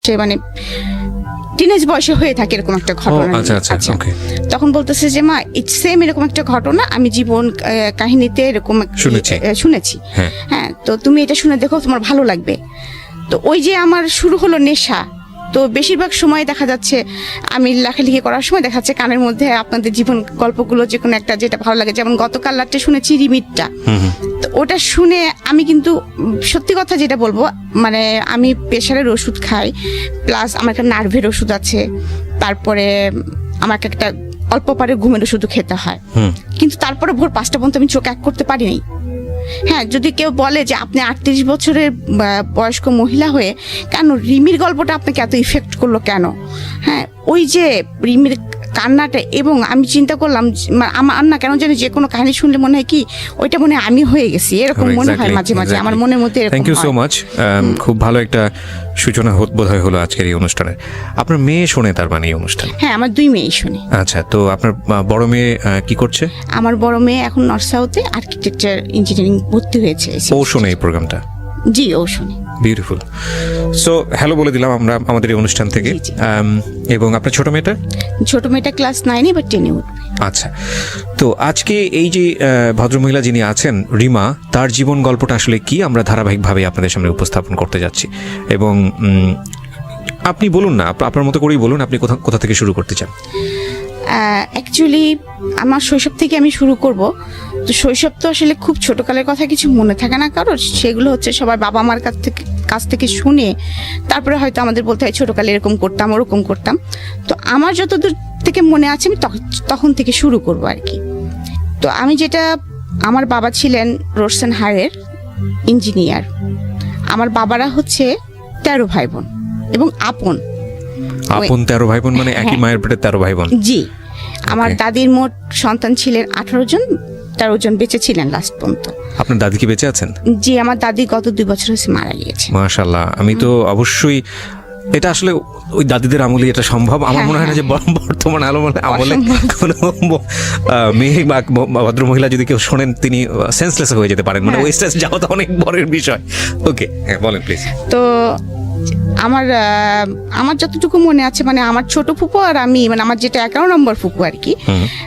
সে মানে টিনেজ বয়সে হয়ে থাকে এরকম একটা ঘটনা। আচ্ছা ওকে। তখন বলতেছে যে মা সেম এরকম একটা ঘটনা আমি জীবন কাহিনীতে এরকম শুনেছি। হ্যাঁ, তো তুমি এটা শুনে দেখো, তোমার ভালো লাগবে। তো ওই যে আমার শুরু হলো নেশা। তো বেশিরভাগ সময় দেখা যাচ্ছে আমি লেখালেখি করার সময় দেখা যাচ্ছে কানের মধ্যে আপনাদের জীবন গল্পগুলো যে কোনো একটা যেটা ভালো লাগে, যেমন গতকাল রাতে শুনেছি রিমিটটা। তো ওটা শুনে আমি কিন্তু সত্যি কথা যেটা বলবো, মানে আমি প্রেশারের ওষুধ খাই, প্লাস আমার একটা নার্ভের ওষুধ আছে, তারপরে আমাকে একটা অল্প পারে ঘুমের ওষুধও খেতে হয়, কিন্তু তারপরে ভোর 5টা পর্যন্ত আমি চোখ এক করতে পারিনি। হ্যাঁ, যদি কেউ বলে যে আপনি 38 বছরের বয়স্ক মহিলা হয়ে কেন রিমির গল্পটা আপনাকে এত ইফেক্ট করলো কেন? হ্যাঁ, ওই যে রিমির কান্নাটা, এবং আমি চিন্তা করলাম আমার না কেন জানি যে কোনো কাহিনী শুনলে মনে হয় কি ওইটা মনে হয় আমি হয়ে গেছি, এরকম মনে হয় মাঝে মাঝে আমার মনের মধ্যে। Thank you so much. খুব ভালো একটা সূচনা বোধহয় হলো আজকের এই অনুষ্ঠানে। আপনার মেয়ে শোনে তার মানে এই অনুষ্ঠান? হ্যাঁ, আমার 2 মেয়ে শোনে। আচ্ছা, তো আপনার বড় মেয়ে কি করছে? আমার বড় মেয়ে এখন নর্থ সাউথে আর্কিটেকচার ইঞ্জিনিয়ারিং ভর্তি হয়েছে। ও শোনে এই প্রোগ্রামটা? জি, ও শোনে। বিউটিফুল। সো হ্যালো বলে দিলাম আমরা আমাদের এই অনুষ্ঠান থেকে। এবং আপনার ছোট মেয়েটা ক্লাস 9 এবার 10 উঠবে। আচ্ছা, তো আজকে এই যে ভদ্রমহিলা যিনি আছেন রিমা, তার জীবন গল্পটা আসলে কি আমরা ধারাবাহিকভাবে আপনাদের সামনে উপস্থাপন করতে যাচ্ছি। এবং আপনি বলুন না, আপনার মতো করেই বলুন, আপনি কোথা থেকে শুরু করতে চান? অ্যাকচুয়ালি আমার শৈশব থেকে আমি শুরু করব। তো শৈশব তো আসলে খুব ছোটকালের কথা কিছু মনে থাকে না কারোর, সেগুলো হচ্ছে সবার বাবা মার কাছ থেকে শুনে তারপরে হয়তো আমাদের বলতে হয় ছোটকালে এরকম করতাম ওরকম করতাম। তো আমার যতদূর থেকে মনে আছে আমি তখন থেকে শুরু করব আর কি। তো আমি যেটা, আমার বাবা ছিলেন রোশন হারের ইঞ্জিনিয়ার। আমার বাবারা হচ্ছে 13 ভাই বোন এবং আপন 13 ভাই বোন, মানে একই মায়ের পেটে 13 ভাই বোন? জি। আমার দাদির মোট সন্তান ছিলেন 18 জন, 13 জন বেঁচে ছিলেন লাস্ট পর্যন্ত। আপনার দাদি কি বেঁচে আছেন? জি, আমার দাদি গত 2 বছর হয়েছে মারা গিয়েছে। মাশাআল্লাহ। আমি তো অবশ্যই, এটা আসলে ওই দাদিদের আমলে এটা সম্ভব। আমার মনে হয় না যে বর্তমান আমলে কোনো মেয়ে বা ভদ্রমহিলা যদি কেউ শোনেন তিনি সেন্সলেস হয়ে যেতে পারেন, মানে ওই স্টেজ যাওয়া তো অনেক বড়ের বিষয়। ওকে, হ্যাঁ বলেন প্লিজ। তো আমার যতটুকু মনে আছে, মানে আমার ছোট ফুপু আর আমি, মানে আমার যেটা 11 নম্বর ফুপু আর কি,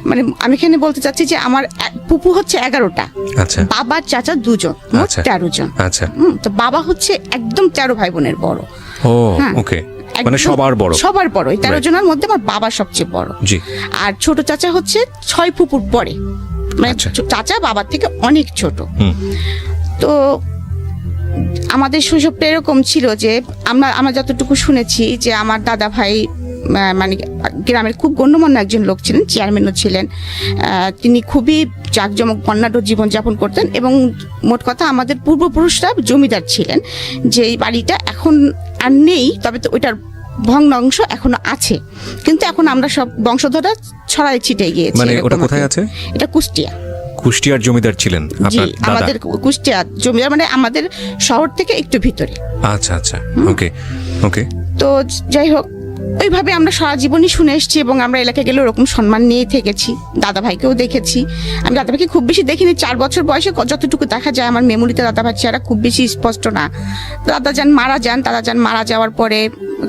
মানে আমি এখানে বলতে চাচ্ছি যে আমার ফুপু হচ্ছে 11টা। আচ্ছা। বাবা চাচা 2 জন, মোট 13 জন। আচ্ছা। তো বাবা হচ্ছে একদম 13 ভাই বোনের বড়। ও ওকে, মানে সবার বড়। এই 13 জনের মধ্যে আমার বাবা সবচেয়ে বড়। জি। আর ছোট চাচা হচ্ছে 6 ফুপুর পরে, মানে চাচা বাবার থেকে অনেক ছোট। তো আমাদের শৈশবটা এরকম ছিল যে আমরা যতটুকু শুনেছি যে আমার দাদা ভাই মানে গ্রামের খুব গণ্যমান্য একজন লোক ছিলেন, চেয়ারম্যানও ছিলেন। তিনি খুবই জাঁকজমক বর্ণাঢ্য জীবনযাপন করতেন এবং মোট কথা আমাদের পূর্বপুরুষরা জমিদার ছিলেন। যে এই বাড়িটা এখন আর নেই, তবে তো ওইটার ভগ্নাংশ এখনো আছে, কিন্তু এখন আমরা সব বংশধররা ছড়াই ছিটে গিয়েছি। মানে ওটা কোথায় আছে? এটা কুষ্টিয়ার জমিদার ছিলেন আপনার দাদা? আমাদের কুষ্টিয়ার জমিদার, মানে আমাদের শহর থেকে একটু ভিতরে। আচ্ছা আচ্ছা, ওকে ওকে। তো যাই হোক, ওইভাবে আমরা সারা জীবনই শুনে এসেছি এবং আমরা এলাকায় গেলে ওরকম সম্মান নিয়ে থেকেছি। দাদা ভাইকেও দেখেছি। আমি দাদা ভাইকে খুব বেশি দেখিনি, 4 বছর বয়সে যতটুকু দেখা যায় আমার মেমোরিতে দাদা ভাই চেহারা খুব বেশি স্পষ্ট না। দাদা যান মারা যাওয়ার পরে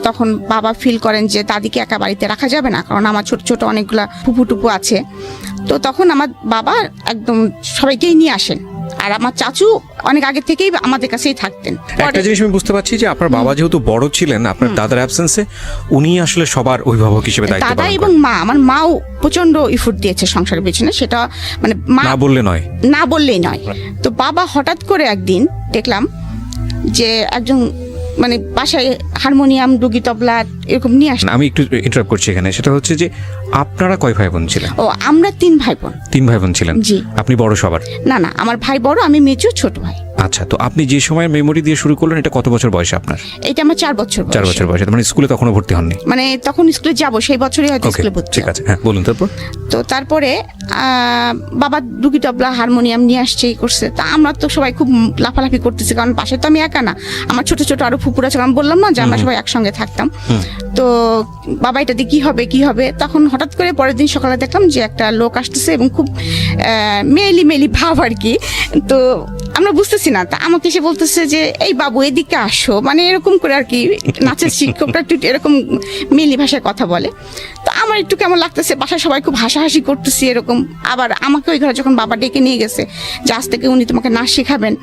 তখন বাবা ফিল করেন যে দাদিকে একা বাড়িতে রাখা যাবে না, কারণ আমার ছোট ছোট অনেকগুলা ফুপু টুপু আছে। তো তখন আমার বাবা একদম সবাইকেই নিয়ে আসেন, আর আমার চাচু অনেক আগে থেকেই আমাদের কাছেই থাকতেন। একটা জিনিস আমি বুঝতে পারছি যে আপনার বাবা যেহেতু বড় ছিলেন, আপনার দাদার অ্যাবসেন্সে উনি আসলে সবার অভিভাবক হিসেবে দায়িত্ব পালন করেন। দাদা এবং মা, আমার মাও প্রচন্ড ইফোর্ট দিয়েছে সংসারের পেছনে, সেটা মানে না বললেই নয়। তো বাবা হঠাৎ করে একদিন দেখলাম যে একজন মানে বাসায় হারমোনিয়াম, ডুগি, তবলা এরকম নিয়ে আসে। আমি একটু ইন্টারাপ্ট করছি এখানে, সেটা হচ্ছে যে আপনারা কয় ভাই বোন ছিলেন? ও, আমরা 3 ভাই বোন। 3 ভাই বোন ছিলেন? জি। আপনি বড় সবার? না, আমার ভাই বড়, আমি মেজো, ছোট ভাই। আচ্ছা, তো আপনি যে সময় মেমোরি দিয়ে শুরু করলেন, এটা কত বছর বয়সে আপনার? এটা আমার 4 বছর বয়স। 4 বছর বয়সে, মানে স্কুলে তখনও ভর্তি হননি? মানে তখন স্কুলে যাব, সেই বছরই হয়তো স্কুলে ভর্তি। ঠিক আছে, হ্যাঁ বলুন। তারপরে বাবা ডুগি, তবলা, হারমোনিয়াম নিয়ে আসছে, করছে। তা আমরা তো সবাই খুব লাফালাফি করতেছি, কারণ পাশে তো আমি একা না, আমার ছোট ছোট আরো ফুপুরা ছিল। আমি বললাম না যে আমরা সবাই একসঙ্গে থাকতাম। তো বাবা এটাতে কি হবে, তখন হঠাৎ করে পরের দিন সকালে দেখলাম যে একটা লোক আসতেছে এবং খুব মেলি ভাব আর কি। তো আমরা বুঝতেছি না, তা আমাকে এসে বলতেছে যে এই বাবু এদিকে আসো, মানে এরকম করে আর কি। নাচের শিক্ষকটা একটু এরকম মিলি ভাষায় কথা বলে। তো আমার একটু কেমন লাগতেছে, বাসায় সবাই খুব হাসাহাসি করতেছি এরকম। আবার আমাকে ওই ঘরে যখন বাবা ডেকে নিয়ে গেছে যে আজ থেকে উনি তোমাকে নাচ শেখাবেন,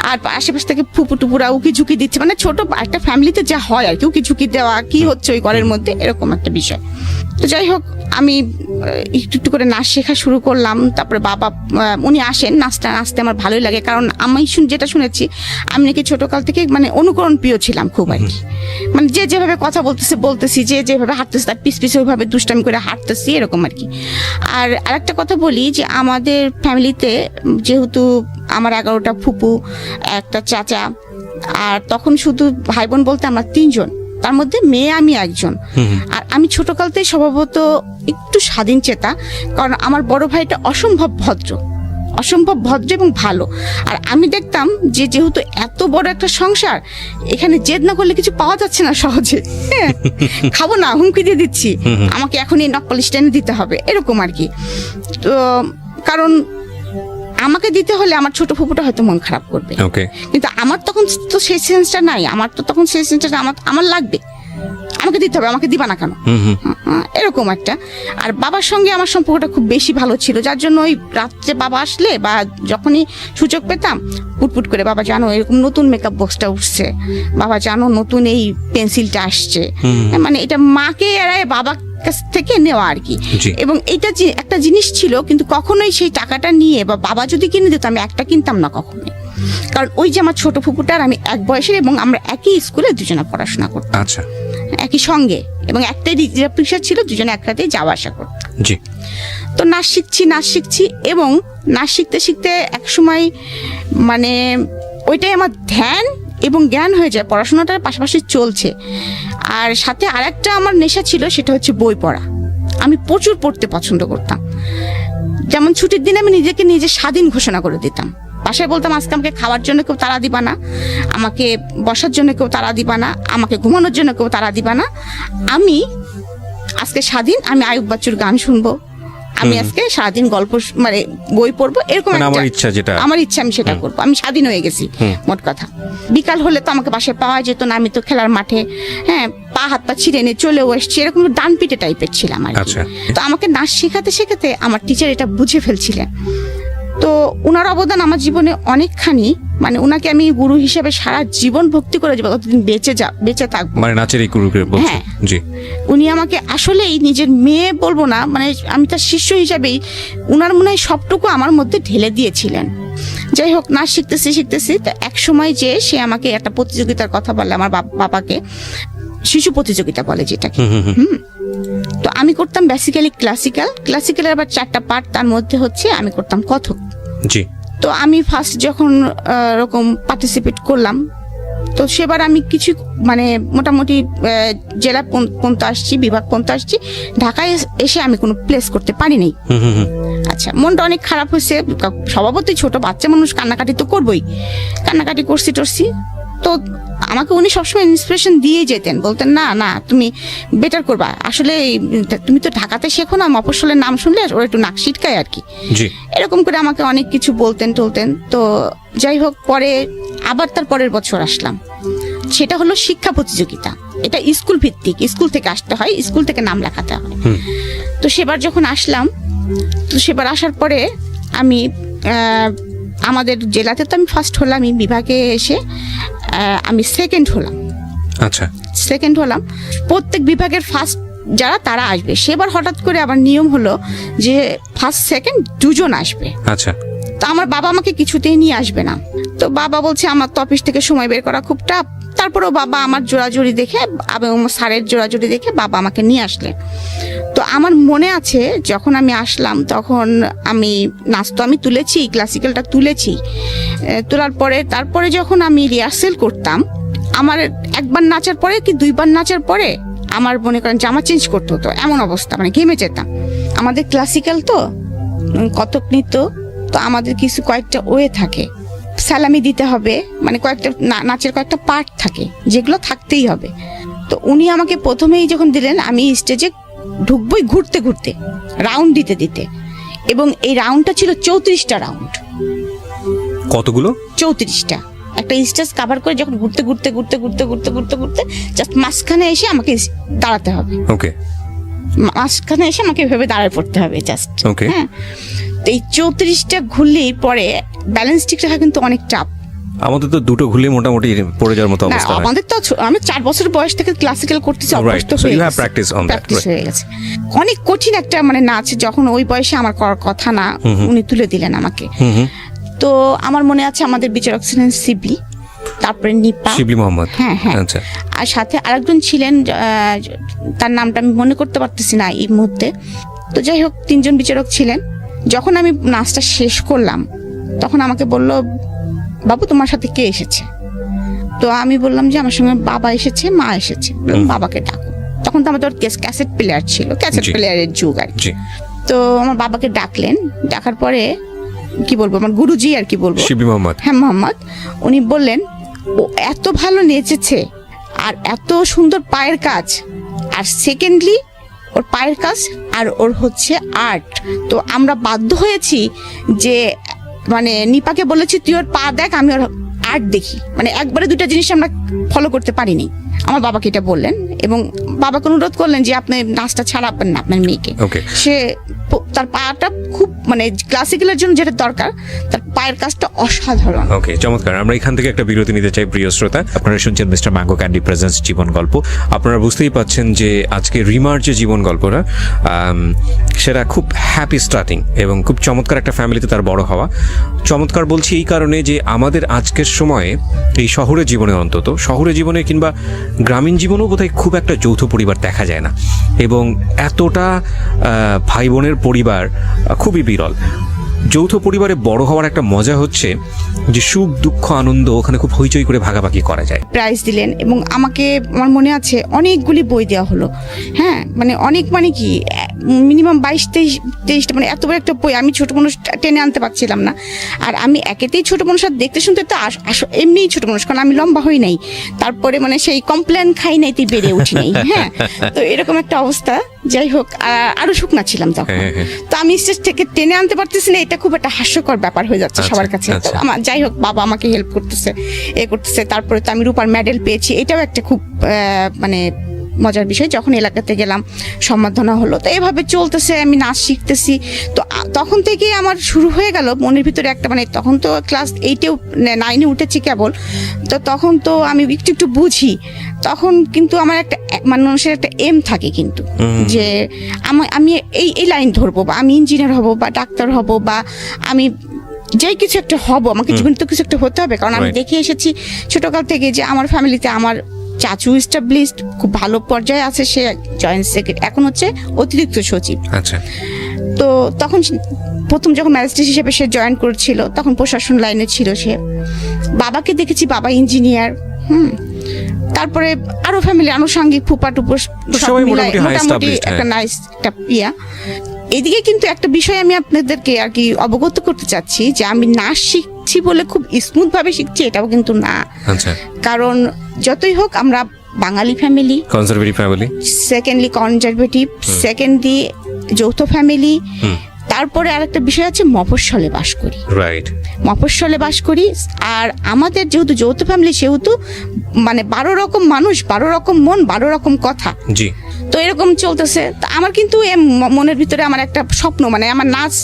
আর আশেপাশ থেকে ফুপু টুপুরা উকি ঝুঁকি দিচ্ছে, মানে ছোট একটা ফ্যামিলিতে যা হয় আর কি, উকি ঝুঁকি দেওয়া কি হচ্ছে ওই ঘরের মধ্যে, এরকম একটা বিষয়। তো যাই হোক, আমি একটু একটু করে নাচ শেখা শুরু করলাম। তারপরে বাবা উনি আসেন, নাচতে আমার ভালোই লাগে, কারণ আমি যেটা শুনেছি আমি নাকি ছোটকাল থেকে মানে অনুকরণ প্রিয় ছিলাম খুব আর কি। মানে যে যেভাবে কথা বলতেছি, যে যেভাবে হাঁটতেছি তার পিছ পিছে ওইভাবে দুষ্টামি করে হাঁটতেছি এরকম আর কি। আর আরেকটা কথা বলি যে আমাদের ফ্যামিলিতে যেহেতু আমার 11টা ফুপু, একটা চাচা, আর তখন শুধু ভাই বোন বলতে আমরা 3 জন, তার মধ্যে মেয়ে আমি একজন। আর আমি ছোটকালতেই স্বভাবত একটু স্বাধীন চেতা, কারণ আমার বড় ভাইটা অসম্ভব ভদ্র এবং ভালো। আর আমি দেখতাম যে যেহেতু এত বড় একটা সংসার, এখানে জেদ না করলে কিছু পাওয়া যাচ্ছে না সহজে। খাবো না, হুমকি দিয়ে দিচ্ছি, আমাকে এখন এই নখ পলিশ টেনে দিতে হবে এরকম আর কি। তো কারণ আমাকে দিতে হলে আমার ছোট ফুপুটা হয়তো মন খারাপ করবে, কিন্তু আমার তখন তো সেই সেন্সটা নাই। আমার আমার লাগবে, আমাকে দিতে হবে, আমাকে দিবা না কেন, এরকম একটা। আর বাবার সঙ্গে আমার সম্পর্কটা খুব বেশি ভালো ছিল, যার জন্য ওই রাত্রে বাবা আসলে বা যখনই সুযোগ পেতাম পুটপুট করে, বাবা জানো এরকম নতুন মেকআপ বক্সটা উঠছে, বাবা জানো নতুন এই পেন্সিলটা আসছে, মানে এটা মাকে এড়ায় বাবা কাছ থেকে নেওয়া আর কি। এবং এটা যে একটা জিনিস ছিল, কিন্তু কখনোই সেই টাকাটা নিয়ে বা বাবা যদি কিনে দিত আমি একটা কিনতাম না কখনোই, কারণ ওই যে আমার ছোট ফুপুটার আমি এক বয়সের, এবং আমরা একই স্কুলে দুজনে পড়াশোনা করতাম, আচ্ছা একই সঙ্গে, এবং একটাই রিজার্ভ রিক্সা ছিল, দুজনে একটাতেই যাওয়া আসা করতাম। জি। তো নাচ শিখছি এবং নাচ শিখতে এক সময় মানে ওইটাই আমার ধ্যান এবং জ্ঞান হয়ে যায়, পড়াশোনাটার পাশাপাশি চলছে। আর সাথে আরেকটা আমার নেশা ছিল, সেটা হচ্ছে বই পড়া। আমি প্রচুর পড়তে পছন্দ করতাম। যেমন ছুটির দিনে আমি নিজে স্বাধীন ঘোষণা করে দিতাম, বাসায় বলতাম আজকে আমাকে খাওয়ার জন্য কেউ তাড়া দিবা না, আমাকে বসার জন্য কেউ তাড়া দিবা না, আমাকে ঘুমানোর জন্য কেউ তাড়া দিবা না, আমি আজকে স্বাধীন, আমি আয়ুব বাচ্চুর গান শুনবো, আমি আজকে সারাদিন গল্প মানে বই পড়বো, এরকম আমার ইচ্ছা আমি সেটা করবো। আমি স্বাধীন হয়ে গেছি মোট কথা। বিকাল হলে তো আমাকে বাসায় পাওয়া যেত না, আমি তো খেলার মাঠে পা হাত পা ছিঁড়ে নিয়ে চলেও এসছি, এরকম ডান পিটে টাইপের ছিলাম আর কি। তো আমাকে নাচ শেখাতে আমার টিচার এটা বুঝে ফেলছিলেন। তো উনার অবদান আমার জীবনে অনেকখানি, মানে উনাকে আমি গুরু হিসেবে সারা জীবন ভক্তি করে যাবো, ততদিন বেঁচে থাকবো, মানে নাচের এই গুরু। হ্যাঁ, জি। উনি আমাকে আসলেই নিজের মেয়ে বলবো না, মানে আমি তার শিষ্য হিসাবেই উনার মনে হয় সবটুকু আমার মধ্যে ঢেলে দিয়েছিলেন। যাই হোক, নাচ শিখতেছি তো এক সময় যে সে আমাকে একটা প্রতিযোগিতার কথা বলে, আমার বাবাকে শিশু প্রতিযোগিতা বলে যেটাকে। তো আমি করতাম বেসিক্যালি ক্লাসিক্যালের আবার 4টা পার্ট, তার মধ্যে হচ্ছে আমি করতাম কথক। জি। তো আমি ফার্স্ট যখন এরকম পার্টিসিপেট করলাম, তো সেবার আমি কিছু মানে মোটামুটি জেলা পর্যন্ত আসছি, বিভাগ পর্যন্ত আসছি, ঢাকায় এসে আমি কোনো প্লেস করতে পারিনি। আচ্ছা, মনটা অনেক খারাপ হয়েছে, স্বভাবতই ছোট বাচ্চা মানুষ কান্নাকাটি তো করবোই, কান্নাকাটি করছি তো আমাকে উনি সবসময় ইন্সপিরেশন দিয়ে যেতেন, বলতেন না তুমি বেটার করবা, আসলে তুমি তো ঢাকাতে শেখো না, মফস্বলের নাম শুনলে ওরা একটু নাক সিটকায় আর কি, এরকম করে আমাকে অনেক কিছু বলতেন। তো যাই হোক, পরে আবার তার পরের বছর আসলাম, সেটা হলো শিক্ষা প্রতিযোগিতা। এটা স্কুল ভিত্তিক, স্কুল থেকে আসতে হয়, স্কুল থেকে নাম লেখাতে হয়। তো সেবার যখন আসলাম, তো সেবার আসার পরে আমি আমাদের জেলাতে তো আমি ফার্স্ট হলাম, বিভাগে এসে আমি সেকেন্ড হলাম। আচ্ছা, সেকেন্ড হলাম। প্রত্যেক বিভাগের ফার্স্ট যারা তারা আসবে, সেবার হঠাৎ করে আবার নিয়ম হলো যে ফার্স্ট সেকেন্ড 2 জন আসবে। আচ্ছা, তো আমার বাবা আমাকে কিছুতেই নিয়ে আসবে না। তো বাবা বলছে আমার তো অফিস থেকে সময় বের করা খুব টাফ। তারপরেও বাবা আমার জোড়াজুড়ি দেখে এবং স্যারের জোড়াজুড়ি দেখে বাবা আমাকে নিয়ে আসলেন। তো আমার মনে আছে যখন আমি আসলাম, তখন আমি নাচ তো আমি তুলেছি, ক্লাসিক্যালটা তুলেছি, তোলার পরে তারপরে যখন আমি রিহার্সেল করতাম, আমার একবার নাচার পরে কি 2বার নাচার পরে আমার মনে করেন জামা চেঞ্জ করতে হতো, এমন অবস্থা, মানে ঘেমে যেতাম। আমাদের ক্লাসিক্যাল তো কত্থক নৃত্য, তো আমাদের কিছু কয়েকটা ওয়ে থাকে, সালামি দিতে হবে, মানে কয়েকটা নাচের কয়েকটা পার্ট থাকে যেগুলো থাকতেই হবে। তো উনি আমাকে প্রথমেই যখন দিলেন, আমি স্টেজে ঢুকবই ঘুরতে রাউন্ড দিতে, এবং এই রাউন্ডটা ছিল 34টা রাউন্ড। কতগুলো? 34টা। একটা স্টেজ কভার করে যখন ঘুরতে ঘুরতে ঘুরতে ঘুরতে ঘুরতে ঘুরতে ঘুরতে জাস্ট মাঝখানে এসে আমাকে দাঁড়াতে হবে। ওকে, মাঝখানে এসে আমাকে এভাবে দাঁড়ায় পড়তে হবে জাস্ট। ওকে, হ্যাঁ, তো এই 34টা ঘুরলেই পরে ব্যালেন্স ঠিক রাখা কিন্তু অনেক চাপ। আমাদের তো দুটো ঘুরলে মোটামুটি পড়ে যাওয়ার মতো অবস্থা। আমাদের তো আমি 4 বছর বয়স থেকে ক্লাসিক্যাল করতেছি, অভ্যস্ত হয়ে গেছে, প্র্যাকটিস হয়ে গেছে। অনেক কঠিন একটা মানে নাচ, যখন ওই বয়সে আমার করার কথা না, উনি তুলে দিলেন আমাকে। তো আমার মনে আছে আমাদের বিচারক ছিলেন শিবলি, তারপরে নিপা, শিবলি মোহাম্মদ, হ্যাঁ হ্যাঁ, আর সাথে আরেকজন ছিলেন, তার নামটা আমি মনে করতে পারতেছি না এই মুহূর্তে। তো যাই হোক, 3 জন বিচারক ছিলেন। যখন আমি নাচটা শেষ করলাম তখন আমাকে বলল, বাবু তোমার সাথে কে এসেছে? তো আমি বললাম যে আমার সঙ্গে বাবা এসেছে, মা এসেছে। বাবাকে ডাকো। তখন তো আমাদের ক্যাসেট প্লেয়ার ছিল, ক্যাসেট প্লেয়ারের যুগ আর কি। তো আমার বাবাকে ডাকলেন, ডাকার পরে কি বলবো, আমার গুরুজি আর কি বলবো, শিবলি মোহাম্মদ, হ্যাঁ মোহাম্মদ, উনি বললেন ও এত ভালো নেচেছে আর এত সুন্দর পায়ের কাজ, আর সেকেন্ডলি ওর পায়ের কাজ আর ওর হচ্ছে আর্ট। তো আমরা বাধ্য হয়েছি যে মানে নিপাকে বলেছি তুই ওর পা দেখ, আমি ওর আর্ট দেখি। মানে একবারে 2টা জিনিস আমরা ফলো করতে পারিনি। আমার বাবাকে এটা বললেন এবং বাবাকে অনুরোধ করলেন যে আপনি নাচটা ছাড়াবেন না আপনার মেয়েকে। সে তার পাটা খুব মানে ক্লাসিক্যালের জন্য যেটা দরকার, তার পায়ের কাজটা অসাধারণ। ওকে, চমৎকার। আমরা এখান থেকে একটা বিরতি নিতে চাই প্রিয় শ্রোতা। আপনারা শুনছেন মিস্টার ম্যাঙ্গো ক্যান্ডি প্রেজেন্টস জীবন গল্প। আপনারা বুঝতেই পাচ্ছেন যে আজকে রিমার যে জীবন গল্পটা, সেটা খুব হ্যাপি স্টার্টিং এবং খুব চমৎকার একটা ফ্যামিলিতে তার বড় হওয়া। চমৎকার বলছি এই কারণে যে আমাদের আজকের সময়ে এই শহরের জীবনে, অন্তত শহরের জীবনে কিংবা গ্রামীণ জীবনেও বোধহয় খুব একটা যৌথ পরিবার দেখা যায় না, এবং এতটা ভাই বোনের পরিবার খুবই বিরল। যৌথ পরিবারে বড় হওয়ার একটা মজা হচ্ছে যে সুখ দুঃখ আনন্দ ওখানে খুব হইচই করে ভাগাভাগি করা যায়। প্রাইজ দিলেন এবং আমাকে, আমার মনে আছে অনেকগুলি বই দেওয়া হলো। হ্যাঁ, মানে অনেক, মানে কি মিনিমাম 22-23টা, মানে এত বড় একটা বই আমি ছোট মানুষ টেনে আনতে পারছিলাম না। আর আমি একেতেই ছোট মানুষ, আর দেখতে শুনতে তো এমনিই ছোট মানুষ, কারণ আমি লম্বা হই নাই, তারপরে মানে সেই কমপ্লেন খাই নাই, তুই বেড়ে উঠি নাই। হ্যাঁ, তো এরকম একটা অবস্থা। যাই হোক, আরো শুকনা ছিলাম তখন। তো আমি স্টেজ থেকে টেনে আনতে পারতেছি না, এটা খুব একটা হাস্যকর ব্যাপার হয়ে যাচ্ছে সবার কাছে। তো আমার যাই হোক, বাবা আমাকে হেল্প করতেছে, করতেছে। তারপরে তো আমি রূপার মেডেল পেয়েছি, এটাও একটা খুব মানে মজার বিষয়। যখন এলাকাতে গেলাম সম্বর্ধনা হলো, তো এভাবে চলতেছে, আমি নাচ শিখতেছি। তো তখন থেকে আমার শুরু হয়ে গেল মনের ভিতরে একটা, মানে তখন তো ক্লাস 8-এ 9-এ উঠেছি কেবল, তো তখন তো আমি একটু একটু বুঝি। তখন কিন্তু আমার একটা মানুষের একটা এম থাকে কিন্তু, যে আমি এই লাইন ধরবো, বা আমি ইঞ্জিনিয়ার হব, বা ডাক্তার হব, বা আমি যাই কিছু একটা হব, আমাকে জীবনে তো কিছু একটা হতে হবে। কারণ আমি দেখে এসেছি ছোটকাল থেকে যে আমার ফ্যামিলিতে আমার চাচু এস্টাবলিশড, খুব ভালো পর্যায়ে আছে, সে জয়েন্ট সেক্রেটারি, এখন হচ্ছে অতিরিক্ত সচিব। আচ্ছা। তো তখন প্রথম যখন ম্যাজিস্ট্রেট হিসেবে সে জয়েন করেছিল, তখন প্রশাসন লাইনে ছিল সে। বাবাকে দেখেছি, বাবা ইঞ্জিনিয়ার। তারপরে আরো ফ্যামিলি আনুষঙ্গিক ফুপা টুপো মোটামুটি একটা নাইস একটা ইয়া। এদিকে কিন্তু একটা বিষয় আমি আপনাদেরকে আর কি অবগত করতে চাচ্ছি, যে আমি নাচ শিখছি বলে খুব স্মুথ ভাবে শিখছি এটাও কিন্তু না। কারণ যতই হোক আমরা Bangali family, conservative family, secondly conservative, secondly যৌথ ফ্যামিলি, তারপরে আরেকটা বিষয় আছে মফস্বলে বাস করি। রাইট, মফস্বলে বাস করি। আর আমাদের যেহেতু যৌথ ফ্যামিলি, সেহেতু মানে 12 রকম মানুষ, 12 রকম মন, 12 রকম কথা। জি। তো এরকম চলতেছে। আমার কিন্তু মনের ভিতরে আমার একটা স্বপ্ন, মানে আমার নাচ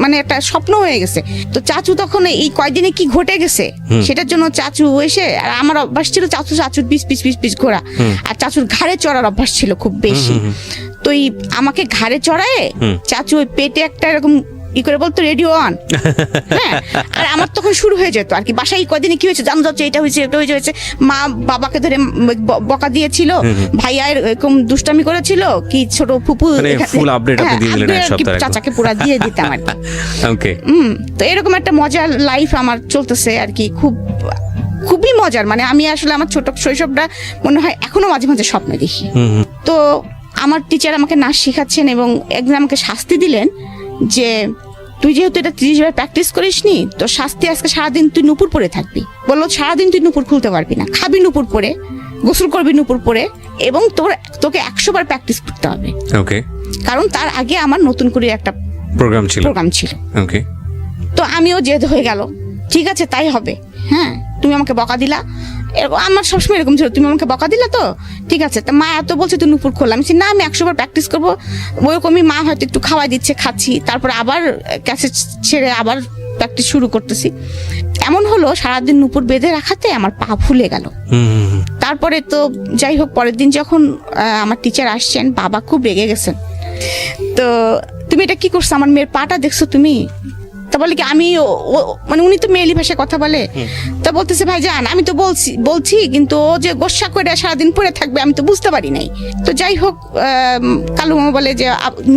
মানে একটা স্বপ্ন হয়ে গেছে। তো চাচু তখন এই কয়দিনে কি ঘটে গেছে সেটার জন্য চাচু এসে, আর আমার অভ্যাস ছিল চাচুর পিস ঘোরা, আর চাচুর ঘাড়ে চড়ার অভ্যাস ছিল খুব বেশি। তো আমাকে ঘাড়ে চড়ায় চাচু ওই পেটে একটা এরকম ই করে বলতো রেডিও অন। হ্যাঁ, আর আমার তখন শুরু হয়ে যেত আর কি, বাসায় কদিনে কি হয়েছে জানো, যাচ্ছে এটা হয়েছে, এটা হয়েছে। মা বাবাকে ধরে বকা দিয়েছিল, ভাইয়া এরকম দুষ্টামি করেছিল, কি ছোট ফুপু ফুল আপডেট আপনি দিয়ে দিলেন এক সপ্তাহে, চাচাকে পুরো দিয়ে দিতাম আর কি। ওকে। তো এরকম একটা মজার লাইফ আমার চলতেছে আর কি, খুবই মজার। মানে আমি আসলে আমার ছোট শৈশবটা মনে হয় এখনো মাঝে মাঝে স্বপ্নে দেখি। তো আমার টিচার আমাকে নাচ শেখাচ্ছেন এবং একদিন আমাকে শাস্তি দিলেন যে তুই যেহেতু এটা 30 বার প্র্যাকটিস করিসনি, তো শাস্তি আজকে সারাদিন তুই নুপুর পরে থাকবি। বললো সারাদিন তুই নুপুর খুলতে পারবি না, খাবি নুপুর পরে, গোসল করবি নুপুর পরে, এবং তোকে 100 বার প্র্যাকটিস করতে হবে। ওকে। কারণ তার আগে আমার নতুন করে একটা প্রোগ্রাম ছিল। ওকে। তো আমিও জেদ হয়ে গেল, ঠিক আছে তাই হবে, হ্যাঁ তুমি আমাকে বকা দিলা, এরকম আমার সবসময় এরকম ছিল, তুমি আমাকে বকা দিলা তো ঠিক আছে। তা মা এত বলছে তুই নুপুর খোলা, আমি বলছি, না আমি 100 বার প্র্যাকটিস করবো। ওইরকমই মা হয়তো একটু খাওয়াই দিচ্ছে, খাচ্ছি, তারপরে আবার ক্যাসেট ছেড়ে আবার প্র্যাকটিস শুরু করতেছি। এমন হলো সারাদিন নুপুর বেঁধে রাখাতে আমার পা ফুলে গেল। তারপরে তো যাই হোক, পরের দিন যখন আমার টিচার আসছেন, বাবা খুব রেগে গেছেন। তো তুমি এটা কি করছো, আমার মেয়ের পাটা দেখছো তুমি? তা বলে কি আমি মানে উনি তো মেয়েলি ভাষায় কথা বলে, তা বলতেছে ভাইজান আমি তো বলছি কিন্তু ও যে গোসা করে সারাদিন পরে থাকবে আমি তো বুঝতে পারি নাই। তো যাই হোক, কালু মামা বলে যে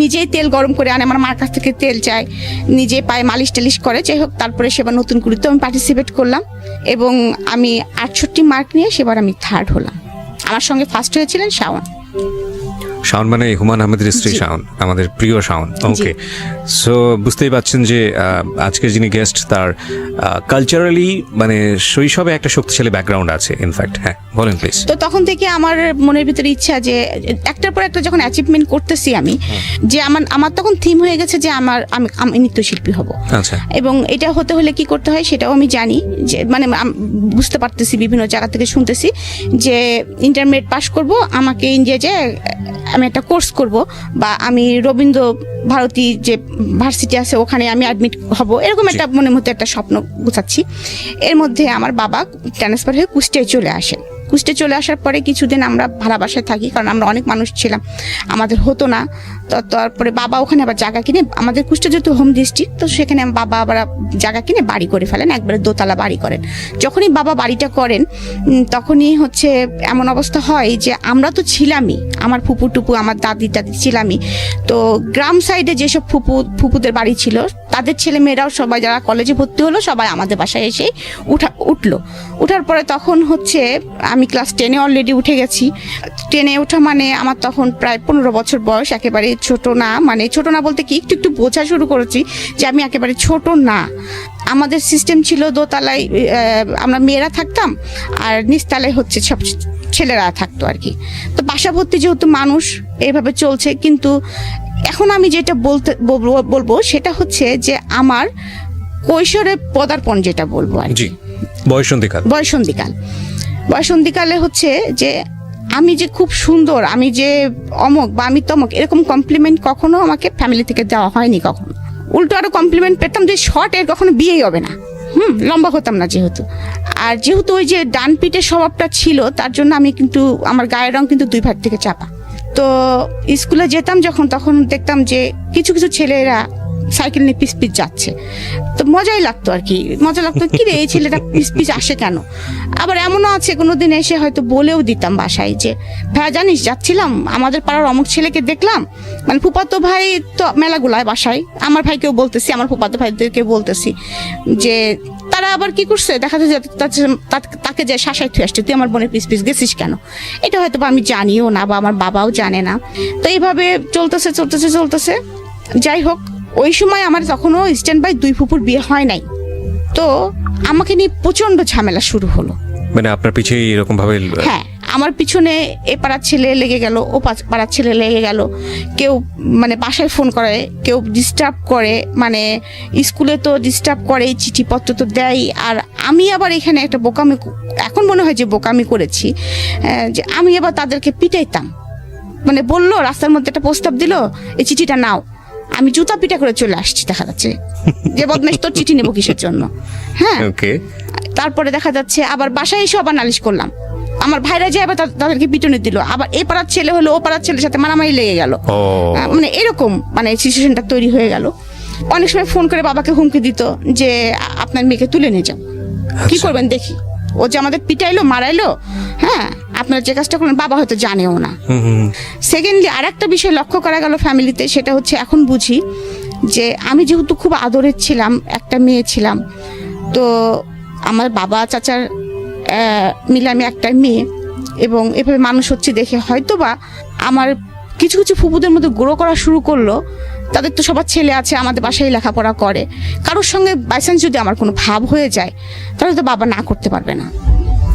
নিজেই তেল গরম করে আনে, আমার মার কাছ থেকে তেল চায়, নিজে পায়ে মালিশ টালিশ করে। যাই হোক, তারপরে সেবার নতুন করে তো আমি পার্টিসিপেট করলাম এবং আমি 68 মার্ক নিয়ে সেবার আমি 3rd হলাম। আমার সঙ্গে ফার্স্ট হয়েছিলেন শাওন। শাওন মানে হুমায়ুন আহমেদের স্ত্রী শাওন, আমাদের প্রিয় শাওন। ওকে, সো বুঝতেই পারছেন যে আজকের যিনি গেস্ট তার কালচারালি মানে শৈশবে একটা শক্তিশালী ব্যাকগ্রাউন্ড আছে ইনফ্যাক্ট। হ্যাঁ বলেন প্লিজ। তো তখন থেকে আমার মনের ভিতরে ইচ্ছা যে একটার পর একটা যখন অ্যাচিভমেন্ট করতেছি আমি, যে আমার তখন থিম হয়ে গেছে যে আমি নৃত্যশিল্পী হব। আচ্ছা। এবং এটা হতে হলে কি করতে হয় সেটাও আমি জানি, যে মানে বুঝতে পারতেছি, বিভিন্ন জায়গা থেকে শুনতেছি যে ইন্টারমিডিয়েট পাস করব, আমাকে ইন্ডিয়া যে আমি একটা কোর্স করব, বা আমি রবীন্দ্র ভারতী যে ভার্সিটি আছে ওখানে আমি অ্যাডমিট হব, এরকম একটা মনের মধ্যে একটা স্বপ্ন গুছাচ্ছি। এর মধ্যে আমার বাবা ট্রান্সফার হয়ে কুষ্টিয়ায় চলে আসেন। কুষ্টিয়ায় চলে আসার পরে কিছুদিন আমরা ভাড়া বাসায় থাকি, কারণ আমরা অনেক মানুষ ছিলাম, আমাদের হতো না। তো তারপরে বাবা ওখানে আবার জায়গা কিনে, আমাদের কুষ্টিয়া যেহেতু হোম ডিস্ট্রিক্ট, তো সেখানে বাবা আবার জায়গা কিনে বাড়ি করে ফেলেন, একবারে দোতলা বাড়ি করেন। যখনই বাবা বাড়িটা করেন তখনই হচ্ছে এমন অবস্থা হয় যে আমরা তো ছিলামই, আমার ফুপু টুপু আমার দাদি ছিলামই। তো গ্রাম সাইডে যেসব ফুপুদের বাড়ি ছিল তাদের ছেলে মেয়েরাও সবাই যারা কলেজে ভর্তি হলো সবাই আমাদের বাসায় এসে উঠার পরে তখন হচ্ছে আমি ক্লাস 10-এ অলরেডি উঠে গেছি। 10-এ ওঠা মানে আমার তখন প্রায় 15 বছর বয়স, একেবারে ছোট না, মানে ছোট না বলতে কি একটু বোঝা শুরু করেছি যে আমি একেবারে ছোট না। আমাদের সিস্টেম ছিল দোতলায় আমরা মেয়েরা থাকতাম আর নিচতলায় হচ্ছে সব ছেলেরা থাকতো আর কি। তো বাসা ভর্তি যেহেতু মানুষ এইভাবে চলছে, কিন্তু এখন আমি যেটা বলবো সেটা হচ্ছে যে আমার কৈশোরে পদার্পণ যেটা বলবো আর কি, বয়সন্ধিকালে হচ্ছে যে আমি যে খুব সুন্দর, আমি যে অমক বা আমি তমক, এরকম কমপ্লিমেন্ট কখনো আমাকে ফ্যামিলি থেকে দেওয়া হয়নি কখনো। উল্টো আরো কমপ্লিমেন্ট পেতাম যে শর্ট এর কখনো বিয়েই হবে না, লম্বা হতাম না যেহেতু। আর যেহেতু ওই যে ডান পিঠের স্বভাবটা ছিল, তার জন্য আমি কিন্তু আমার গায়ের রং কিন্তু 2 ভাগ থেকে চাপা। তো স্কুলে যেতাম যখন, তখন দেখতাম যে কিছু কিছু ছেলেরা সাইকেল নিয়ে পিস যাচ্ছে, তো মজাই লাগতো আর কি, মজা লাগতো কি রে এই ছেলেটা পিস আসে কেন। আবার এমনও আছে কোনোদিন এসে হয়তো বলেও দিতাম বাসায় যে ভাই জানিস যাচ্ছিলাম আমাদের পাড়ার অমুক ছেলেকে দেখলাম, মানে ফুপাতো ভাই তো মেলাগুলায় বাসায়, আমার ভাইকেও বলতেছি, আমার ফুপাতো ভাইদেরকে বলতেছি যে তারা আবার কি করছে, দেখা যায় তাকে যে শাসায় থুয়ে আসছে, তুই আমার বোনের পিস গেছিস কেন। এটা হয়তো বা আমি জানিও না বা আমার বাবাও জানে না। তো এইভাবে চলতেছে। যাই হোক, ওই সময় আমার তখনও স্ট্যান্ড বাই 2 ফুপুর বিয়ে হয় নাই। তো আমাকে নিয়ে প্রচন্ড ঝামেলা শুরু হলো। মানে আপনার পিছে এরকম ভাবে? হ্যাঁ, আমার পিছনে এ পাড়ার ছেলে লেগে গেল, ও পাড়ার ছেলে লেগে গেল, কেউ মানে বাসায় ফোন করে, কেউ ডিস্টার্ব করে, মানে স্কুলে তো ডিস্টার্ব করে, চিঠিপত্র তো দেয়। আর আমি আবার এখানে একটা বোকামি, এখন মনে হয় যে বোকামি করেছি, যে আমি আবার তাদেরকে পিটাইতাম। মানে বললো রাস্তার মধ্যে একটা প্রস্তাব দিল, এই চিঠিটা নাও, আমি জুতা পিটা করে চলে আসছি, দেখা যাচ্ছে যে বদমাইশ তোর চিঠি নেবো কিসের জন্য। হ্যাঁ, তারপরে দেখা যাচ্ছে আবার বাসায় এসে আবার নালিশ করলাম, আমার ভাইরা যে আবার তাদেরকে পিটনে দিল, আবার এই পাড়ার ছেলে হলো ও পাড়ার ছেলের সাথে মারামারি লেগে গেল, মানে এরকম মানে সিচুয়েশনটা তৈরি হয়ে গেল। অনেক সময় ফোন করে বাবাকে হুমকি দিত যে আপনার মেয়েকে তুলে নিয়ে যাও, কি করবেন দেখি, ও যে আমাদের পিটাইলো মারাইলো, হ্যাঁ আপনার যে কাজটা করেন বাবা হয়তো জানেও না। সেকেন্ডলি আর একটা বিষয় লক্ষ্য করা গেল ফ্যামিলিতে, সেটা হচ্ছে এখন বুঝি যে আমি যেহেতু খুব আদরের ছিলাম, একটা মেয়ে ছিলাম, তো আমার বাবা চাচার মিলে আমি একটা মেয়ে, এবং এভাবে মানুষ হচ্ছে দেখে হয়তো বা আমার কিছু কিছু ফুপুদের মধ্যে গ্রো করা শুরু করলো। তাদের তো সবার ছেলে আছে, আমাদের বাসায় লেখাপড়া করে, কারোর সঙ্গে বাই চান্স যদি আমার কোনো ভাব হয়ে যায় তাহলে তো বাবা না করতে পারবে না।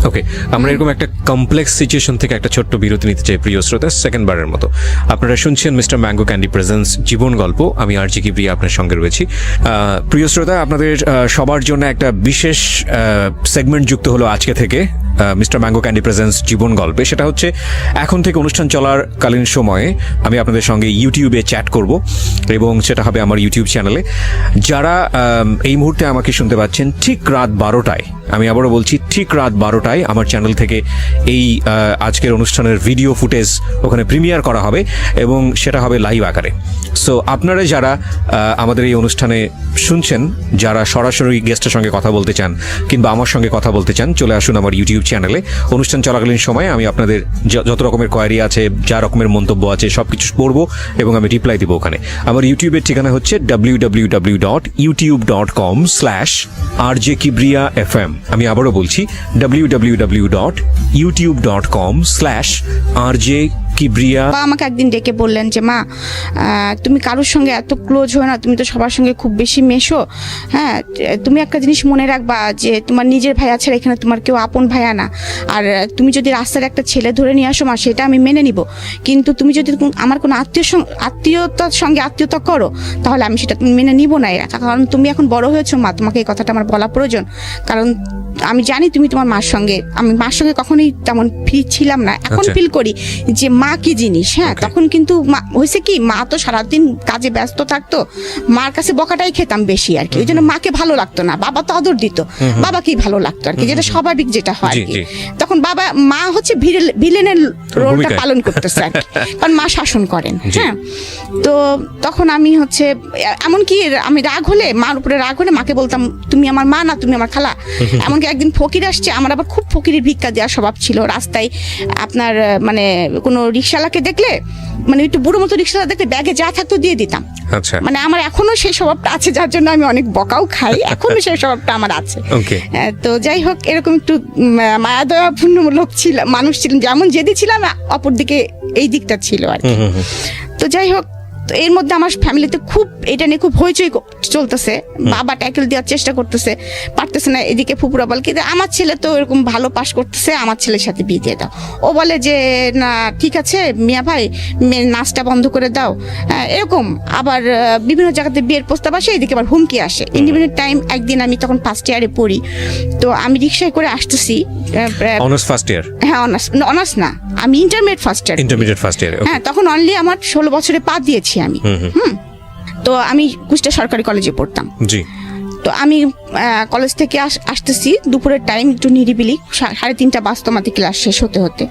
ওকে, আমরা এরকম একটা কমপ্লেক্স সিচুয়েশন থেকে একটা ছোট্ট বিরতি নিতে চাই প্রিয় শ্রোতা, সেকেন্ড বারের মতো। আপনারা শুনছেন মিস্টার ম্যাঙ্গো ক্যান্ডি প্রেজেন্স জীবন গল্প, আমি আরজি কিবরিয়া আপনার সঙ্গে রয়েছি। প্রিয় শ্রোতা, আপনাদের সবার জন্য একটা বিশেষ সেগমেন্ট যুক্ত হলো আজকে থেকে মিস্টার ম্যাঙ্গো ক্যান্ডি প্রেজেন্স জীবন গল্পে। সেটা হচ্ছে এখন থেকে অনুষ্ঠান চলার কালীন সময়ে আমি আপনাদের সঙ্গে ইউটিউবে চ্যাট করব, এবং সেটা হবে আমার ইউটিউব চ্যানেলে। যারা এই মুহূর্তে আমাকে শুনতে পাচ্ছেন ঠিক রাত 12টায়, আমি আবারও বলছি ঠিক রাত 12টায় আমার চ্যানেল থেকে এই আজকের অনুষ্ঠানের ভিডিও ফুটেজ ওখানে প্রিমিয়ার করা হবে, এবং সেটা হবে লাইভ আকারে। সো আপনারা যারা আমাদের এই অনুষ্ঠানে শুনছেন, যারা সরাসরি গেস্টের সঙ্গে কথা বলতে চান কিংবা আমার সঙ্গে কথা বলতে চান, চলে আসুন আমার ইউটিউব চ্যানেলে। অনুষ্ঠান চলাকালীন সময় আমি আপনাদের যত রকমের কোয়ারি আছে, যা রকমের মন্তব্য আছে, সব কিছু পড়বো এবং আমি রিপ্লাই দিব ওখানে। আমার ইউটিউবের ঠিকানা হচ্ছে www.youtube.com/rjkibriya.fm। আমি আবারও বলছি www.youtube.com/rjkibriya। আমাকে একদিন ডেকে বললেন যে মা, তুমি কারোর সঙ্গে এত ক্লোজ হয়ে না, তুমি তো সবার সঙ্গে খুব বেশি মেশো, হ্যাঁ, তুমি একটা জিনিস মনে রাখবা যে তোমার নিজের ভাইয়া ছাড়া এখানে তোমার কেউ আপন ভাইয়া না। আর তুমি যদি রাস্তার একটা ছেলে ধরে নিয়ে আসো মা, সেটা আমি মেনে নিব, কিন্তু তুমি যদি আমার কোনো আত্মীয়তার সঙ্গে আত্মীয়তা করো, তাহলে আমি সেটা তুমি মেনে নিব না। কারণ তুমি এখন বড় হয়েছো মা, তোমাকে এই কথাটা আমার বলা প্রয়োজন। কারণ আমি জানি তুমি তোমার মার সঙ্গে, আমি মার সঙ্গে কখনোই তেমন ফিল ছিলাম না, এখন ফিল করি যে মা কি জিনিস। হ্যাঁ, তখন কিন্তু হয়েছে কি, মা তো সারাদিন কাজে ব্যস্ত থাকতো, মার কাছে বকাটাই খেতাম বেশি আর কি। ওই জন্য মাকে ভালো লাগতো না, বাবা তো আদর দিত, বাবাকেই ভালো লাগতো আর কি, যেটা স্বাভাবিক যেটা হয় আর কি। তখন মা হচ্ছে ভিলেনের রোলটা পালন করতেছে আর কি, কারণ মা শাসন করেন। হ্যাঁ, তো তখন আমি হচ্ছে এমনকি আমি রাগ হলে, মার উপরে রাগ হলে মাকে বলতাম তুমি আমার মা না, তুমি আমার খালা। এমনকি একদিন ফকির আসছে, আমার আবার খুব ফকিরের ভিক্ষা দেওয়ার স্বভাব ছিল। রাস্তায় আপনার মানে কোনো রিক্সাওয়ালাকে দেখলে, মানে একটু বুড়ো মতো রিক্সাওয়ালা দেখলে ব্যাগে যা থাকতো দিয়ে দিতাম। আচ্ছা, মানে আমার এখনো সেই স্বভাবটা আছে, যার জন্য আমি অনেক বকাও খাই, এখনো সেই স্বভাবটা আমার আছে। তো যাই হোক, এরকম একটু মায়া দয়াপূর্ণ লোক ছিল, মানুষ ছিলেন, যেমন যেদি ছিলাম অপর দিকে এই দিকটা ছিল আর কি। তো যাই হোক, তো এর মধ্যে আমার ফ্যামিলিতে খুব এটা নিয়ে খুব হইচই চলতেছে। বাবা ট্যাকেল দেওয়ার চেষ্টা করতেছে, পারতেছে না। এদিকে ফুপুরা বলে কি, আমার ছেলে তো এরকম ভালো পাস করতেছে, আমার ছেলের সাথে বিয়ে দিয়ে দাও। ও বলে যে না ঠিক আছে মিয়া ভাই, নাচটা বন্ধ করে দাও, এরকম। আবার বিভিন্ন জায়গাতে বিয়ের প্রস্তাব আসে, এদিকে আবার হুমকি আসে। ইন্ডিপেন্ডেন্ট টাইম একদিন, আমি তখন ফার্স্ট ইয়ারে পড়ি, তো আমি রিক্সায় করে আসতেছি। Honours first year? হ্যাঁ, অনার্স না, আমি ইন্টারমিডিয়েট ফার্স্ট ইয়ার। হ্যাঁ, তখন অনলি আমার 16 বছরে পা দিয়েছি আমি। তো আমি কুষ্টিয়া সরকারি কলেজে পড়তাম। জি। তো আমি কলেজ থেকে আসতেছি দুপুরের টাইম, একটু নিরিবিলি, 3:30 বাজতো আমাদের ক্লাস শেষ হতে হতে।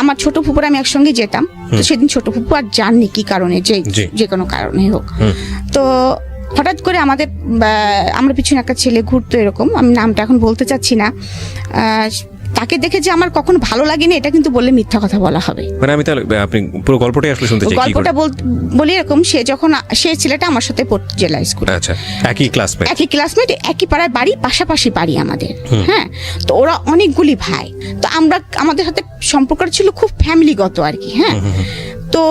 আমার ছোট ফুপুর আমি একসঙ্গে যেতাম। তো সেদিন ছোট ফুপু আর জাননি কি কারণে, যে কোনো কারণে হোক। তো হঠাৎ করে আমরা পিছনে একটা ছেলে ঘুরতো, এরকম, আমি নামটা এখন বলতে চাচ্ছি না। তাকে দেখে যে আমার কখনো ভালো লাগেনি, এটা কিন্তু বললে মিথ্যা কথা বলা হবে। মানে আমি তাহলে আপনি পুরো গল্পটাই আসলে শুনতে চাই। গল্পটা বলি এরকম, সেই ছেলেটা আমার সাথে পড়তো জেলা স্কুলে। আচ্ছা, একই ক্লাসমেট, একই পাড়ায় বাড়ি, পাশাপাশি বাড়ি আমাদের। হ্যাঁ, তো ওরা অনেকগুলি ভাই, তো আমাদের সাথে সম্পর্ক ছিল খুব ফ্যামিলিগত আর কি। হ্যাঁ, তো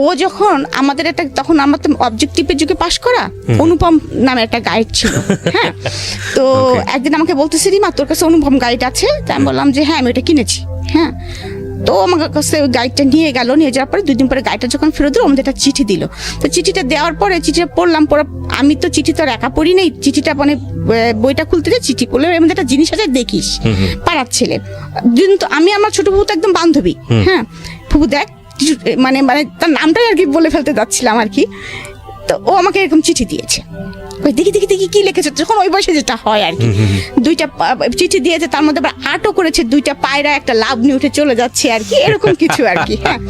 ও যখন আমাদের একটা, তখন আমার তো অবজেক্টিভের যুগে পাশ করা, অনুপম নামে একটা গাইড ছিল। হ্যাঁ, তো একদিন আমাকে বলতেছে রিমা তোর কাছে অনুপম গাইড আছে? তাই আমি বললাম যে হ্যাঁ আমি ওটা কিনেছি। হ্যাঁ, তো আমার কাছে ওই গাইডটা নিয়ে গেল, নিয়ে যাওয়ার পরে 2 দিন পরে গাইডটা যখন ফেরত দিল, আমাদের একটা চিঠি দিল। তো চিঠিটা দেওয়ার পরে চিঠিটা পড়লাম, আমি তো চিঠি তো আর একা পড়ি নেই, চিঠিটা মানে বইটা খুলতে দিয়ে চিঠি পড়লে এর মধ্যে একটা জিনিস আছে, দেখিস পাড়ার ছেলে। কিন্তু আমি আমার ছোট ফুপু তো একদম বান্ধবী। হ্যাঁ, ফুপু দেখ, মানে তার নামটাই আর কি বলে ফেলতে যাচ্ছিলাম আর কি। তো ও আমাকে এরকম চিঠি দিয়েছে, ওই দেখি কি লিখেছে, যখন ওই বয়সে যেটা হয় আর কি। 2টা চিঠি দিয়েছে, তার মধ্যে আবার আর্টও করেছে, 2টা পায়রা একটা লাভ নিয়ে উঠে চলে যাচ্ছে আর কি, এরকম কিছু আর কি। হ্যাঁ,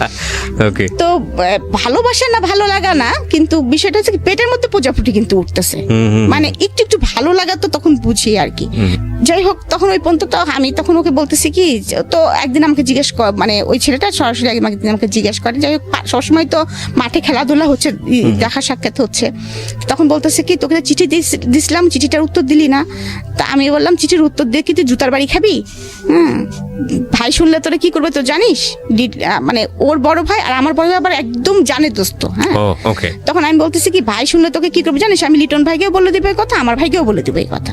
তো ভালোবাসা না ভালো লাগা না, কিন্তু বিষয়টা হচ্ছে পেটের মধ্যে প্রজাপতি কিন্তু উঠতেছে, মানে একটু ভালো লাগা তো তখন বুঝি আর কি। যাই হোক, তখন ওই পর্যন্ত তো আমি তখন ওকে বলতেছি কি, তো একদিন আমাকে জিজ্ঞেস কর, মানে ওই ছেলেটা সরাসরি একদিন আমাকে জিজ্ঞেস করে। যাই হোক, সবসময় তো মাঠে খেলাধুলা হচ্ছে, দেখা সাক্ষাৎ হচ্ছে। তখন বলতেছে কি, তোকে চিঠি দিছিলাম, চিঠিটার উত্তর দিলি না। তা আমি বললাম, চিঠির উত্তর দিয়ে কি তুই জুতার বাড়ি খাবি? হ্যাঁ, ভাই শুনলে তোরা কি করবে তো জানিস? মানে ওর বড় ভাই আর আমার বড় ভাই আবার একদম জানে দোস্ত। হ্যাঁ, তখন আমি বলতেছি কি, ভাই শুনলে তোকে কি করবে জানিস? আমি লিটন ভাইকেও বলে দিবে কথা, আমার ভাইকেও বলে দিবে এই কথা।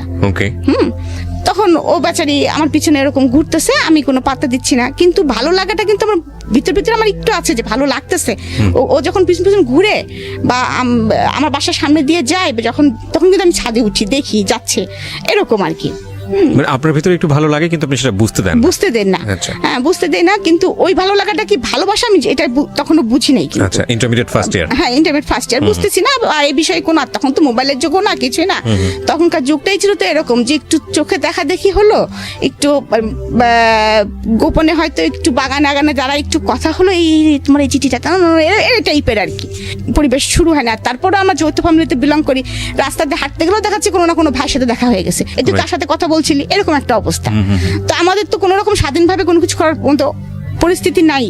তখন তখন ও বেচারি আমার পিছনে এরকম ঘুরতেছে, আমি কোনো পাত্তা দিচ্ছি না, কিন্তু ভালো লাগাটা কিন্তু আমার ভিতরে আমার একটু আছে যে ভালো লাগতেছে। ও যখন পিছন পিছন ঘুরে বা আমার বাসার সামনে দিয়ে যায় যখন, তখন কিন্তু আমি ছাদে উঠি, দেখি যাচ্ছে, এরকম আর কি। মানে আপনার ভিতরে একটু ভালো লাগে কিন্তু আপনি সেটা বুঝতে দেন না। হ্যাঁ, বুঝতে দেয় না, কিন্তু ওই ভালো লাগাটা কি ভালোবাসা আমি এটা তখনও বুঝি নাই। আচ্ছা, ইন্টারমিডিয়েট ফার্স্ট ইয়ার। হ্যাঁ, ইন্টারমিডিয়েট ফার্স্ট ইয়ার, বুঝতেছি না আর এই বিষয়ে কোনো, তখন তো মোবাইলের যুগও না, কিছুই না, তখনকার যুগটাই ছিল তো এরকম যে একটু চোখে দেখা দেখি হলো, একটু গোপনে হয়তো একটু বাগানে আগানে যারা একটু কথা হলো, এই তোমার এই চিঠিটা এই টাইপের আর কি পরিবেশ শুরু হয় না। তারপরে আমরা যৌথ ফ্যামিলিতে বিলং করি, রাস্তাতে হাঁটতে গেলেও দেখাচ্ছে কোনো না কোনো ভাইয়ের সাথে দেখা হয়ে গেছে, একটু তার সাথে কথা বলছিলি, এরকম একটা অবস্থা। তো আমাদের তো কোনো রকম স্বাধীনভাবে কোনো কিছু করার মতো পরিস্থিতি নাই।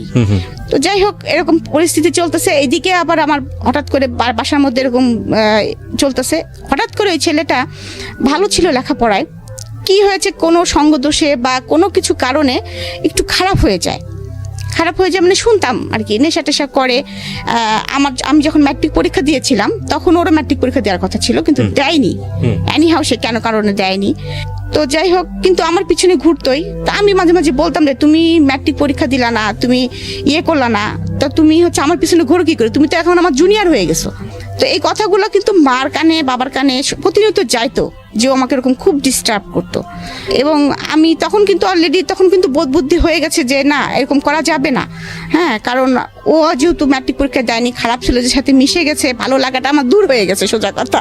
তো যাই হোক, এরকম পরিস্থিতি চলতেছে, এইদিকে আবার আমার হঠাৎ করে বাসার মধ্যে এরকম চলতেছে। হঠাৎ করে ওই ছেলেটা ভালো ছিল লেখাপড়ায়, কি হয়েছে কোনো সঙ্গ দোষে বা কোনো কিছু কারণে একটু খারাপ হয়ে যায় মানে শুনতাম আর কি, নেশা টেশা করে। আমি যখন ম্যাট্রিক পরীক্ষা দিয়েছিলাম তখন ওরা ম্যাট্রিক পরীক্ষা দেওয়ার কথা ছিল, কিন্তু দেয়নি। এনিহাউ সে কেন কারণে দেয়নি, তো যাই হোক, কিন্তু আমার পিছনে ঘুরতোই। তা আমি মাঝে মাঝে বলতাম যে তুমি ম্যাট্রিক পরীক্ষা দিলা না, তুমি করলা না, তা তুমি হচ্ছে আমার পিছনে ঘুরো কি করে, তুমি তো এখন আমার জুনিয়র হয়ে গেছো। তো এই কথাগুলো কিন্তু মার কানে বাবার কানে প্রতিনিয়ত যাইতো, যে ও আমাকে এরকম খুব ডিস্টার্ব করতো। এবং আমি তখন কিন্তু অলরেডি বোধ বুদ্ধি হয়ে গেছে যে না, এরকম করা যাবে না। হ্যাঁ, কারণ ও যেহেতু ম্যাট্রিক পরীক্ষা দেয়নি, খারাপ ছেলেদের সাথে মিশে গেছে, ভালো লাগাটা আমার দূর হয়ে গেছে, সোজা কথা,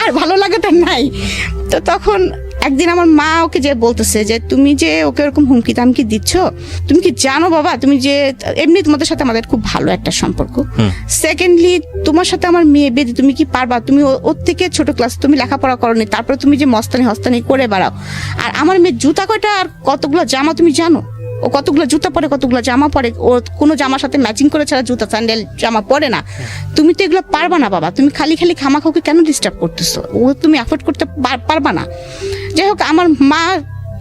আর ভালো লাগাটা নাই। তো তখন একদিন আমার মা ওকে যে বলতেছে যে তুমি যে ওকে এরকম হুমকি দামকি দিচ্ছ, তুমি কি জানো বাবা, তুমি যে এমনি তোমাদের সাথে আমাদের খুব ভালো একটা সম্পর্ক, সেকেন্ডলি তোমার সাথে আমার মেয়ে বেদি, তুমি কি পারবা, তুমি ওর থেকে ছোট ক্লাস, তুমি লেখাপড়া করনি, তারপরে তুমি যে মস্তানি হস্তানি করে বেড়াও, আর আমার মেয়ে জুতা কয়টা আর কতগুলো জামা তুমি জানো, ও কতগুলো জুতা পরে, কতগুলো জামা পরে, ও কোনো জামার সাথে ম্যাচিং করে ছাড়া জুতা স্যান্ডেল জামা পরে না, তুমি তো এগুলো পারবা না বাবা, তুমি খালি খামাখাওকে কেন ডিস্টার্ব করতেছো, ও তুমি অ্যাফোর্ড করতে পারবা না। যাই হোক, আমার মা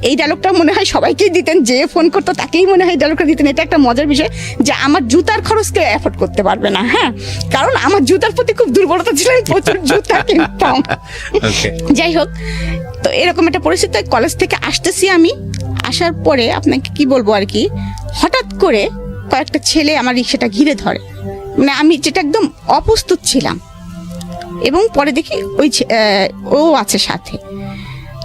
এই ডায়লগটা মনে হয় সবাইকেই দিতেন, যে ফোন করতো তাকেই মনে হয় ডায়লগটা দিতেন। এটা একটা মজার বিষয় যে আমার জুতার খরচ কেউ অ্যাফোর্ড করতে পারবে না। হ্যাঁ, কারণ আমার জুতার প্রতি খুব দুর্বলতা ছিল, আমি প্রচুর জুতা কিনতাম। যাই হোক, তো এরকম একটা পরিস্থিতি, কলেজ থেকে আসতেছি আমি, আসার পরে আপনাকে কি বলবো আর কি, হঠাৎ করে কয়েকটা ছেলে আমার রিক্সাটা ঘিরে ধরে, মানে আমি যেটা একদম অপ্রস্তুত ছিলাম, এবং পরে দেখি ও আছে সাথে।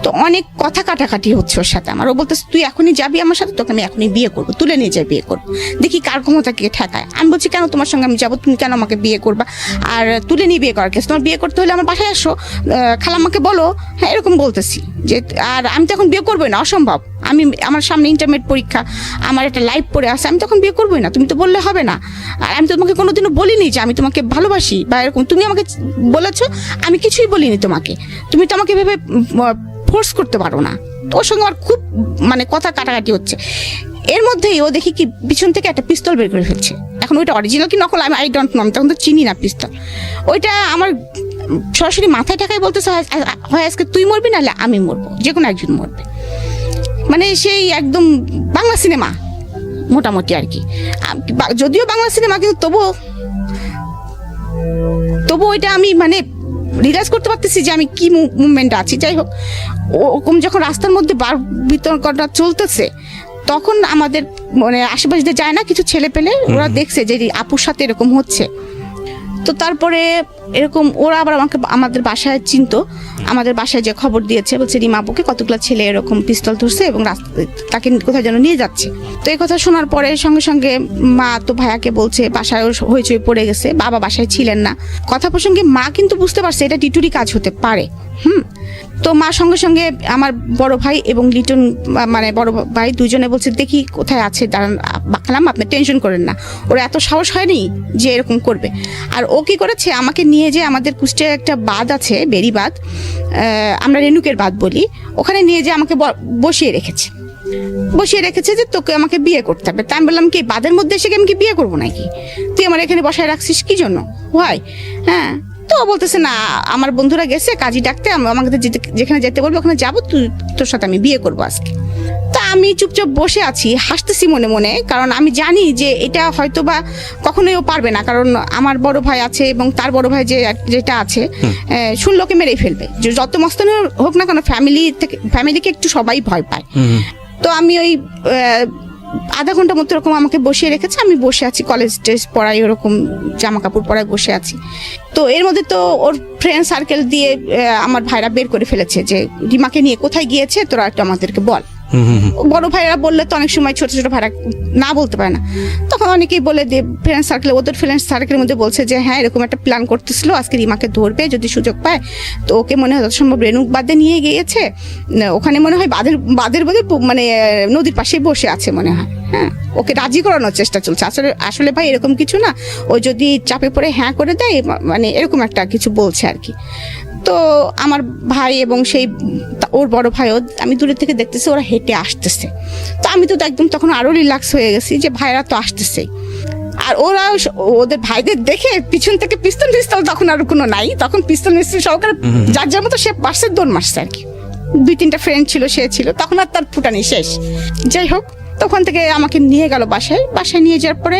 তো অনেক কথা কাটাকাটি হচ্ছে ওর সাথে আমার, ও বলতেছে তুই এখনই যাবি আমার সাথে, তোকে আমি এখনই বিয়ে করবো, তুলে নিয়ে যাই বিয়ে করবো, দেখি কার ক্ষমতাকে ঠেকায়। আমি বলছি কেন তোমার সঙ্গে আমি যাবো, তুমি কেন আমাকে বিয়ে করবা, আর তুলে নিয়ে বিয়ে করার কেস, তোমার বিয়ে করতে হলে আমার বাসায় আসো, খালাম্মাকে বলো। হ্যাঁ, এরকম বলতেছি যে, আর আমি তো এখন বিয়ে করবোই না, অসম্ভব, আমার সামনে ইন্টারমিডিয়েট পরীক্ষা, আমার একটা লাইফ পড়ে আছে, আমি তখন বিয়ে করবোই না, তুমি তো বললে হবে না, আর আমি তো তোমাকে কোনোদিনও বলিনি যে আমি তোমাকে ভালোবাসি বা এরকম, তুমি আমাকে বলেছো, আমি কিছুই বলিনি তোমাকে, তুমি তো আমাকে ভেবে ফোর্স করতে পারো না। ওর সঙ্গে আমার খুব মানে কথা কাটাকাটি হচ্ছে। এর মধ্যেই ও দেখি কি পিছন থেকে একটা পিস্তল বের করে ফেলছে। এখন ওইটা অরিজিনাল কি নকল আই ডোন্ট নো, আমি তখন তো চিনি না পিস্তল। ওইটা আমার সরাসরি মাথায় টাকায় বলতেছে, হয় আজকে তুই মরবি, নাহলে আমি মরবো, যে কোনো একজন মরবে। মানে সেই একদম বাংলা সিনেমা মোটামুটি আর কি, যদিও বাংলা সিনেমা, কিন্তু তবু ওইটা আমি মানে রিয়েলাইজ করতে পারতেছি যে আমি কি মুভমেন্টে আছি। যাই হোক, ওরকম যখন রাস্তার মধ্যে বিতর্কটা চলতেছে, তখন আমাদের মানে আশেপাশে যায় না কিছু ছেলে পেলে, ওরা দেখছে যে আপুর সাথে এরকম হচ্ছে। তো তারপরে এরকম ওরা আবার আমাদের বাসায় চিনতো, আমাদের বাসায় যে খবর দিয়েছে, বলছে রিমা আপুকে কতগুলো ছেলে এরকম পিস্তল ধরছে এবং তাকে কোথায় যেন নিয়ে যাচ্ছে। তো এই কথা শোনার পরে সঙ্গে সঙ্গে মা তো ভাইয়াকে বলছে, বাসায় হইচই পড়ে গেছে, বাবা বাসায় ছিলেন না। কথা প্রসঙ্গে মা কিন্তু বুঝতে পারছে এটা টিটুরি কাজ হতে পারে। তো মা সঙ্গে সঙ্গে আমার বড় ভাই এবং লিটন মানে বড় ভাই দুজনে বলছে দেখি কোথায় আছে, দাঁড়ান বাকলাম, আপনি টেনশন করেন না, ওরা এত সাহস হয়নি যে এরকম করবে। আর ও কি করেছে, আমাকে নিয়ে যে আমাদের কুষ্টিয়ার একটা বাঁধ আছে, বেরি বাঁধ, আমরা রেণুকের বাঁধ বলি, ওখানে নিয়ে যে আমাকে বসিয়ে রেখেছে যে তোকে আমাকে বিয়ে করতে হবে। তা আমি বললাম কি বাঁধের মধ্যে এসে আমি কি বিয়ে করবো নাকি, তুই আমার এখানে বসায় রাখছিস কি জন্য, হয় হ্যাঁ। তো ও বলতেছে না আমার বন্ধুরা গেছে কাজী ডাকতে, আমাকে যেখানে যেতে বলবো ওখানে যাবো, তোর সাথে আমি বিয়ে করবো আজকে। তা আমি চুপচাপ বসে আছি, হাসতেছি মনে মনে, কারণ আমি জানি যে এটা হয়তো বা কখনোই ও পারবে না, কারণ আমার বড় ভাই আছে এবং তার বড় ভাই যেটা আছে শুনলোকে মেরেই ফেলবে, যত মস্তানি হোক না কেন ফ্যামিলিকে একটু সবাই ভয় পায়। তো আমি ওই আধা ঘন্টা মতো এরকম আমাকে বসিয়ে রেখেছে, আমি বসে আছি, কলেজ ড্রেস পরাই ওরকম জামা কাপড় পরাই বসে আছি। তো এর মধ্যে তো ওর ফ্রেন্ড সার্কেল দিয়ে আমার ভাইরা বের করে ফেলেছে যে রিমাকে নিয়ে কোথায় গিয়েছে তোরা একটু আমাদেরকে বল। বড় ভাইরা বললে তো অনেক সময় ছোট ছোট ভাইরা না বলতে পারে না, তখন অনেকেই বলে যে ফ্রেন্ড সার্কেল, ওদের ফ্রেন্ড সার্কেলের মধ্যে বলছে যে হ্যাঁ এরকম একটা প্ল্যান করতেছিল, আজকে রিমাকে ধরবে যদি সুযোগ পায়, তো ওকে মনে হয় যথাসম্ভব রেণুক বাদে নিয়ে গিয়েছে, ওখানে মনে হয় বাদের মানে নদীর পাশে বসে আছে মনে হয়। হ্যাঁ, ওকে রাজি করানোর চেষ্টা চলছে। আসলে ভাই এরকম কিছু না, ও যদি চাপে পড়ে হ্যাঁ করে দেয়, মানে এরকম একটা কিছু বলছে আর কি। তো আমার ভাই এবং সেই ওর বড় ভাইও আমি দূরে থেকে দেখতেছি ওরা হেঁটে আসতেছে। তো আমি তো একদম তখন আরো রিল্যাক্স হয়ে গেছি যে ভাইরা তো আসতেছে, আর ওরা ওদের ভাইদের দেখে পিছন থেকে পিস্তল তখন আর কোনো নাই, তখন পিস্তল সহকারে যার যার মতো সে পাশে দৌড় মারছে আর কি। 2-3টা ফ্রেন্ড ছিল, সে ছিল, তখন আর তার ফুটানি শেষ। যাই হোক, তখন থেকে আমাকে নিয়ে গেল বাসায় নিয়ে যাওয়ার পরে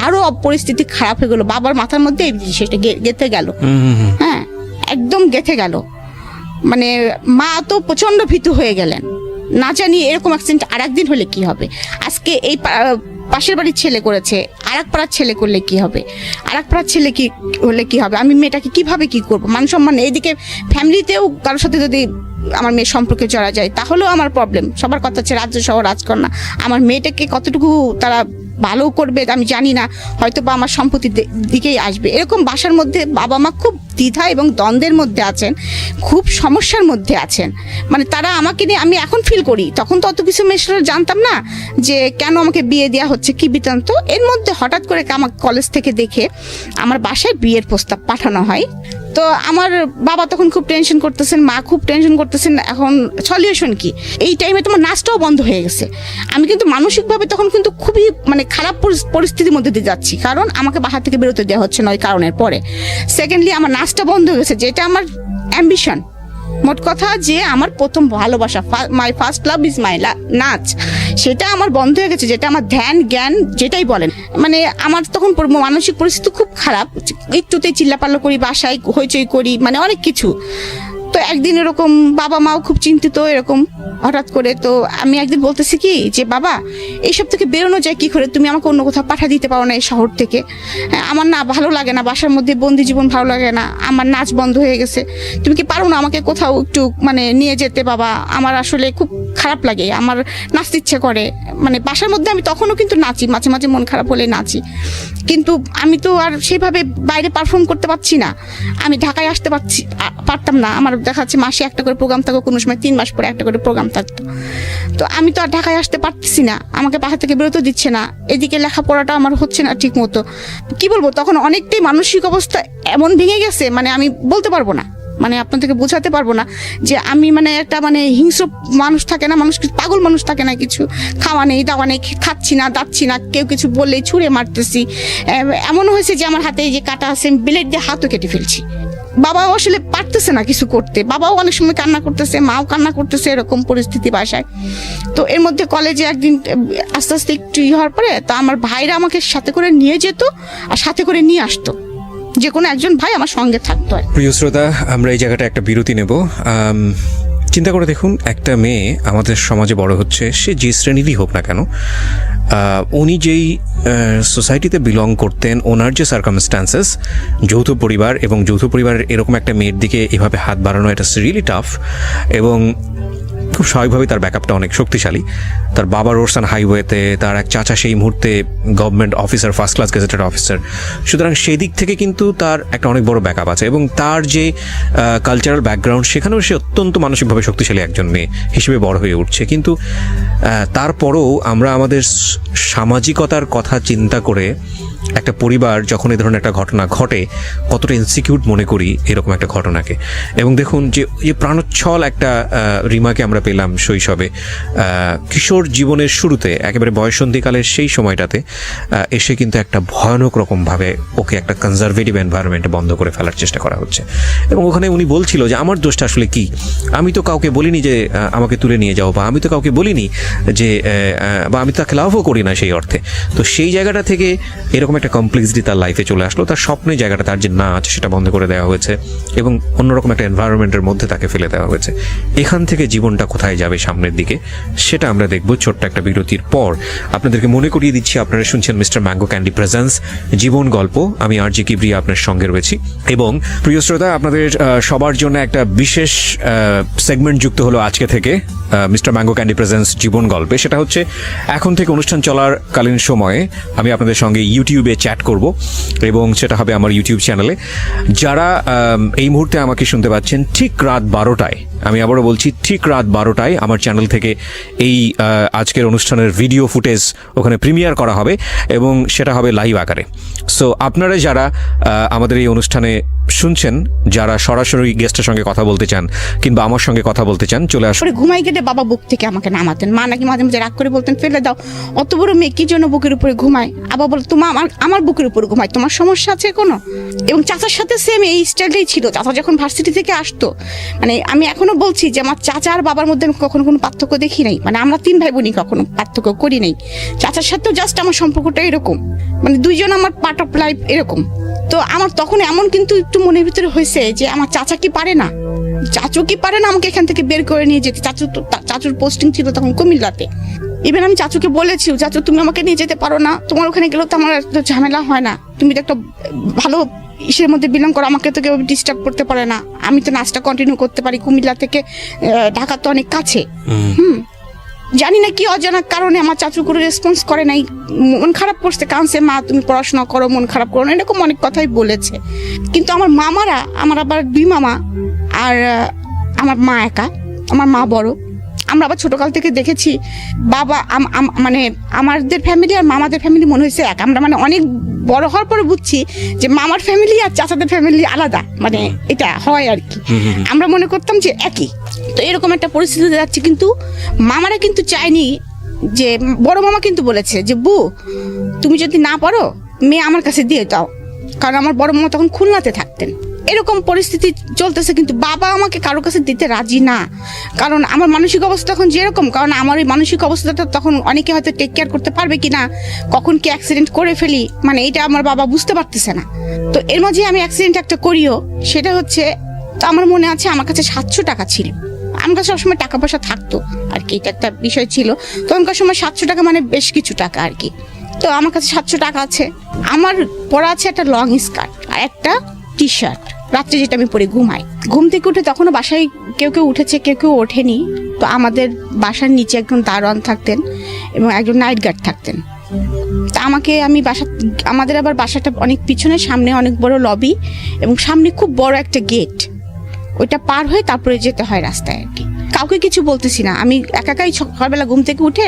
আরো পরিস্থিতি খারাপ হয়ে গেল, বাবার মাথার মধ্যে সেটা গেঁথে গেল। হ্যাঁ, একদম গেঁথে গেল, মানে মা তো প্রচন্ড ভীতু হয়ে গেলেন, না জানি এরকম অ্যাক্সিডেন্ট আর একদিন হলে কি হবে, আজকে এই পাশের বাড়ির ছেলে করেছে, আর এক পাড়ার ছেলে করলে কি হবে, আর এক পাড়ার ছেলে কি হলে কি হবে, আমি মেয়েটাকে কিভাবে কি করবো, মান সম্মান, এইদিকে ফ্যামিলিতেও কারোর সাথে যদি আমার মেয়ের সম্পর্কে জড়া যায় তাহলেও আমার প্রবলেম। সবার কথা হচ্ছে রাজ্য সহ রাজকন্যা, আমার মেয়েটাকে কতটুকু তারা ভালো করবে আমি জানি না, হয়তো বা আমার সম্পত্তির দিকেই আসবে, এরকম বাসার মধ্যে বাবা মা খুব দ্বিধা এবং দ্বন্দ্বের মধ্যে আছেন, খুব সমস্যার মধ্যে আছেন। মানে তারা আমাকে নিয়ে, আমি এখন ফিল করি, তখন তো অত কিছু মেশরা জানতাম না যে কেন আমাকে বিয়ে দেওয়া হচ্ছে, কি বৃত্তান্ত। এর মধ্যে হঠাৎ করে আমার কলেজ থেকে দেখে আমার বাসায় বিয়ের প্রস্তাব পাঠানো হয়। তো আমার বাবা তখন খুব টেনশন করতেছেন, মা খুব টেনশন করতেছেন, এখন সলিউশন কি। এই টাইমে তোমার নাচটাও বন্ধ হয়ে গেছে, আমি কিন্তু মানসিকভাবে তখন কিন্তু খুবই মানে খারাপ পরিস্থিতির মধ্যে দিয়ে যাচ্ছি, কারণ আমাকে বাসা থেকে বেরোতে দেওয়া হচ্ছে না ওই কারণের পরে। সেকেন্ডলি আমার নাচটা বন্ধ হয়ে গেছে, যেটা আমার অ্যাম্বিশন, মোট কথা যে আমার প্রথম ভালোবাসা, my first love is my নাচ, সেটা আমার বন্ধ হয়ে গেছে, যেটা আমার ধ্যান জ্ঞান যেটাই বলেন। মানে আমার তখন মানসিক পরিস্থিতি খুব খারাপ, একটুতেই চিল্লাপাল্লা করি, বাসায় হইচই করি, মানে অনেক কিছু। তো একদিন এরকম বাবা মাও খুব চিন্তিত এরকম হঠাৎ করে। তো আমি একদিন বলতেছি কি যে বাবা, এইসব থেকে বেরোনো যায় কি করে, তুমি আমাকে অন্য কোথাও পাঠিয়ে দিতে পারো না এই শহর থেকে, আমার না ভালো লাগে না, বাসার মধ্যে বন্দি জীবন ভালো লাগে না, আমার নাচ বন্ধ হয়ে গেছে, তুমি কি পারো না আমাকে কোথাও একটু মানে নিয়ে যেতে বাবা, আমার আসলে খুব খারাপ লাগে, আমার নাচতে ইচ্ছে করে। মানে বাসার মধ্যে আমি তখনও কিন্তু নাচি, মাঝে মাঝে মন খারাপ হলে নাচি, কিন্তু আমি তো আর সেভাবে বাইরে পারফর্ম করতে পারছি না, আমি ঢাকায় আসতে পারতাম না, আমার দেখা যাচ্ছে মাসে একটা করে প্রোগ্রাম থাকো, কোনো সময় 3 মাস পরে একটা করে প্রোগ্রাম থাকতো, তো আমি তো আর ঢাকায় আসতে পারতেছি না, আমাকে বাসা থেকে বেরোতে দিচ্ছে না, এদিকে লেখাপড়াটা আমার হচ্ছে না ঠিক মতো। কি বলবো, তখন অনেকটাই মানসিক অবস্থা এমন ভেঙে গেছে, মানে আমি বলতে পারবো না, মানে আপনাদেরকে বোঝাতে পারবো না যে আমি মানে একটা মানে হিংস্র মানুষ থাকে না, মানুষ পাগল মানুষ থাকে না, কিছু খাওয়া নেই দাওয়া নেই, খাচ্ছি না দাচ্ছি না, কেউ কিছু বললেই ছুঁড়ে মারতেছি। এমন হয়েছে যে আমার হাতে এই যে কাটা আছে, ব্লেড দিয়ে হাতও কেটে ফেলছি। বাবাও আসলে পারতেছে না কিছু করতে, বাবাও অনেক সময় কান্না করতেছে, মাও কান্না করতেছে, এরকম পরিস্থিতি বাসায়। তো এর মধ্যে কলেজে একদিন আস্তে আস্তে একটু হওয়ার পরে তো আমার ভাইরা আমাকে সাথে করে নিয়ে যেত আর সাথে করে নিয়ে আসতো, যে কোনো একজন ভাই আমার সঙ্গে থাকতো। প্রিয় শ্রোতা, আমরা এই জায়গাটা একটা বিরতি নেব। চিন্তা করে দেখুন, একটা মেয়ে আমাদের সমাজে বড় হচ্ছে, সে যে শ্রেণীরই হোক না কেন, উনি যেই সোসাইটিতে বিলং করতেন, ওনার যে সার্কামস্ট্যান্সেস, যৌথ পরিবার, এবং যৌথ পরিবারের এরকম একটা মেয়ের দিকে এভাবে হাত বাড়ানো, এটা রিয়েলি টাফ। এবং খুব স্বাভাবিকভাবেই তার ব্যাকআপটা অনেক শক্তিশালী। তার বাবা রোডসান হাইওয়েতে, তার এক চাচা সেই মুহূর্তে government officer, first class gazetted officer, সুতরাং সেই দিক থেকে কিন্তু তার একটা অনেক বড় ব্যাকআপ আছে। এবং তার যে কালচারাল ব্যাকগ্রাউন্ড, সেখানেও সে অত্যন্ত মানসিকভাবে শক্তিশালী একজন মেয়ে হিসেবে বড় হয়ে উঠছে। কিন্তু তারপরেও আমরা আমাদের সামাজিকতার কথা চিন্তা করে একটা পরিবার যখন এই ধরনের একটা ঘটনা ঘটে, কতটা ইনসিকিউর মনে করি এরকম একটা ঘটনাকে। এবং দেখুন যে প্রাণোচ্ছল একটা রিমাকে আমরা পেলাম শৈশবে, কিশোর জীবনের শুরুতে একেবারে বয়ঃসন্ধিকালের সেই সময়টাতে এসে কিন্তু একটা ভয়ানক রকমভাবে ওকে একটা কনজারভেটিভ এনভায়রনমেন্টে বন্ধ করে ফেলার চেষ্টা করা হচ্ছে। এবং ওখানে উনি বলছিল যে আমার দোষটা আসলে কি, আমি তো কাউকে বলিনি যে আমাকে তুলে নিয়ে যাও, বা আমি তো কাউকে বলিনি যে, বা আমি তাকে লাভও করি না সেই অর্থে। তো সেই জায়গাটা থেকে এরকম একটা কমপ্লেক্সিটি তার লাইফে চলে আসলো। তার স্বপ্নের জায়গাটা, তার যে নাচ, সেটা বন্ধ করে দেওয়া হয়েছে এবং অন্যরকম একটা এনভায়রনমেন্টের মধ্যে তাকে ফেলে দেওয়া হয়েছে। এখান থেকে জীবনটা কোথায় যাবে সামনের দিকে, সেটা আমরা দেখব ছোট্ট একটা বিরতির পর। আপনাদেরকে মনে করিয়ে দিচ্ছি, আপনারা শুনছেন মিস্টার ম্যাঙ্গো ক্যান্ডি প্রেজেন্স জীবন গল্প। আমি আরজি কিবরিয়া আপনার সঙ্গে রয়েছি। এবং প্রিয় শ্রোতা, আপনাদের সবার জন্য একটা বিশেষ সেগমেন্ট যুক্ত হলো আজকে থেকে মিস্টার ম্যাঙ্গো ক্যান্ডি প্রেজেন্স জীবন গল্পে। সেটা হচ্ছে এখন থেকে অনুষ্ঠান চলার কালীন সময়ে আমি আপনাদের সঙ্গে ইউটিউবে চ্যাট করব, এবং সেটা হবে আমার ইউটিউব চ্যানেলে। যারা এই মুহূর্তে আমাকে শুনতে পাচ্ছেন ঠিক রাত 12টায়, আমি আবারও বলছি ঠিক রাত 12টায় আমার চ্যানেল থেকে এই আজকের অনুষ্ঠানের ভিডিও ফুটেজ ওখানে প্রিমিয়ার করা হবে এবং সেটা হবে লাইভ আকারে। সো আপনারা যারা আমাদের এই অনুষ্ঠানে শুনছেন, যারা সরাসরি গেস্টের সঙ্গে কথা বলতে চান কিংবা আমার সঙ্গে কথা বলতে চান, চলে আসুন। ঘুমাই গেলে বাবা বুক থেকে আমাকে নামাতেন, মা নাকি মাঝে মাঝে রাগ করে বলতেন ফেলে দাও, অত বড় মেয়ে কি জন্য বুকের উপরে ঘুমায়। আবার বল তোমার আমার বুকের উপরে ঘুমায়, তোমার সমস্যা আছে কোনো? এবং চাচার সাথে সেম এই স্টাইলটাই ছিল। চাচা যখন ভার্সিটি থেকে আসতো, মানে আমি এখনো বলছি যে আমার চাচা আর বাবার মধ্যে আমি কখনো কোনো পার্থক্য দেখি নাই। মানে আমরা 3 ভাই বোনই কখনো পার্থক্য করি নাই। চাচার সাথেও জাস্ট আমার সম্পর্কটা এরকম, মানে দুইজন আমার পার্ট অফ লাইফ এরকম। তো আমার তখন এমন কিন্তু একটু মনের ভিতরে হয়েছে যে আমার চাচা কি পারে না, চাচু কি পারে না আমাকে এখান থেকে বের করে নিয়ে যেতে। চাচুর পোস্টিং ছিল তখন কুমিল্লাতে। ইভেন আমি চাচুকে বলেছি, চাচু তুমি আমাকে নিয়ে যেতে পারো না, তোমার ওখানে গেলেও তো আমার ঝামেলা হয় না, তুমি তো একটা ভালো ইসের মধ্যে বিলং করো, আমাকে তো কেউ ডিস্টার্ব করতে পারে না, আমি তো নাচটা কন্টিনিউ করতে পারি। কুমিল্লা থেকে ঢাকা তো অনেক কাছে। জানি না কি অজানা কারণে আমার চাচু করে রেসপন্স করে নাই, মন খারাপ করছে, কাঁদছে, মা তুমি পড়াশোনা করো, মন খারাপ করো না, এরকম অনেক কথাই বলেছে। কিন্তু আমার মামারা, আমার আবার 2 মামা আর আমার মা একা, আমার মা বড়। আমরা আবার ছোটকাল থেকে দেখেছি বাবা মানে আমাদের ফ্যামিলি আর মামাদের ফ্যামিলি মনে হয়েছে এক। আমরা মানে অনেক বড় হওয়ার পরে বুঝছি যে মামার ফ্যামিলি আর চাচাদের ফ্যামিলি আলাদা, মানে এটা হয় আর কি। আমরা মনে করতাম যে একই। তো এরকম একটা পরিস্থিতিতে যাচ্ছে, কিন্তু মামারা কিন্তু চায়নি যে, বড় মামা কিন্তু বলেছে যে বউ তুমি যদি না পারো মেয়ে আমার কাছে দিয়ে দাও, কারণ আমার বড় মামা তখন খুলনাতে থাকতেন। এরকম পরিস্থিতি চলতেছে, কিন্তু বাবা আমাকে কারো কাছে দিতে রাজি না, কারণ আমার মানসিক অবস্থা তখন যেরকম, কারণ আমার এই মানসিক অবস্থাটা তখন অনেকে হয়তো টেক কেয়ার করতে পারবে কিনা, কখন কি অ্যাক্সিডেন্ট করে ফেলি, মানে এটা আমার বাবা বুঝতে পারতেছে না। তো এর মাঝে আমি অ্যাক্সিডেন্ট একটা করিও, সেটা হচ্ছে, তো আমার মনে আছে আমার কাছে 700 টাকা ছিল। আমার কাছে সবসময় টাকা পয়সা থাকতো আর কি, এটা একটা বিষয় ছিল তখনকার সময়। 700 টাকা মানে বেশ কিছু টাকা আর কি। তো আমার কাছে 700 টাকা আছে, আমার পরা আছে একটা লং স্কার্ট আর একটা টি শার্ট, রাত্রে যেটা আমি পরে ঘুমাই। ঘুম থেকে উঠে তখনও বাসায় কেউ কেউ উঠেছে, কেউ কেউ ওঠেনি। তো আমাদের বাসার নিচে একজন দারোয়ান থাকতেন এবং একজন নাইট গার্ড থাকতেন। তা আমি আমাদের আবার বাসাটা অনেক পিছনে, সামনে অনেক বড় লবি এবং সামনে খুব বড় একটা গেট, ওইটা পার হয়ে তারপরে যেতে হয় রাস্তায় আর কি। কাউকে কিছু বলতেছি না, আমি একাই সকালবেলা ঘুম থেকে উঠে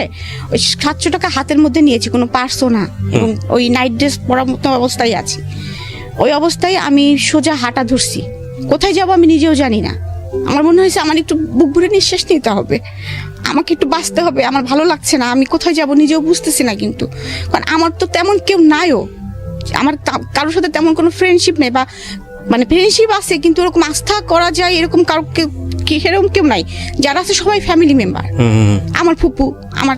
ওই 700 টাকা হাতের মধ্যে নিয়েছি, কোনো পার্সও না, এবং ওই নাইট ড্রেস পরার মতো অবস্থায় আছি। ওই অবস্থায় আমি সোজা হাঁটা ধরছি, কোথায় যাব আমি নিজেও জানি না। আমার মনে হয়েছে আমার একটু বুক ভরে নিঃশ্বাস নিতে হবে, আমাকে একটু বাঁচতে হবে, আমার ভালো লাগছে না, আমি কোথায় যাব নিজেও বুঝতেছি না। কিন্তু কারণ আমার তো তেমন কেউ নাইও, আমার কারোর সাথে তেমন কোনো ফ্রেন্ডশিপ নেই, বা মানে ফ্রেন্ডশিপ আছে কিন্তু এরকম আস্থা করা যায় এরকম কাউকে সেরকম কেউ নাই। যারা আছে সবাই ফ্যামিলি মেম্বার, আমার ফুপু, আমার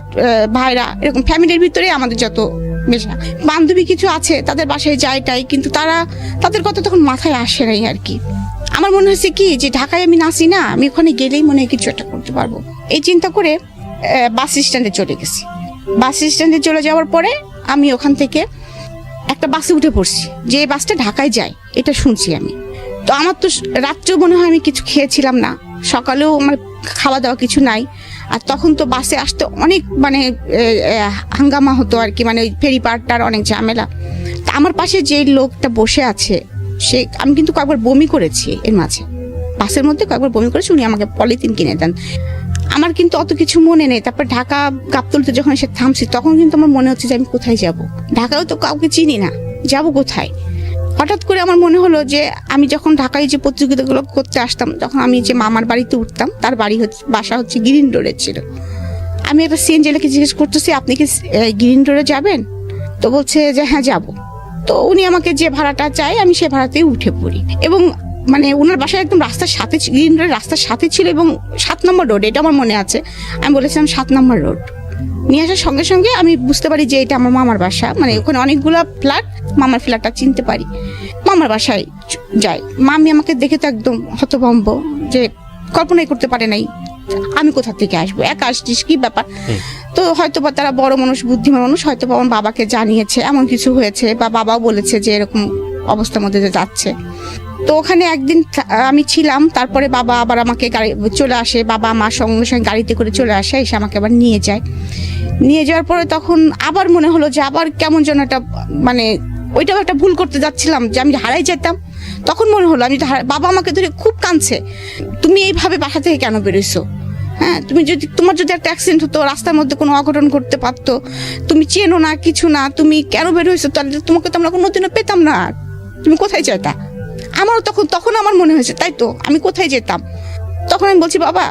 ভাইরা, এরকম ফ্যামিলির ভিতরে আমাদের যত মেশা। বান্ধবী কিছু আছে, তাদের বাসায় যাইটাই, কিন্তু তাদের কথা তখন মাথায় আসে নাই আর কি। আমার মনে হয়েছে কি যে ঢাকায় আমি নাচি না, আমি ওখানে গেলেই মনে হয় কিছু একটা করতে পারবো, এই চিন্তা করে বাস স্ট্যান্ডে চলে গেছি। বাস স্ট্যান্ডে চলে যাওয়ার পরে আমি ওখান থেকে একটা বাসে উঠে পড়ছি, যে বাসটা ঢাকায় যায় এটা শুনছি আমি। তো আমার তো রাত্রেও মনে হয় আমি কিছু খেয়েছিলাম না, সকালেও আমার খাওয়া দাওয়া কিছু নাই। আর তখন তো বাসে আসতে অনেক মানে হাঙ্গামা হতো আর কি, মানে ওই ফেরি পার্কটার অনেক ঝামেলা। তা আমার পাশে যে লোকটা বসে আছে, আমি কিন্তু কয়েকবার বমি করেছি এর মাঝে, বাসের মধ্যে কয়েকবার বমি করেছি, উনি আমাকে পলিথিন কিনে দেন। আমার কিন্তু অত কিছু মনে নেই। তারপর ঢাকা গাবতলীতে যখন এসে থামছি, তখন কিন্তু আমার মনে হচ্ছে যে আমি কোথায় যাব, ঢাকাও তো কাউকে চিনি না, যাব কোথায়। হঠাৎ করে আমার মনে হলো যে আমি যখন ঢাকায় যে প্রতিযোগিতাগুলো করতে আসতাম, তখন আমি যে মামার বাড়িতে উঠতাম, তার বাসা হচ্ছে গ্রিন রোডে ছিল। আমি একটা সিএনজিকে জিজ্ঞেস করতেছি, আপনি কি গ্রিন রোডে যাবেন? তো বলছে যে হ্যাঁ যাবো। তো উনি আমাকে যে ভাড়াটা চায় আমি সে ভাড়াতেই উঠে পড়ি, এবং মানে ওনার বাসায় একদম রাস্তার সাথে, গ্রিন রোডের রাস্তার সাথে ছিল, এবং 7 নম্বর রোড, এটা আমার মনে আছে। আমি বলেছিলাম 7 নম্বর রোড। নিয়ে আসার সঙ্গে সঙ্গে আমি বুঝতে পারি যে এটা আমার মামার বাসা, মানে ওখানে অনেকগুলো ফ্ল্যাট, মামার ফ্ল্যাটটা চিনতে পারি। মামার বাসায় যাই, মামি আমাকে দেখে তো একদম হতভম্ব, যে কল্পনাই করতে পারে নাই আমি কোথা থেকে আসবো, একা আসছিস কি ব্যাপার। তো হয়তো বা তারা বড় মানুষ, বুদ্ধিমান মানুষ, হয়তো বা আমার বাবাকে জানিয়েছে এমন কিছু হয়েছে, বা বাবাও বলেছে যে এরকম অবস্থার মধ্যে যাচ্ছে। তো ওখানে একদিন আমি ছিলাম, তারপরে বাবা আবার আমাকে চলে আসে, বাবা আমার সঙ্গে সঙ্গে গাড়িতে করে চলে আসে, এসে আমাকে আবার নিয়ে যায়। নিয়ে যাওয়ার পরে তখন আবার মনে হলো যে আবার কেমন যেন একটা, মানে ওইটাও একটা ভুল করতে যাচ্ছিলাম, যে আমি হারাই যেতাম। তখন মনে হলো আমি বাবা আমাকে ধরে খুব কাঁদছে, তুমি এইভাবে বাসা থেকে কেন বেরোইছো? হ্যাঁ, তোমার যদি একটা অ্যাক্সিডেন্ট হতো, রাস্তার মধ্যে কোনো অঘটন ঘটতে পারতো, তুমি চেনো না, কিছু না, তুমি কেন বেরোইছো? তাহলে তোমাকে তো আমরা কোনোদিনও পেতাম না, তুমি কোথায় যেতা? আমারও তখন আমার মনে হয়েছে, তাই তো আমি কোথায় যেতাম? তখন আমি বলছি, বাবা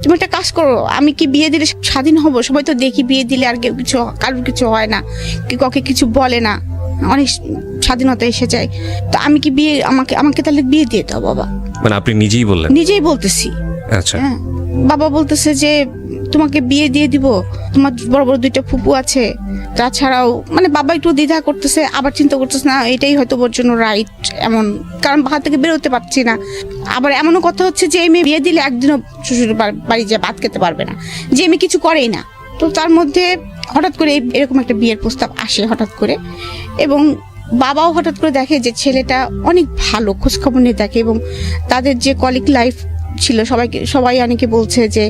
তুমি একটা কাজ করো, আমি কি বিয়ে দিলে স্বাধীন হব? সবাই তো দেখি বিয়ে দিলে আর কেউ কিছু, কারোর কিছু হয় না, কাউকে কিছু বলে না, অনেক স্বাধীনতা এসে যায়। তো আমি কি বিয়ে, আমাকে তাহলে বিয়ে দিয়ে দাও বাবা। মানে আপনি নিজেই বললেন? নিজেই বলতেছি। আচ্ছা। হ্যাঁ, বাবা বলতেছে যে তোমাকে বিয়ে দিয়ে দিব, তোমার বড় বড় 2টা ফুপু আছে, তাছাড়াও মানে বাবা একটু দ্বিধা করতেছে, আবার চিন্তা করতেছে না এটাই হয়তো ওর জন্য রাইট, এমন কারণ বাসা থেকে বেরোতে পারছি না। আবার এমনও কথা হচ্ছে যে মেয়ে বিয়ে দিলে একদিনও শ্বশুর বাড়ি যে ভাত খেতে পারবে না, যে মেয়ে কিছু করেই না। তো তার মধ্যে হঠাৎ করে এরকম একটা বিয়ের প্রস্তাব আসে হঠাৎ করে, এবং বাবাও হঠাৎ করে দেখে যে ছেলেটা অনেক ভালো, খোঁজখবর নিয়ে দেখে, এবং তাদের যে কলিগ লাইফ ছিল, সবাই অনেকে বলছে যে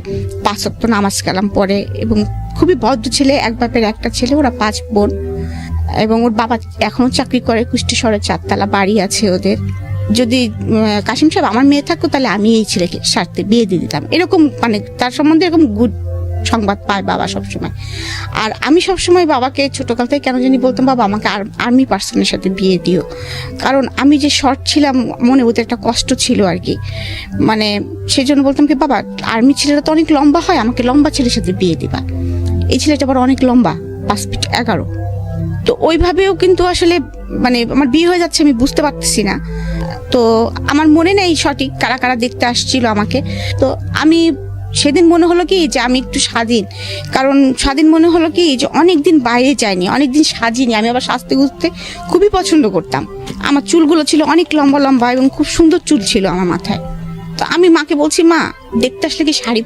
5 ওয়াক্ত নামাজ কালাম পড়ে, এবং খুবই ভদ্র ছেলে, এক বাপের একটা ছেলে, ওরা 5 বোন, এবং ওর বাবা এখনো চাকরি করে, কুষ্টি শহরে 4 তলা বাড়ি আছে ওদের। যদি কাশিম সাহেব আমার মেয়ে থাকতো, তাহলে আমি এই ছেলেকে সাথে বিয়ে দিয়ে দিতাম, এরকম মানে তার সম্বন্ধে এরকম গুড সংবাদ পায় বাবা সবসময়। আর আমি সবসময় বাবাকে ছোটকাল থেকে কেন জানি বলতাম, বাবা আমাকে আর্মি পার্সনের সাথে বিয়ে দিও, কারণ আমি যে শর্ট ছিলাম, মনে ওদের একটা কষ্ট ছিল আর কি, মানে সেই জন্য বলতাম কি, বাবা আর্মি ছেলেরা তো অনেক লম্বা হয়, আমাকে লম্বা ছেলের সাথে বিয়ে দিবা। এই ছেলেটা আবার অনেক লম্বা, 5 ফিট 11। তো ওইভাবেও কিন্তু আসলে মানে আমার বিয়ে হয়ে যাচ্ছে, আমি বুঝতে পারতেছি না। তো আমার মনে নেই সঠিক কারা কারা দেখতে আসছিল আমাকে। তো আমি সেদিন মনে হলো কি যে আমি একটু স্বাধীন, কারণ স্বাধীন মনে হলো কি যে অনেকদিন বাইরে যাইনি, অনেকদিন সাজিনি। আমি আবার সাজতে গুজতে খুবই পছন্দ করতাম। আমার চুলগুলো ছিল অনেক লম্বা লম্বা, এবং খুব সুন্দর চুল ছিল আমার মাথায়। তো আমি মাকে বলছি, মা দেখতে আসলে কি শাড়ি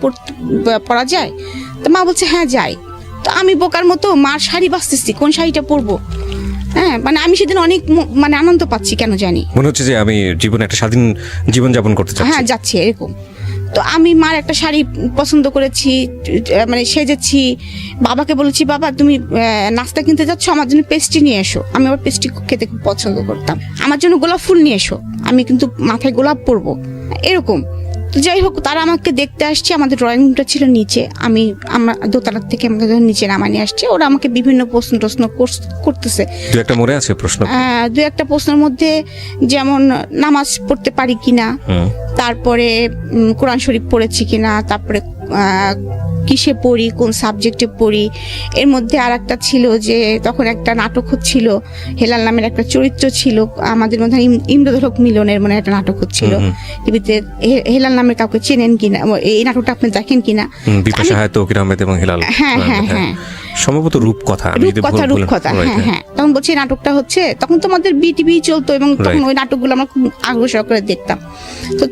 পরা যায়? তো মা বলছে হ্যাঁ যাই। তো আমি বোকার মতো মার শাড়ি বাছতেছি, কোন শাড়িটা পরবো। হ্যাঁ, মানে আমি সেদিন অনেক মানে আনন্দ পাচ্ছি, কেন জানি মনে হচ্ছে যে আমি জীবনে একটা স্বাধীন জীবন যাপন করতে চাচ্ছি। হ্যাঁ, যাচ্ছি এরকম। তো আমি মার একটা শাড়ি পছন্দ করেছি, মানে সেজেছি। বাবাকে বলেছি, বাবা তুমি নাস্তা কিনতে যাচ্ছ, আমার জন্য পেস্ট্রি নিয়ে এসো। আমি আবার পেস্ট্রি খেতে খুব পছন্দ করতাম। আমার জন্য গোলাপ ফুল নিয়ে এসো, আমি কিন্তু মাথায় গোলাপ পরবো, এরকম। তো যাই হোক, তারা আমাকে দেখতে আসছে। আমাদের ড্রয়িং রুমটা ছিল নিচে, আমরা দোতলার থেকে আমাকে নিচে নামায় নিয়ে আসছে। ওরা আমাকে বিভিন্ন প্রশ্ন করতেছে। দু একটা প্রশ্নের মধ্যে যেমন নামাজ পড়তে পারি কিনা, তারপরে কোরআন শরীফ পড়েছি কিনা, তারপরে কিসে পড়ি, কোন সাবজেক্টে পড়ি। এর মধ্যে আর একটা ছিল যে তখন একটা নাটক হচ্ছিল, হেলাল নামের একটা চরিত্র ছিল আমাদের মধ্যে, ইন্দ্রধরক মিলনের মানে একটা নাটক হচ্ছিল টিভিতে। হেলাল নামের কাউকে চেনেন কিনা, এই নাটকটা আপনি দেখেন কিনা? হ্যাঁ হ্যাঁ হ্যাঁ, সম্ভবত রূপকথা। হ্যাঁ, তখন বলছি নাটকটা হচ্ছে, তখন তোমাদের বিটিভি চলতো, এবং তখন ওই নাটকগুলো আমরা খুব আগ্রহ সহকারে দেখতাম। তো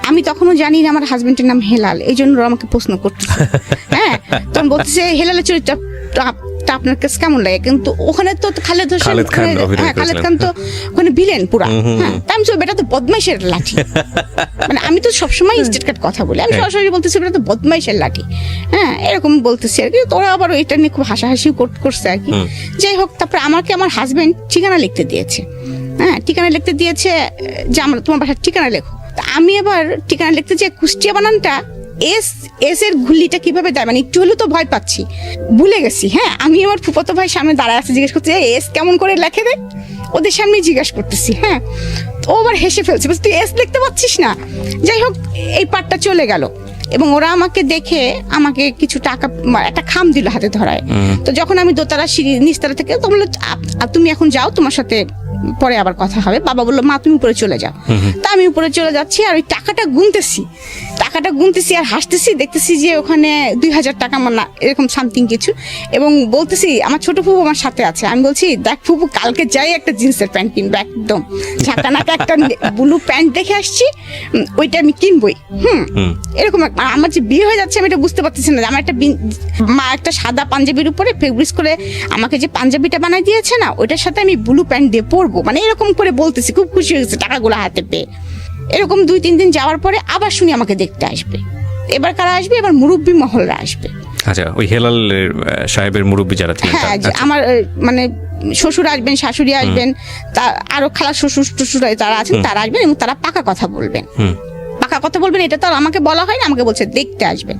আমি তখনও জানি না আমার হাজবেন্ডের নাম হেলাল, এই জন্য আমাকে প্রশ্ন করতেছে। হ্যাঁ, তখন বলতেছে হেলালের চরিত্রটা আপনার কাছে কেমন লাগে? কিন্তু ওখানে তো খালেদ খান তো ওখানে ভিলেন পুরা। হ্যাঁ, আমি তো বেটা তো বদমাইশের লাঠি, মানে আমি তো সবসময় স্টেট কাট কথা বলি, আমি সরাসরি বলতেছি বেটা তো বদমাইশের লাঠি। হ্যাঁ, এরকম বলতেছি আর কি। তোরা আবার এটা নিয়ে খুব হাসাহাসি করছে আর কি। যাই হোক, তারপরে আমাকে আমার হাজবেন্ড ঠিকানা লিখতে দিয়েছে। হ্যাঁ, ঠিকানা লিখতে দিয়েছে যে আমরা তোমার বাসার ঠিকানা লেখো। আমি এবার ঠিকানা লিখতে যে কুষ্টিয়া বানানটা এস এর ঘুল্লিটা কিভাবে দেয়, মানে একটু হলেও তো ভয় পাচ্ছি, ভুলে গেছি। হ্যাঁ, আমি আমার ফুফাতো ভাই সামনে দাঁড়ায় আছে, জিজ্ঞেস করছি এস কেমন করে লেখে রে? ওদের সামনে জিজ্ঞাসা করতেছি, হ্যাঁ। তো ও আবার হেসে ফেলছে, বলছে তুই এস লিখতে পারছিস না। যাই হোক, এই পার্টটা চলে গেল এবং ওরা আমাকে দেখে আমাকে কিছু টাকা, একটা খাম দিল হাতে ধরায়। তো যখন আমি দোতলা সিঁড়ি নিচতলা থেকে, তো বললো তুমি এখন যাও, তোমার সাথে পরে আবার কথা হবে। বাবা বললো মা তুমি উপরে চলে যাও। তা আমি উপরে চলে যাচ্ছি আর ওই টাকাটা গুনতেছি আর হাসতেছি, দেখতেছি যে ওখানে 2000 টাকা না এরকম সামথিং কিছু, এবং বলতেছি আমার ছোট ফুপু আমার সাথে আছে। আমি বলছি দেখ ফুপু, কালকে যাই একটা জিন্সের প্যান্ট কিনবো, একদম ঝাঁকানাকা একটা ব্লু প্যান্ট দেখে আসছি, ওইটা আমি কিনবই। এরকম আমার যে বিয়ে হয়ে যাচ্ছে আমি এটা বুঝতে পারতেছি না। আমার মা একটা সাদা পাঞ্জাবির উপরে ফেব্রিক্স করে আমাকে যে পাঞ্জাবিটা বানাই দিয়েছে না, ওইটার সাথে আমি ব্লু প্যান্ট দিয়ে পরবো, মানে এরকম করে বলতেছি। খুব খুশি হয়েছে টাকাগুলো হাতে পেয়ে। এরকম 2-3 দিন যাওয়ার পরে আবার শুনি আমাকে দেখতে আসবে। এবার কারা আসবে? এবার মুরব্বী মহলরা আসবে। আচ্ছা, ওই হেলাল সাহেবের মুরব্বী যারা ছিলেন, হ্যাঁ, আমার মানে শ্বশুর আসবেন, শাশুড়ি আসবেন, তা আরো খালা শ্বশুর টশুর তারা আছেন, তারা আসবেন এবং তারা পাকা কথা বলবেন। এটা তো আর আমাকে বলা হয় না, আমাকে বলছে দেখতে আসবেন।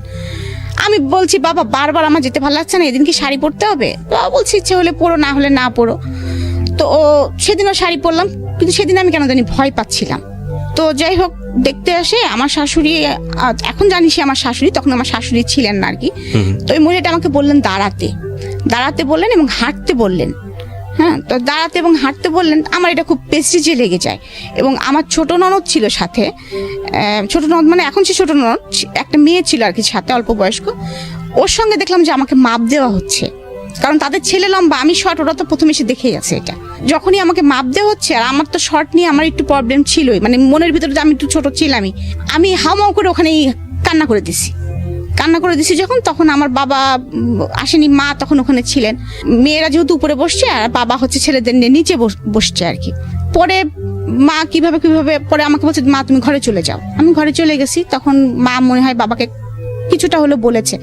আমি বলছি বাবা বারবার আমার যেতে ভালো লাগছে না, এদিন কি শাড়ি পরতে হবে? বাবা বলছি ইচ্ছে হলে পরো, না হলে না পরো। তো সেদিনও শাড়ি পরলাম, কিন্তু সেদিন আমি কেন জানি ভয় পাচ্ছিলাম। তো যাই হোক, দেখতে আসে আমার শাশুড়ি, এখন জানি সে আমার শাশুড়ি, তখন আমার শাশুড়ি ছিলেন না আর কি। তো ওই মহিলাটা আমাকে বললেন দাঁড়াতে বললেন এবং হাঁটতে বললেন। হ্যাঁ, তো দাঁড়াতে এবং হাঁটতে বললেন। আমার এটা খুব প্রেস্টিজে লেগে যায়। এবং আমার ছোট ননদ ছিল সাথে, ছোট ননদ মানে এখন সে ছোট ননদ, একটা মেয়ে ছিল আর কি সাথে, অল্প বয়স্ক। ওর সঙ্গে দেখলাম যে আমাকে মাপ দেওয়া হচ্ছে, কারণ তাদের ছেলে লম্বা, আমি শর্ট, ওরা তো প্রথমে এসে দেখে গেছে এটা। যখনই আমাকে মাপ দেওয়া হচ্ছে, আর আমার তো শর্ট নিয়ে আমার একটু প্রবলেম ছিলই, মানে মনের ভিতরে যে আমি একটু ছোট ছিলামই, আমি হাউমাউ করে ওখানে কান্না করে দিছি যখন, তখন আমার বাবা আসেনি, মা তখন ওখানে ছিলেন। মেয়েরা যেহেতু উপরে বসছে আর বাবা হচ্ছে ছেলেদের নিয়ে নিচে বসছে আর কি। পরে মা কিভাবে পরে আমাকে বলছে মা তুমি ঘরে চলে যাও। আমি ঘরে চলে গেছি। তখন মা মনে হয় বাবাকে কিছুটা হলো বলেছে।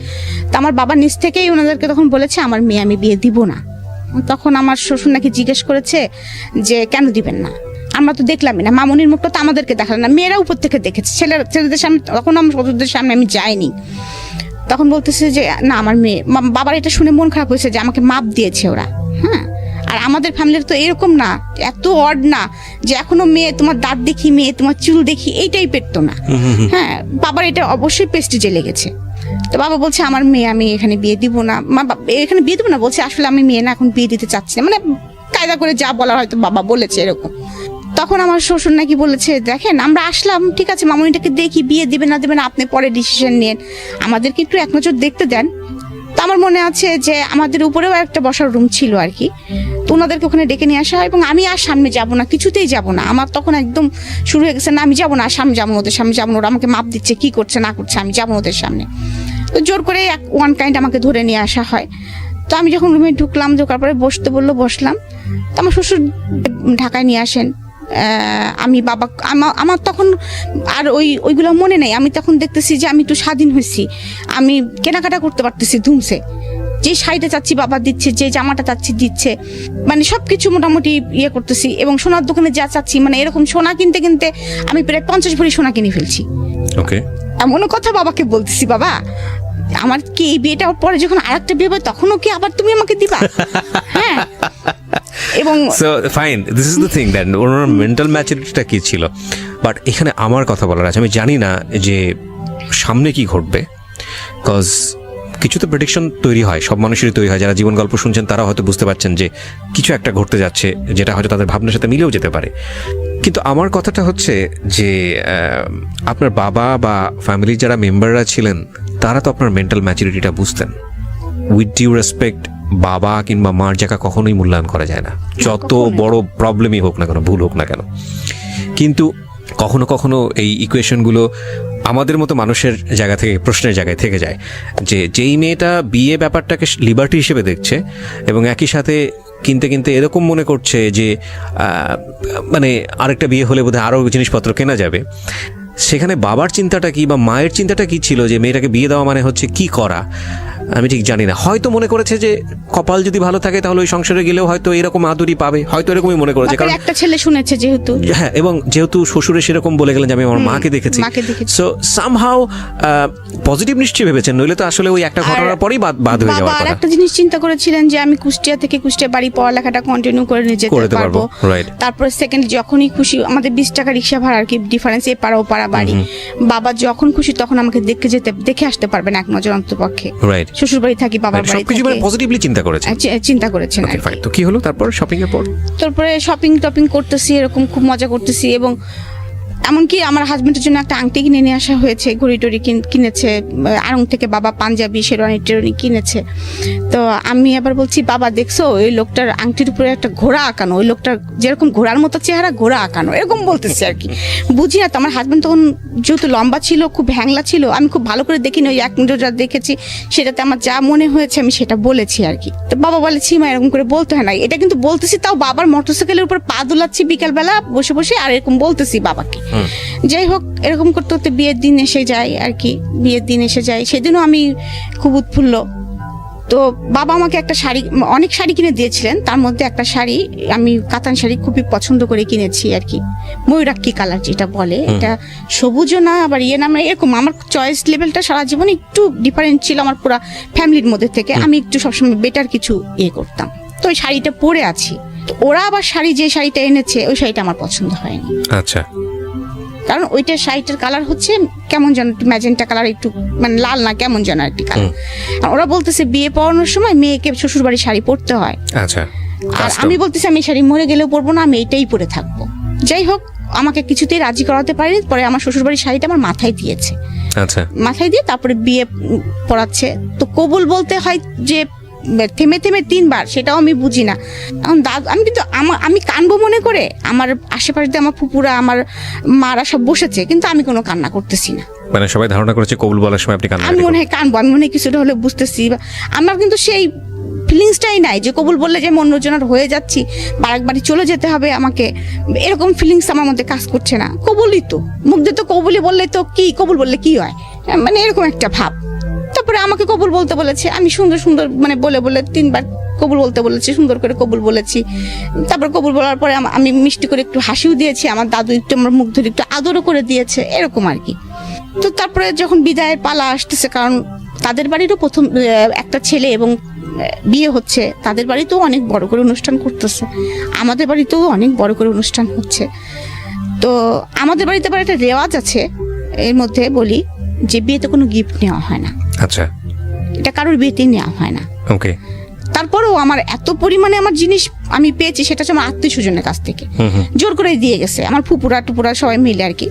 তা আমার বাবা নিজ থেকেই ওনাদেরকে তখন বলেছে আমার মেয়ে আমি বিয়ে দিব না। তখন আমার শ্বশুর নাকি জিজ্ঞেস করেছে যে কেন দিবেন না? আমরা তো দেখলামই না, মামনির মুখটা তো আমাদেরকে দেখালেন না, মেয়েরা উপর থেকে দেখেছে, ছেলেদের সামনে, তখন আমার শ্বশুরদের সামনে আমি যাইনি। তখন বলতেছে যে না আমার মেয়ে, বাবার এটা শুনে মন খারাপ হয়েছে যে আমাকে মাপ দিয়েছে ওরা। হ্যাঁ, আর আমাদের ফ্যামিলির তো এরকম না, এত অড না যে এখনো মেয়ে তোমার দাঁত দেখি, মেয়ে তোমার চুল দেখি, এই টাইপের তো না। হ্যাঁ, বাবার এটা অবশ্যই প্রেস্টিজে লেগেছে। তো বাবা বলছে আমার মেয়ে আমি এখানে বিয়ে দিব না, এখানে বিয়ে দিব না বলছে, আসলে আমি মেয়ে না এখন বিয়ে দিতে চাচ্ছি না, মানে কায়দা করে যা বলার হয়তো বাবা বলেছে এরকম। তখন আমার শ্বশুর নাকি বলেছে দেখেন আমরা আসলাম, ঠিক আছে মামনিটাকে দেখি, বিয়ে দিবে না দেবে না আপনি পরে ডিসিশন নেন, আমাদেরকে একটু এক নজর দেখতে দেন। তো আমার মনে আছে যে আমাদের উপরেও একটা বসার রুম ছিল আর কি। তো ওনাদেরকে ওখানে ডেকে নিয়ে আসা হয় এবং আমি আর সামনে যাব না, কিছুতেই যাব না। আমার তখন একদম শুরু হয়ে গেছে, না আমি যাবো না, সামনে যাবো না, ওদের সামনে যাবো না, ওরা আমাকে মাপ দিচ্ছে, কি করছে না করছে, আমি যাবো ওদের সামনে। তো জোর করে ওয়ান কাইন্ড আমাকে ধরে নিয়ে আসা হয়। তো আমি যখন রুমে ঢোকার পরে বসতে বললো, বসলাম। তো আমার শ্বশুর ঢাকায় নিয়ে আসেন। আমি বাবা, আমার তখন আর ওইগুলো মনে নেই। আমি তখন দেখতেছি যে আমি একটু স্বাধীন হয়েছি, আমি কেনাকাটা করতে পারতেছি ধুমসে, যে শাড়িটা চাচ্ছি বাবা দিচ্ছে, যে জামাটা চাচ্ছি দিচ্ছে, মানে সবকিছু মোটামুটি ইয়ে করতেছি। এবং সোনার দোকানে যা চাচ্ছি, মানে এরকম সোনা কিনতে কিনতে আমি প্রায় 50 ভরি সোনা কিনে ফেলছি। ওকে, এমনও কথা বাবাকে বলতেছি, বাবা আমার কি এই বিয়েটা পরে যখন আরেকটা বিয়ে হবে তখনও কি আবার তুমি আমাকে দিবা? হ্যাঁ, এবং so fine, this is the thing that ওনার মেন্টাল ম্যাচুরিটিটা কি ছিল। বাট এখানে আমার কথা বলার আছে, আমি জানি না যে সামনে কি ঘটবে, বিকজ কিছু তো প্রেডিকশন তৈরি হয়, সব মানুষেরই তৈরি হয়। যারা জীবন গল্প শুনছেন তারা হয়তো বুঝতে পারছেন যে কিছু একটা ঘটতে যাচ্ছে, যেটা হয়তো তাদের ভাবনার সাথে মিলেও যেতে পারে। কিন্তু আমার কথাটা হচ্ছে যে আপনার বাবা বা ফ্যামিলির যারা মেম্বাররা ছিলেন তারা তো আপনার মেন্টাল ম্যাচুরিটিটা বুঝতেন। উইথ ডিউ রেসপেক্ট, বাবা কিংবা মার জায়গা কখনোই মূল্যায়ন করা যায় না, যত বড় প্রবলেমই হোক না কেন, ভুল হোক না কেন। কিন্তু কখনো কখনো এই ইকুয়েশনগুলো আমাদের মতো মানুষের জায়গা থেকে, প্রশ্নের জায়গায় থেকে যায় যে যেই মেয়েটা বিয়ে ব্যাপারটাকে লিবার্টি হিসেবে দেখছে এবং একই সাথে কিনতে কিনতে এরকম মনে করছে যে মানে আরেকটা বিয়ে হলে বোধহয় আরও জিনিসপত্র কেনা যাবে, সেখানে বাবার চিন্তাটা কি বা মায়ের চিন্তাটা কি ছিল যে মেয়েটাকে বিয়ে দেওয়া মানে হচ্ছে কি করা? আমি ঠিক জানি না, হয়তো মনে করেছে যে কপাল যদি ভালো থাকে তাহলে ওই সংসারে গেলেও হয়তো এরকম আদরই পাবে, হয়তো এরকমই মনে করেছে, কারণ একটা ছেলে শুনেছে যেহেতু। হ্যাঁ, এবং যেহেতু শ্বশুরে সেরকম বলে গেলেন যে আমি আমার মাকে দেখেছি, সো সামহাউ পজিটিভ নিশ্চয়ই ভেবেছেন, নইলে তো আসলে ওই একটা ঘটনার পরেই বাদ হয়ে যাওয়ার কথা। আর একটা জিনিস চিন্তা করেছিলেন যে আমি কুষ্টিয়া থেকে কুষ্টিয়া বাড়ি পড়ালেখাটা কন্টিনিউ করে নিয়ে যেতে পারবো, তারপর সেকেন্ড যখনই খুশি, আমাদের 20 টাকা রিক্সা ভাড়া আর কি ডিফারেন্স, এ পাড়া ও পাড়া বাড়ি, বাবা যখন খুশি তখন আমাকে দেখে আসতে পারবেন এক নজর অন্তপক্ষে। শ্বশুর বাড়ি থাকি, বাবার বাড়ি থাকি, পজিটিভলি চিন্তা করেছেন। তো কি হলো তারপর? শপিং এর পর তারপরে শপিং টপিং করতেছি, এরকম খুব মজা করতেছি, এবং এমনকি আমার হাজবেন্ডের জন্য একটা আংটি কিনে নিয়ে আসা হয়েছে, ঘড়ি টড়ি কিনেছে, আড়ং থেকে বাবা পাঞ্জাবি শেরওয়ানি টেরওয়ানি কিনেছে। তো আমি আবার বলছি, বাবা দেখছো ওই লোকটার আংটির উপরে একটা ঘোড়া আঁকানো, ওই লোকটার যেরকম ঘোড়ার মতো চেহারা, ঘোড়া আঁকানো, এরকম বলতেছি আর কি। বুঝি না তো, আমার হাজবেন্ড তখন যেহেতু লম্বা ছিল, খুব হ্যাংলা ছিল, আমি খুব ভালো করে দেখিনি, ওই এক নজর দেখেছি, সেটাতে আমার যা মনে হয়েছে আমি সেটা বলেছি আর কি। তো বাবা বলে, ছিমা এরকম করে বলতে হয় না, এটা কিন্তু বলতেছি, তাও বাবার মোটরসাইকেলের উপর পা দোলাচ্ছি বিকালবেলা বসে বসে, আর এরকম বলতেছি বাবাকে। যাই হোক, এরকম করতে করতে বিয়ের দিন এসে যায় আর কি। বিয়ের দিন এসে যায়, সেদিনও আমি খুব উৎফুল্ল। তো বাবা আমাকে একটা শাড়ি, অনেক শাড়ি কিনে দিয়েছিলেন, তার মধ্যে একটা শাড়ি আমি কাতান শাড়ি খুবই পছন্দ করে কিনেছি আর কি, ময়ূরাক্ষী কালার যেটা বলে, এটা সবুজও না আবার ইয়ে না, এরকম আমার চয়েস লেভেলটা সারা জীবন একটু ডিফারেন্ট ছিল আমার পুরো ফ্যামিলির মধ্যে থেকে, আমি একটু সবসময় বেটার কিছু ইয়ে করতাম। তো ওই শাড়িটা পরে আছি, ওরা আবার যে শাড়িটা এনেছে ওই শাড়িটা আমার পছন্দ হয়নি। আচ্ছা, কারণ ওইটা শাড়িটার কালার হচ্ছে কেমন যেন ম্যাজেন্টা কালার, একটু মানে লাল না, কেমন যেন একটি কালার। ওরা বলতেছে বিয়ে পড়ানোর সময় মেয়েকে শ্বশুর বাড়ি শাড়ি পরতে হয়। আচ্ছা, আর আমি বলতেছি আমি শাড়ি মরে গেলেও পরবো না, আমি এইটাই পরে থাকবো। যাই হোক, আমাকে কিছুতেই রাজি করাতে পারিনি। পরে আমার শ্বশুর বাড়ির শাড়িটা আমার মাথায় দিয়েছে। আচ্ছা, মাথায় দিয়ে তারপরে বিয়ে পড়াচ্ছে। তো কবুল বলতে হয় যে থেমে থেমে 3 বার, সেটাও আমি বুঝি না। এখন আমি কিন্তু আমি কানবো মনে করে, আমার আশেপাশে আমার ফুপুরা, আমার মারা সব বসেছে, কিন্তু আমি কোনো কান্না করতেছি না। মানে সবাই ধারণা করেছে কবুল বলার সময় আপনি কান্না, আমি মনে হয় কানবো, আমি মনে হয় কিছুটা হলে বুঝতেছি। আমার কিন্তু সেই ফিলিংসটাই নাই যে কবুল বললে যে অন্যজনের হয়ে যাচ্ছি বা আরেকবারই চলে যেতে হবে আমাকে, এরকম ফিলিংস আমার মধ্যে কাজ করছে না। কবুলই তো, মুখ দিয়ে তো কবুলই বললে তো কি, কবুল বললে কি হয়, মানে এরকম একটা ভাব। তারপরে আমাকে কবুল বলতে বলেছে, আমি সুন্দর সুন্দর মানে বলে 3 বার কবুল বলতে বলেছি, সুন্দর করে কবুল বলেছি। তারপর কবুল বলার পরে আমি মিষ্টি করে একটু হাসিও দিয়েছি, আমার দাদু একটু আমার মুখ ধরে একটু আদরও করে দিয়েছে, এরকম আর কি। তো তারপরে যখন বিদায়ের পালা আসতেছে, কারণ তাদের বাড়িরও প্রথম একটা ছেলে এবং বিয়ে হচ্ছে, তাদের বাড়িতেও অনেক বড় করে অনুষ্ঠান করতেছে, আমাদের বাড়িতেও অনেক বড় করে অনুষ্ঠান হচ্ছে। তো আমাদের বাড়িতে আবার একটা রেওয়াজ আছে, এর মধ্যে বলি যে বিয়েতে কোনো গিফট নেওয়া হয় না। আচ্ছা, এটা কারোর বিয়েতে নেওয়া হয় না। ওকে। তারপরেও আমার এত পরিমাণে আমার জিনিস আমি পেয়েছি, সেটা হচ্ছে আমার আত্মীয় স্বজনের কাছ থেকে জোর করে দিয়ে গেছে, আমার ফুপুরা টুপুরা সবাই মিলে আর কি।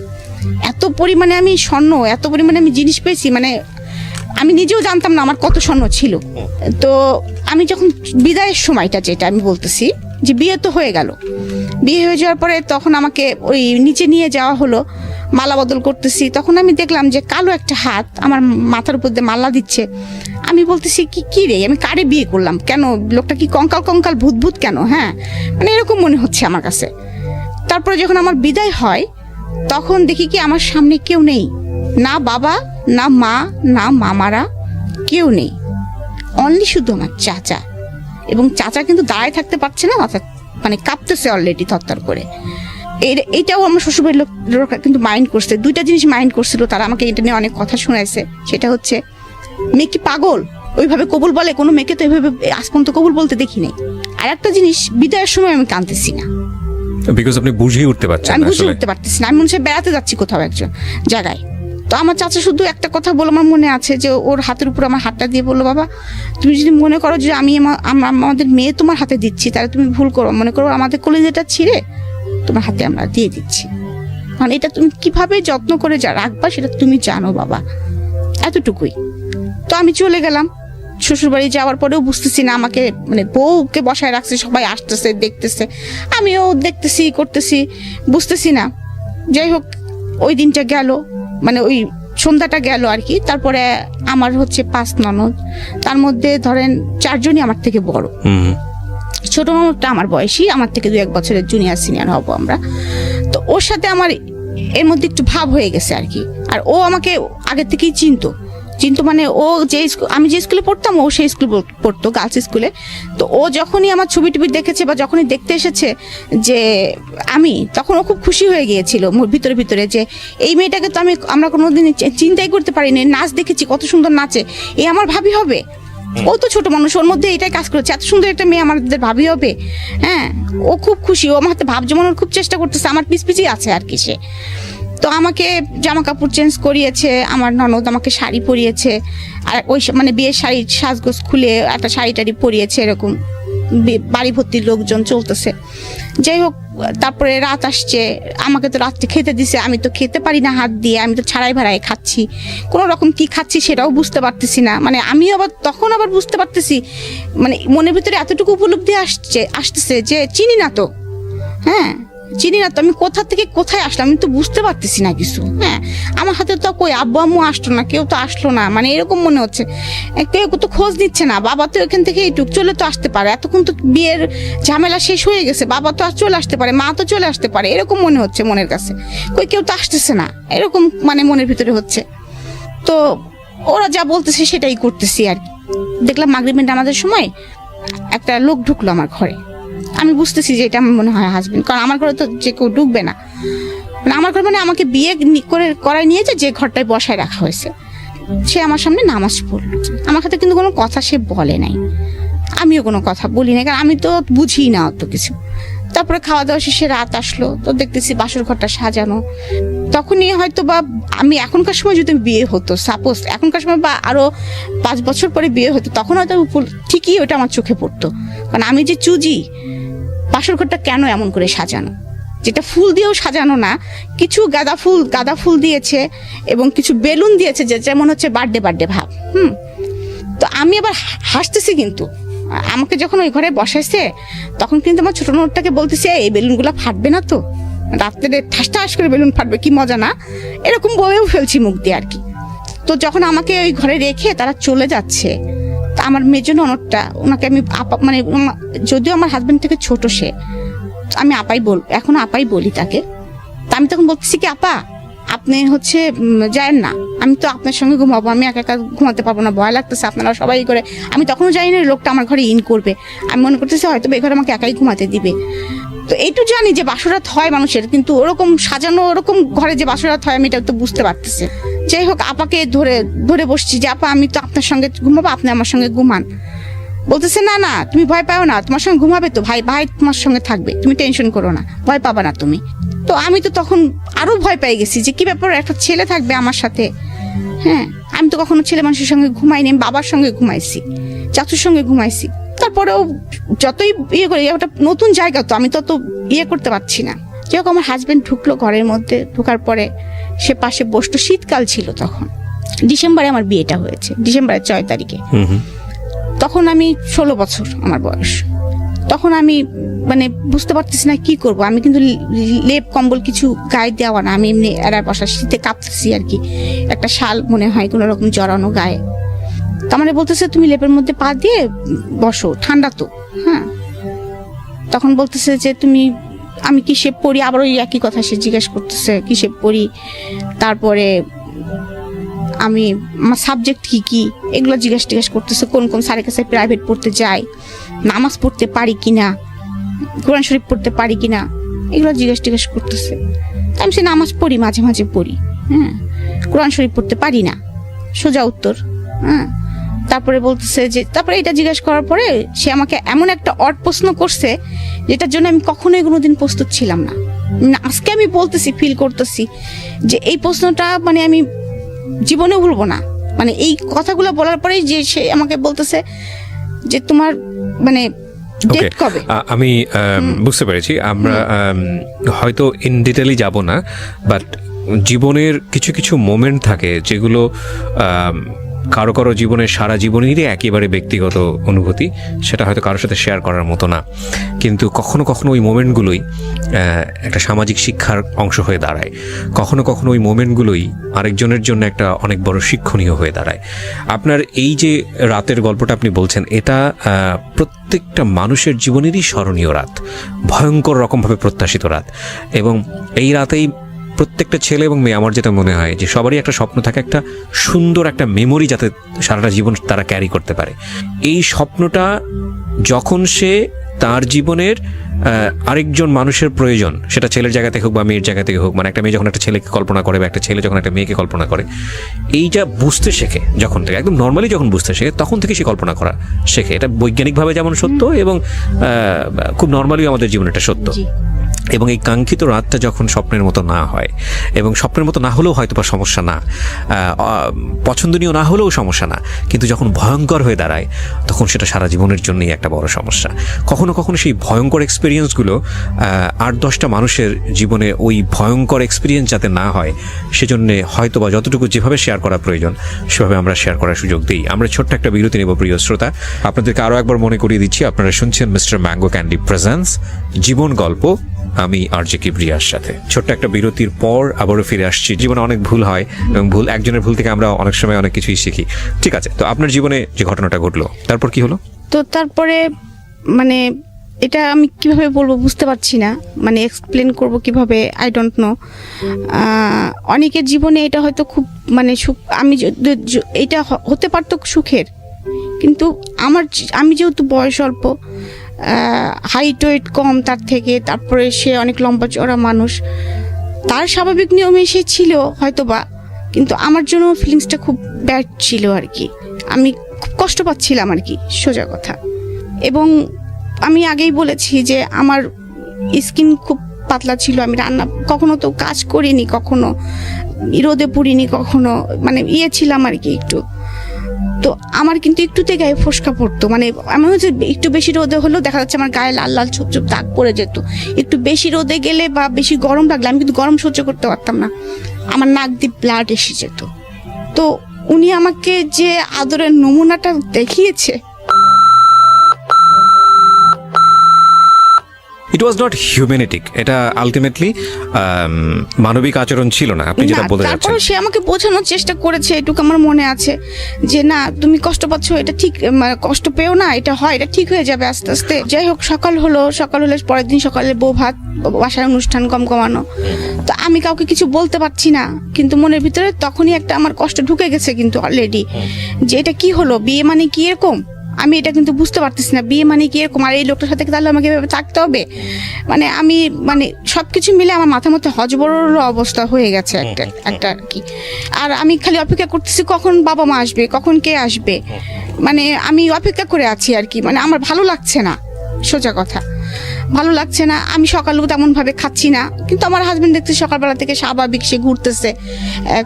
এত পরিমাণে আমি স্বর্ণ, এত পরিমাণে আমি জিনিস পেয়েছি, মানে আমি নিজেও জানতাম না আমার কত স্বর্ণ ছিল। তো আমি যখন বিদায়ের সময়টা, যেটা আমি বলতেছি যে বিয়ে তো হয়ে গেল, বিয়ে হয়ে যাওয়ার পরে তখন আমাকে ওই নিচে নিয়ে যাওয়া হলো, মালা বদল করতেছি। তখন আমি দেখলাম যে কালো একটা হাত আমার মাথার উপর দিয়ে মালা দিচ্ছে। আমি বলতেছি কি রে, আমি কারে বিয়ে করলাম, কেন লোকটা কি কঙ্কাল ভূত কেন, হ্যাঁ মানে এরকম মনে হচ্ছে আমার কাছে। তারপরে যখন আমার বিদায় হয়, তখন দেখি কি আমার সামনে কেউ নেই, না বাবা, না মা, না মামারা, কেউ নেই, অনলি শুধু আমার চাচা। এবং চাচা কিন্তু দাঁড়ায় থাকতে পারছে না, মানে কাঁপতেছে অলরেডি থরথর করে। এইটাও আমার শ্বশুরবাড়ির লোক কিন্তু মাইন্ড করছে, 2টা জিনিস মাইন্ড করছিল তারা, আমাকে এটা নিয়ে অনেক কথা শোনাইছে। সেটা হচ্ছে, মেয়ে কি পাগল, ওইভাবে কবুল বলে? কোনো মেয়েকে তো এইভাবে আজ পর্যন্ত কবুল বলতে দেখি নাই। আর একটা জিনিস, বিদায়ের সময় আমি কাঁদতেছি না, বিকজ আপনি বুঝিয়ে উঠতে পারছেন না। আমি বুঝে উঠতে পারতেছি না, আমি মনে হয় বেড়াতে যাচ্ছি কোথাও একজন জায়গায়। তো আমার চাচা শুধু একটা কথা বলে, আমার মনে আছে যে ওর হাতের উপর আমার হাতটা দিয়ে বললো, বাবা তুমি যদি মনে করো যে আমি আমাদের মেয়ে তোমার হাতে দিচ্ছি, তাহলে তুমি ভুল করো, মনে করো আমাদের কলিজাটা ছিঁড়ে তোমার হাতে আমরা দিয়ে দিচ্ছি, মানে এটা তুমি কিভাবে যত্ন করে রাখবা সেটা তুমি জানো বাবা, এতটুকুই। তো আমি চলে গেলাম। শ্বশুরবাড়ি যাওয়ার পরেও বুঝতেছি না, আমাকে মানে বউকে বসায় রাখছে, সবাই আসতেছে দেখতেছে, আমিও দেখতেছি করতেছি, বুঝতেছি না। যাই হোক, ওই দিনটা গেল, মানে ওই সন্ধ্যাটা গেল আর কি। তারপরে আমার হচ্ছে 5 ননদ, তার মধ্যে ধরেন 4 জনই আমার থেকে বড়। ছোট ননদটা আমার বয়সী, আমার থেকে 2-1 বছরের জুনিয়র সিনিয়র হব আমরা। তো ওর সাথে আমার এর মধ্যে একটু ভাব হয়ে গেছে আর কি। আর ও আমাকে আগে থেকেই চিনতো মানে ও যে আমি যে স্কুলে পড়তাম ও সেই স্কুলে পড়তো, গার্লস স্কুলে। তো ও যখনই আমার ছবি টবি দেখেছে বা যখনই দেখতে এসেছে যে আমি, তখন ও খুব খুশি হয়ে গিয়েছিল ভিতরে ভিতরে যে এই মেয়েটাকে তো আমরা কোনোদিন চিন্তাই করতে পারিনি, নাচ দেখেছি কত সুন্দর নাচে, এ আমার ভাবি হবে। ও তো ছোট মানুষ, ওর মধ্যে এটাই কাজ করেছে, এত সুন্দর একটা মেয়ে আমাদের ভাবি হবে। হ্যাঁ, ও খুব খুশি, ও আমার হাতে ভাব জমানোর খুব চেষ্টা করতেছে, আমার পিছিয়ে আছে আর কি সে। তো আমাকে জামা কাপড় চেঞ্জ করিয়েছে, আমার ননদ আমাকে শাড়ি পরিয়েছে, আর ওই মানে বিয়ের শাড়ি সাজগোজ খুলে একটা শাড়ি টাড়ি পরিয়েছে, এরকম বাড়ি ভর্তি লোকজন চলতেছে। যাই হোক, তারপরে রাত আসছে, আমাকে তো রাত্রে খেতে দিছে, আমি তো খেতে পারি না হাত দিয়ে, আমি তো ছাড়াই ভাড়াই খাচ্ছি, কোনো রকম কি খাচ্ছি সেটাও বুঝতে পারতেছি না। মানে আমি তখন আবার বুঝতে পারতেছি, মানে মনের ভিতরে এতটুকু উপলব্ধি আসতেছে যে চিনি না তো, হ্যাঁ চিনি না তো, আমি কোথা থেকে কোথায় আসলাম আমি তো বুঝতে পারতেছি না কিছু। হ্যাঁ, আমার হাতে তো কই আব্বু আম্মু আসলো না, কেউ তো আসলো না, মানে এরকম মনে হচ্ছে। কেউ তো খোঁজ নিচ্ছে না, বাবা তো এখান থেকে এইটুক চলে তো আসতে পারে, এতক্ষণ তো বিয়ের ঝামেলা শেষ হয়ে গেছে, বাবা তো আর চলে আসতে পারে, মা তো চলে আসতে পারে, এরকম মনে হচ্ছে মনের কাছে। কই কেউ তো আসতেছে না, এরকম মানে মনের ভিতরে হচ্ছে। তো ওরা যা বলতেছে সেটাই করতেছি আর কি। দেখলাম মাগরিবের নামাজের সময় একটা লোক ঢুকলো আমার ঘরে। আমি বুঝতেছি যে এটা আমার মনে হয় হাজবেন্ড, কারণ আমার ঘরে তো যে কেউ ঢুকবে না। মানে আমার ঘর মানে আমাকে বিয়ে করায় নিয়েছে যে ঘরটায় বসায় রাখা হয়েছে, সে আমার সামনে নামাজ পড়লো। আমার সাথে কিন্তু কোনো কথা সে বলে নাই, আমিও কোনো কথা বলি না, কারণ আমি তো বুঝি না অত কিছু। তারপরে খাওয়া দাওয়া শেষে রাত আসলো, তো দেখতেছি বাসর ঘরটা সাজানো। তখনই হয়তো বা আমি এখনকার সময় যদি বিয়ে হতো, সাপোজ এখনকার সময় বা আরো 5 বছর পরে বিয়ে হতো, তখন হয়তো ঠিকই ওটা আমার চোখে পড়তো। কারণ আমি যে চুজি, বাসর ঘরটা কেন এমন করে সাজানো, যেটা ফুল দিয়েও সাজানো না, কিছু গাঁদা ফুল দিয়েছে এবং কিছু বেলুন দিয়েছে, যে যেমন হচ্ছে বার্থডে ভাব। তো আমি আবার হাসতেছি, কিন্তু আমাকে যখন ওই ঘরে বসাইছে তখন কিন্তু আমার ছোট নোটটাকে বলতেছে এই বেলুনগুলো ফাটবে না তো, রাত্রে ঠাস করে বেলুন ফাটবে, কি মজা না, এরকম বলেও ফেলছি মুখ দিয়ে আর কি। তো যখন আমাকে ওই ঘরে রেখে তারা চলে যাচ্ছে, আমার মেজো ননদটা, ওনাকে আমি আপা, মানে যদিও আমার হাজবেন্ড থেকে ছোট সে, আমি এখনো আপাই বলি তাকে। তা আমি তখন বলতেছি কি, আপা আপনি হচ্ছে যায়েন না, আমি তো আপনার সঙ্গে ঘুমাবো, আমি একা একা ঘুমাতে পারবো না, ভয় লাগতেছে, আপনারা সবাই করে। আমি তখনও জানি না লোকটা আমার ঘরে ইন করবে, আমি মনে করতেছি হয়তো এই ঘরে আমাকে একাই ঘুমাতে দিবে। তো এইটু জানি যে বাসরাত হয় মানুষের, কিন্তু ওরকম সাজানো ওরকম ঘরে যে বাসরাত হয় আমি এটা তো বুঝতে পারতেছি। যাই হোক, আপাকে ধরে বসছি যে আপা আমি তো আপনার সঙ্গে ঘুমাবো, আপনি আমার সঙ্গে ঘুমান। বলতেছে না না তুমি ভয় পাও না, তোমার সঙ্গে ঘুমাবে তো, ভাই তোমার সঙ্গে থাকবে, তুমি টেনশন করো না, ভয় পাবা না তুমি। তো আমি তো তখন আরো ভয় পেয়ে গেছি যে কি ব্যাপার, একটা ছেলে থাকবে আমার সাথে। হ্যাঁ, আমি তো কখনো ছেলে মানুষের সঙ্গে ঘুমাইনি, আমি বাবার সঙ্গে ঘুমাইছি, চাচুর সঙ্গে ঘুমাইছি। তারপরেও যতই ইয়ে করি, ওটা নতুন জায়গা তো, আমি তত ইয়ে করতে পারছি না। যাই হোক, আমার হাজবেন্ড ঢুকলো ঘরের মধ্যে, ঢোকার পরে সে পাশে বসতো, শীতকাল ছিল তখন, ডিসেম্বরে আমার বিয়েটা হয়েছে, ডিসেম্বরের 6 তারিখে। তখন আমি 16 বছর আমার বয়স। তখন আমি মানে বুঝতে পারতেছি না কি করব। আমি কিন্তু লেপ কম্বল কিছু গায়ে দেওয়া না, আমি এমনি এরার বসা, শীতে কাঁপতেছি আর কি, একটা শাল মনে হয় কোনো রকম জড়ানো গায়ে। তার মানে বলতেছে তুমি লেপের মধ্যে পা দিয়ে বসো, ঠান্ডা তো। হ্যাঁ, তখন বলতেছে যে তুমি, আমি কিসে পড়ি, আবার ওই একই কথা সে জিজ্ঞেস করতেছে কিসে পড়ি, তারপরে আমি আমার সাবজেক্ট কি এগুলো জিজ্ঞেস করতেছে, কোন স্যারের কাছে প্রাইভেট পড়তে যাই, নামাজ পড়তে পারি কিনা, কোরআন শরীফ পড়তে পারি কিনা, এগুলো জিজ্ঞেস করতেছে। আমি সে নামাজ পড়ি, মাঝে মাঝে পড়ি, হ্যাঁ, কোরআন শরীফ পড়তে পারি না, সোজা উত্তর। হ্যাঁ, তারপরে বলতেছে যে, তারপরে এটা জিজ্ঞেস করার পরে সে আমাকে এমন একটা অড প্রশ্ন করছে যেটার জন্য আমি কখনোই কোনোদিন প্রস্তুত ছিলাম না। আজকে আমি বলতেছি, ফিল করতেছি যে এই প্রশ্নটা মানে আমি জীবনে ভুলবো না। মানে এই কথাগুলো বলার পরেই যে সে আমাকে বলতেছে যে তোমার মানে ডেট কবে। আমি বুঝতে পেরেছি, আমরা হয়তো ইন ডিটেইলি যাব না, বাট জীবনের কিছু কিছু মোমেন্ট থাকে যেগুলো কারো কারো জীবনের সারা জীবনেরই একেবারে ব্যক্তিগত অনুভূতি, সেটা হয়তো কারোর সাথে শেয়ার করার মতো না, কিন্তু কখনো কখনো ওই মোমেন্টগুলোই একটা সামাজিক শিক্ষার অংশ হয়ে দাঁড়ায়, কখনো কখনো ওই মোমেন্টগুলোই আরেকজনের জন্য একটা অনেক বড় শিক্ষণীয় হয়ে দাঁড়ায়। আপনার এই যে রাতের গল্পটা আপনি বলছেন, এটা প্রত্যেকটা মানুষের জীবনেরই স্মরণীয় রাত, ভয়ঙ্কর রকমভাবে প্রত্যাশিত রাত, এবং এই রাতেই প্রত্যেকটা ছেলে এবং মেয়ে আমার যেটা মনে হয় যে সবারই একটা স্বপ্ন থাকে, একটা সুন্দর একটা মেমোরি যাতে সারাটা জীবন তারা ক্যারি করতে পারে। এই স্বপ্নটা যখন সে তার জীবনের আরেকজন মানুষের প্রয়োজন, সেটা ছেলের জায়গা থেকে হোক বা মেয়ের জায়গা থেকে হোক, মানে একটা মেয়ে যখন একটা ছেলেকে কল্পনা করে বা একটা ছেলে যখন একটা মেয়েকে কল্পনা করে, এইটা বুঝতে শেখে যখন থেকে, একদম নর্মালি যখন বুঝতে শেখে তখন থেকে সে কল্পনা করা শেখে। এটা বৈজ্ঞানিকভাবে যেমন সত্য এবং খুব নর্মালি আমাদের জীবনে এটা সত্য। এবং এই কাঙ্ক্ষিত রাতটা যখন স্বপ্নের মতো না হয়, এবং স্বপ্নের মতো না হলেও হয়তো বা সমস্যা না, পছন্দনীয় না হলেও সমস্যা না, কিন্তু যখন ভয়ঙ্কর হয়ে দাঁড়ায় তখন সেটা সারা জীবনের জন্যই একটা বড় সমস্যা। কখনো কখনো সেই ভয়ঙ্কর এক্সপিরিয়েন্সগুলো 8-10টা মানুষের জীবনে ওই ভয়ঙ্কর এক্সপিরিয়েন্স যাতে না হয় সেজন্য হয়তো বা যতটুকু যেভাবে শেয়ার করা প্রয়োজন সেভাবে আমরা শেয়ার করার সুযোগ দিই। আমরা ছোট্ট একটা বিরতি নেব প্রিয় শ্রোতা। আপনাদেরকে আরও একবার মনে করিয়ে দিচ্ছি, আপনারা শুনছেন মিস্টার ম্যাঙ্গো ক্যান্ডি প্রেজেন্স জীবন গল্প, আমি আরজে কিবরিয়ার সাথে। ছোট্ট একটা বিরতির পর আবারও ফিরে আসছি। জীবনে অনেক ভুল হয় এবং একজনের ভুল থেকে আমরা অনেক সময় অনেক কিছুই শিখি। ঠিক আছে, তো আপনার জীবনে যে ঘটনাটা ঘটলো তারপর কি হলো? তো তারপরে মানে এটা আমি কিভাবে বলবো বুঝতে পারছি না, মানে এক্সপ্লেন করব কিভাবে, আই ডোন্ট নো। অনেকের জীবনে এটা হয়তো খুব মানে সুখ, এটা হতে পারতো সুখের, কিন্তু আমি যেহেতু বয়স অল্প, হাইট ওয়েট কম তার থেকে, তারপরে সে অনেক লম্বা চড়া মানুষ, তার স্বাভাবিক নিয়মে সে ছিল হয়তোবা, কিন্তু আমার জন্য ফিলিংসটা খুব ব্যাড ছিল আর কি। আমি খুব কষ্ট পাচ্ছিলাম আর কি, সোজা কথা। এবং আমি আগেই বলেছি যে আমার স্কিন খুব পাতলা ছিল, আমি রান্না কখনো তো কাজ করিনি, কখনো রোদে পুড়িনি, কখনো মানে ছিলাম আর কি একটু। তো আমার কিন্তু একটুতে গায়ে ফোসকা পড়তো, মানে এমন হচ্ছে একটু বেশি রোদে হলেও দেখা যাচ্ছে আমার গায়ে লাল লাল ছোপ ছোপ দাগ পড়ে যেত। একটু বেশি রোদে গেলে বা বেশি গরম লাগলে আমি কিন্তু গরম সহ্য করতে পারতাম না, আমার নাক দিয়ে ব্লাড এসে যেত। তো উনি আমাকে যে আদরের নমুনাটা দেখিয়েছে, ইট ওয়াজ নট হিউম্যানিটিক, এটা আলটিমেটলি মানবিক আচরণ ছিল না, আপনি যেটা বলতে যাচ্ছেন। তারপরে সে আমাকে বোঝানোর চেষ্টা করেছে, এটুকু আমার মনে আছে, যে না তুমি কষ্ট পাচ্ছ, এটা ঠিক, কষ্ট পেও না, এটা হয়, এটা ঠিক হয়ে যাবে আস্তে আস্তে। যাই হোক, সকাল হলে পরের দিন সকালে বউ ভাত, বাসায় অনুষ্ঠান কমানো। তো আমি কাউকে কিছু বলতে পারছি না, কিন্তু মনের ভিতরে তখনই একটা আমার কষ্ট ঢুকে গেছে কিন্তু অলরেডি, যে এটা কি হলো, বিয়ে মানে কি এরকম, আমি এটা কিন্তু বুঝতে পারতেছি না, বিয়ে মানে কি এরকম, আর এই লোকটার সাথে তাহলে আমাকে এভাবে থাকতে হবে। মানে আমি সবকিছু মিলে আমার মাথার মধ্যে হজবরল অবস্থা হয়ে গেছে একটা আর কি। আর আমি খালি অপেক্ষা করতেছি কখন বাবা মা আসবে, কখন কে আসবে, মানে আমি অপেক্ষা করে আছি আর কি। মানে আমার ভালো লাগছে না, সোজা কথা ভালো লাগছে না। আমি সকালেও তেমন ভাবে খাচ্ছি না, কিন্তু আমার হাজবেন্ড দেখতে সকালবেলা থেকে স্বাভাবিক, সে ঘুরতেছে,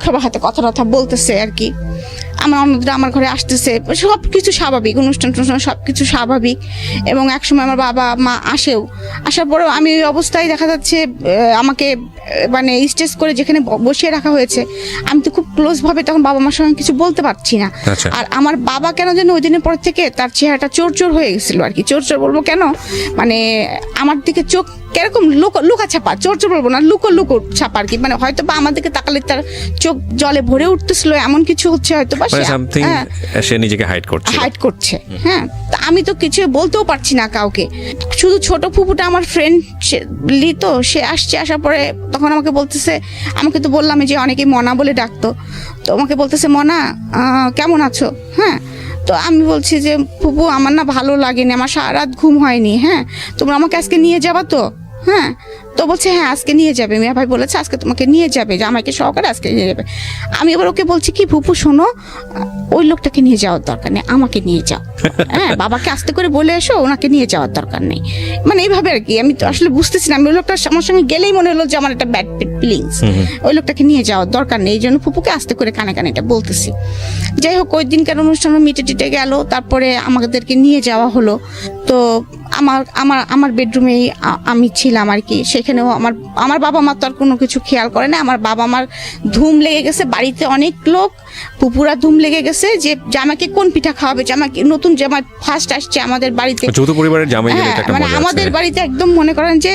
সবার হাতে কথা বলতেছে আর কি, আমার অন্যরা আমার ঘরে আসতেছে, সব কিছু স্বাভাবিক, অনুষ্ঠান সব কিছু স্বাভাবিক। এবং একসময় আমার বাবা মা আসার পরেও আমি ওই অবস্থায় দেখা যাচ্ছে আমাকে মানে স্টেজ করে যেখানে বসিয়ে রাখা হয়েছে, আমি তো খুব ক্লোজ ভাবে তখন বাবা মার সঙ্গে কিছু বলতে পারছি না। আর আমার বাবা কেন যেন ওই দিনের পর থেকে তার চেহারাটা চোর হয়ে গেছিল আর কি। চোর বলবো কেন, মানে আমার দিকে চোখ কিরকম লুকা ছাপা, চোর বলবো না, লুকো ছাপা আর কি। মানে হয়তো বা আমার দিকে তাকালে তার চোখ জলে ভরে উঠতেছিল, এমন কিছু হচ্ছে হয়তো বা সে নিজেকে হাইড করছে। হ্যাঁ, আমি তো কিছু বলতেও পারছি না কাউকে। শুধু ছোট ফুপুটা আমার ফ্রেন্ড তো সে আসার পরে তখন আমাকে বলতেছে, আমাকে তো বললাম যে অনেকেই মনা বলে ডাকতো, তো আমাকে বলতেছে মনা কেমন আছো। হ্যাঁ, তো আমি বলছি যে ফুপু আমার না ভালো লাগেনি, আমার সারা রাত ঘুম হয়নি। হ্যাঁ, তোমরা আমাকে আজকে নিয়ে যাবা তো? হ্যাঁ, তো বলছে হ্যাঁ আজকে নিয়ে যাবে, মিয়া ভাই বলেছে আজকে তোমাকে নিয়ে যাবে, যে আমাকে সহকারে আজকে নিয়ে যাবে। আমি এবার ওকে বলছি কি ফুপু শোনো, ওই লোকটাকে নিয়ে যাওয়ার দরকার নেই, আমাকে নিয়ে যাও। হ্যাঁ, বাবাকে আস্তে করে বলে এসো, ওনাকে নিয়ে যাওয়ার দরকার নেই। মানে এইভাবে আর কি। আমি তো আসলে বুঝতেছি না, ওই লোকটা আমার সঙ্গে গেলেই মনে হলো যে আমার একটা ব্যাড ফিলিংস, ওই লোকটাকে নিয়ে যাওয়ার দরকার নেই। এই জন্য ফুপুকে আস্তে করে কানে এটা বলতেছি। যাই হোক, ওই দিনকার অনুষ্ঠান মিটে গেল, তারপরে আমাদেরকে নিয়ে যাওয়া হলো। তো আমার বেডরুমেই আমি ছিলাম আর কি। সেখানেও আমার বাবা মা তো আর কোনো কিছু খেয়াল করে না। আমার বাবা মার ধুম লেগে গেছে, বাড়িতে অনেক লোক, পুপুরা ধুম লেগে গেছে যে জামাকে কোন পিঠা খাওয়াবে, জামাকে নতুন জামাই ফার্স্ট আসছে আমাদের বাড়িতে, যৌথ পরিবারের জামাই গেলে একটা মানে আমাদের বাড়িতে একদম মনে করেন যে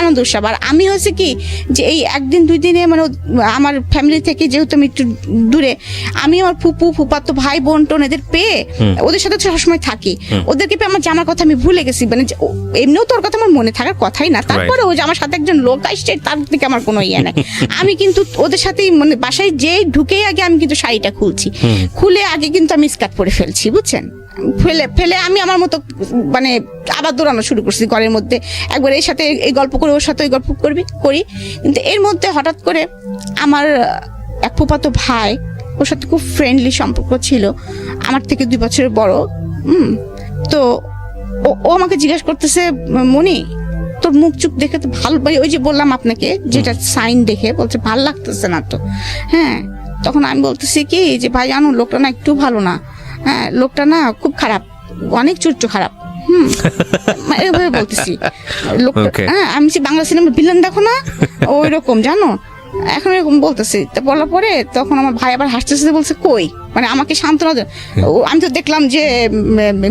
আনন্দ উৎসব। আর আমি হয়েছে কি যে এই একদিন দুই দিনে মানে আমার ফ্যামিলি থেকে যেহেতু আমি একটু দূরে, আমি আমার ফুপাতো ভাই বোন টোন এদের পেয়ে ওদের সাথে সবসময় থাকি, ওদেরকে পেয়ে আমার জামার কথা আমি ভুলে গেছি। মানে এমনিও তোর কথা আমার মনে থাকার কথাই না, তারপরে ওই যে আমার সাথে একজন লোক আসছে তার থেকে আমার কোনো ইয়ে নাই। আমি কিন্তু ওদের সাথেই মানে বাসায় যে ঢুকেই আগে আমি কিন্তু শাড়িটা খুলছি, খুলে আগে কিন্তু আমি স্কার্ট পরে ফেলছি, বুঝছেন, ফেলে আমি আমার মতো মানে আবার দৌড়ানো শুরু করছি ঘরের মধ্যে, একবার এর সাথে এই গল্প করে ওর সাথে ওই গল্প করি। কিন্তু এর মধ্যে হঠাৎ করে আমার এক ফুফাতো ভাই, ওর সাথে খুব ফ্রেন্ডলি সম্পর্ক ছিল, আমার থেকে 2 বছরের বড়। তো ও আমাকে জিজ্ঞাসা করতেছে, মনি তোর মুখ চুখ দেখে তো ভালো, ওই যে বললাম আপনাকে যেটা সাইন দেখে বলছে ভালো লাগতেছে না তো। হ্যাঁ, তখন আমি বলতেছি কি যে ভাই জানো লোকটা না একটু ভালো না, হ্যাঁ লোকটা না খুব খারাপ, অনেক চরিত্র খারাপ। এভাবে বলতেছি লোকটা। হ্যাঁ, আমি বাংলা সিনেমা ভিলেন দেখো না ওই রকম, জানো, এখন এরকম বলতেছি। তো বলার পরে তখন আমার ভাই আবার হাসতেছে, বলছে কই, মানে আমাকে সান্ত্বনা দেয়। আমি তো দেখলাম যে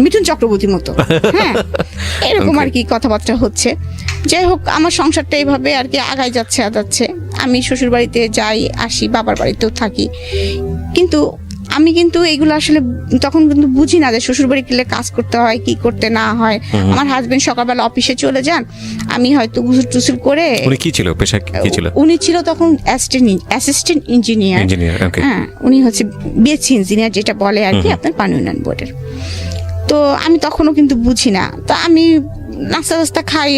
মিঠুন চক্রবর্তীর মতো। হ্যাঁ, এরকম আর কি কথাবার্তা হচ্ছে। যাই হোক, আমার সংসারটা এইভাবে আর কি আগায় যাচ্ছে। আমি শ্বশুর বাড়িতে যাই আসি, বাবার বাড়িতেও থাকি, কিন্তু আমি কিন্তু এইগুলো আসলে তখন কিন্তু বুঝি না যে শ্বশুর বাড়ি গেলে কাজ করতে হয় কি করতে না হয়। আমার হাজবেন্ড সকালবেলা অফিসে চলে যান, আমি হয়তো গুসল টুসুল করে। উনি কি ছিল, পেশা কি ছিল? উনি ছিল তখন অ্যাসিস্ট্যান্ট ইঞ্জিনিয়ার। হ্যাঁ, উনি হচ্ছে বিএসসি ইঞ্জিনিয়ার যেটা বলে আর কি আপনার পানি উন্নয়ন বোর্ডের। তো আমি তখনও কিন্তু বুঝি না, তো আমি নাস্তা খাই,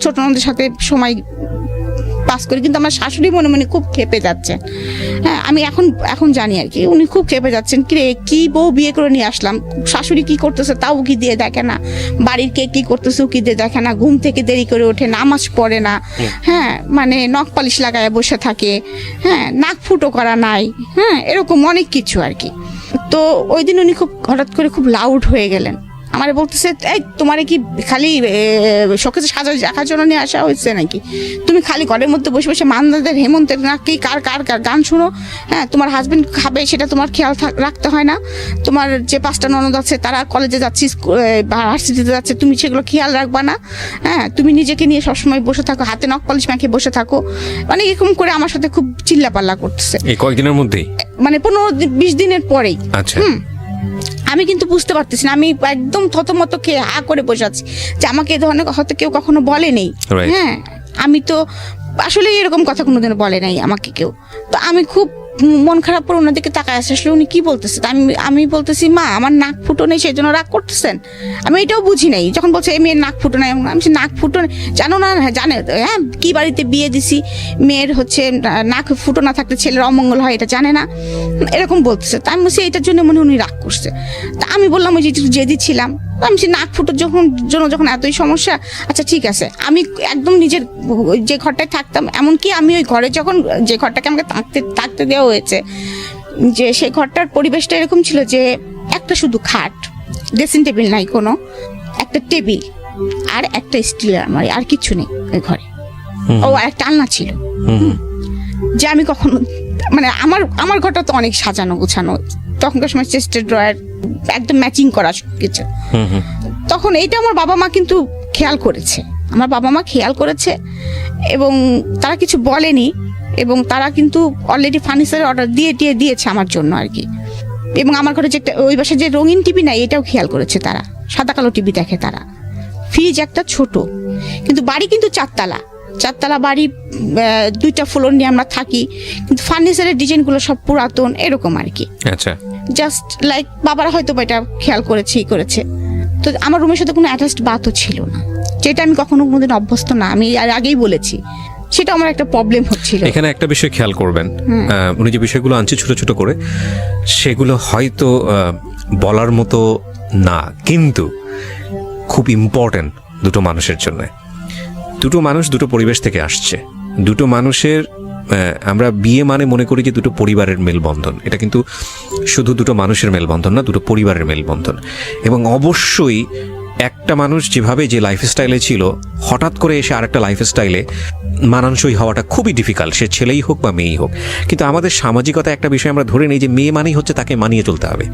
ছোট ননদের সাথে সময় পাস করি। কিন্তু আমার শাশুড়ি মনে মনে খুব খেপে যাচ্ছেন। হ্যাঁ, আমি এখন জানি আর কি উনি খুব খেপে যাচ্ছেন, কি বউ বিয়ে করে নিয়ে আসলাম, শাশুড়ি কি করতেছে তাও কি দিয়ে দেখে না, বাড়ির কে কি করতেছে কি দিয়ে দেখে না, ঘুম থেকে দেরি করে ওঠে, নামাজ পড়ে না, হ্যাঁ মানে নখ পালিশ লাগায় বসে থাকে, হ্যাঁ নাক ফুটো করা নাই, হ্যাঁ এরকম অনেক কিছু আর কি। তো ওই দিন উনি খুব হঠাৎ করে খুব লাউড হয়ে গেলেন, আমার বলতেছে এই তোমারে কি খালি শোকেসে সাজা রাখার জন্য নিয়ে আসা হয়েছে নাকি, তুমি খালি ঘরের মধ্যে বসে বসে মান্দাদের হেমন্তের নাকি কার গান শুনো, হ্যাঁ তোমার হাজবেন্ড খাবে সেটা তোমার খেয়াল রাখতে হয় না, তোমার যে 5টা ননদ আছে তারা কলেজে যাচ্ছে ভার্সিটিতে যাচ্ছে, তুমি সেগুলো খেয়াল রাখবা না, হ্যাঁ তুমি নিজেকে নিয়ে সবসময় বসে থাকো, হাতে নখ পালিশ মেখে বসে থাকো, মানে এরকম করে আমার সাথে খুব চিল্লাপাল্লা করতেছে। এই কয়েকদিনের মধ্যেই, মানে 15-20 দিনের পরেই। আচ্ছা, আমি কিন্তু বুঝতে পারতেছি না, আমি একদম থতমত খেয়ে হা করে বসে আছি যে আমাকে এ ধরনের হয়তো কেউ কখনো বলে নেই। হ্যাঁ, আমি তো আসলে এরকম কথা কোনোদিনও বলে নাই আমাকে কেউ। তো আমি খুব মন খারাপ করে ওনাদেরকে তাকায় আসলে উনি কি বলতেছে, আমি বলতেছি মা আমার নাক ফুটো নেই সেই জন্য রাগ করতেছেন, আমি এটাও বুঝি নাই। যখন বলছে এই মেয়ের নাক ফুটো নেই, আমি নাক ফুটো জানো না, জানে হ্যাঁ কি বাড়িতে বিয়ে দিছি, মেয়ের হচ্ছে নাক ফুটো না থাকলে ছেলের অমঙ্গল হয় এটা জানে না, এরকম বলতেছে। তা আমি বলছি এটার জন্য মনে উনি রাগ করছে। তা আমি বললাম ওই যে জেদি ছিলাম, আমি নাক ফুটোর যখন এতই সমস্যা, আচ্ছা ঠিক আছে, আমি একদম নিজের যে ঘরটায় থাকতাম, এমনকি আমি ওই ঘরে যখন যে ঘরটাকে আমাকে থাকতে দেওয়া হয়েছে, যে সেই ঘরটার পরিবেশটা এরকম ছিল যে একটা শুধু খাট, ড্রেসিং টেবিল নাই কোনো, একটা টেবিল আর একটা স্টিলের আলমারি, আর কিছু নেই ওই ঘরে। ও আর একটা আলনা ছিল, যে আমি কখনো মানে আমার ঘরটা তো অনেক সাজানো গোছানো, তখনকার সময় চেস্টের ড্রয়ার একদম ম্যাচিং করা কিছু। তখন এইটা আমার বাবা মা কিন্তু খেয়াল করেছে, এবং তারা কিছু বলেনি, এবং তারা কিন্তু অলরেডি ফার্নিচারের অর্ডার দিয়েছে আমার জন্য আর কি। এবং আমার ঘরে যে ওই বাসায় যে রঙিন টিভি নাই এটাও খেয়াল করেছে তারা, সাদা কালো টিভি দেখে তারা। ফ্রিজ একটা ছোট, কিন্তু বাড়ি কিন্তু 4 বাড়ি, 2টা ফ্লোর নিয়ে আমরা থাকি, কিন্তু ফার্নিচারের ডিজাইনগুলো সব পুরাতন এরকম আর কি। আচ্ছা, জাস্ট লাইক বাবারা হয়তো এটা খেয়াল করেছে। তো আমার রুমের সাথে কোনো অ্যাটাচড বাথও ছিল না, যেটা আমি কোনোদিন অভ্যস্ত না, আমি আর আগেই বলেছি, সেটা আমার একটা প্রবলেম হচ্ছিল। এখানে একটা বিষয় খেয়াল করবেন, উনি যে বিষয়গুলো আনছে ছোট ছোট করে, সেগুলো হয়তো বলার মতো না, কিন্তু খুব ইম্পর্টেন্ট দুটো মানুষের জন্য। দুটো মানুষ দুটো পরিবেশ থেকে আসছে, দুটো মানুষের আমরা বিয়ে মানে মনে করি যে দুটো পরিবারের মেলবন্ধন, এটা কিন্তু শুধু দুটো মানুষের মেলবন্ধন না, দুটো পরিবারের মেলবন্ধন। এবং অবশ্যই একটা মানুষ যেভাবে যে লাইফস্টাইলে ছিল, হঠাৎ করে এসে আরেকটা লাইফস্টাইলে মানানসই হওয়াটা খুবই ডিফিকাল্ট, সে ছেলেই হোক বা মেয়েই হোক। কিন্তু আমাদের সামাজিকতা একটা বিষয় আমরা ধরে নিই যে মেয়ে মানেই হচ্ছে তাকে মানিয়ে চলতে হবে,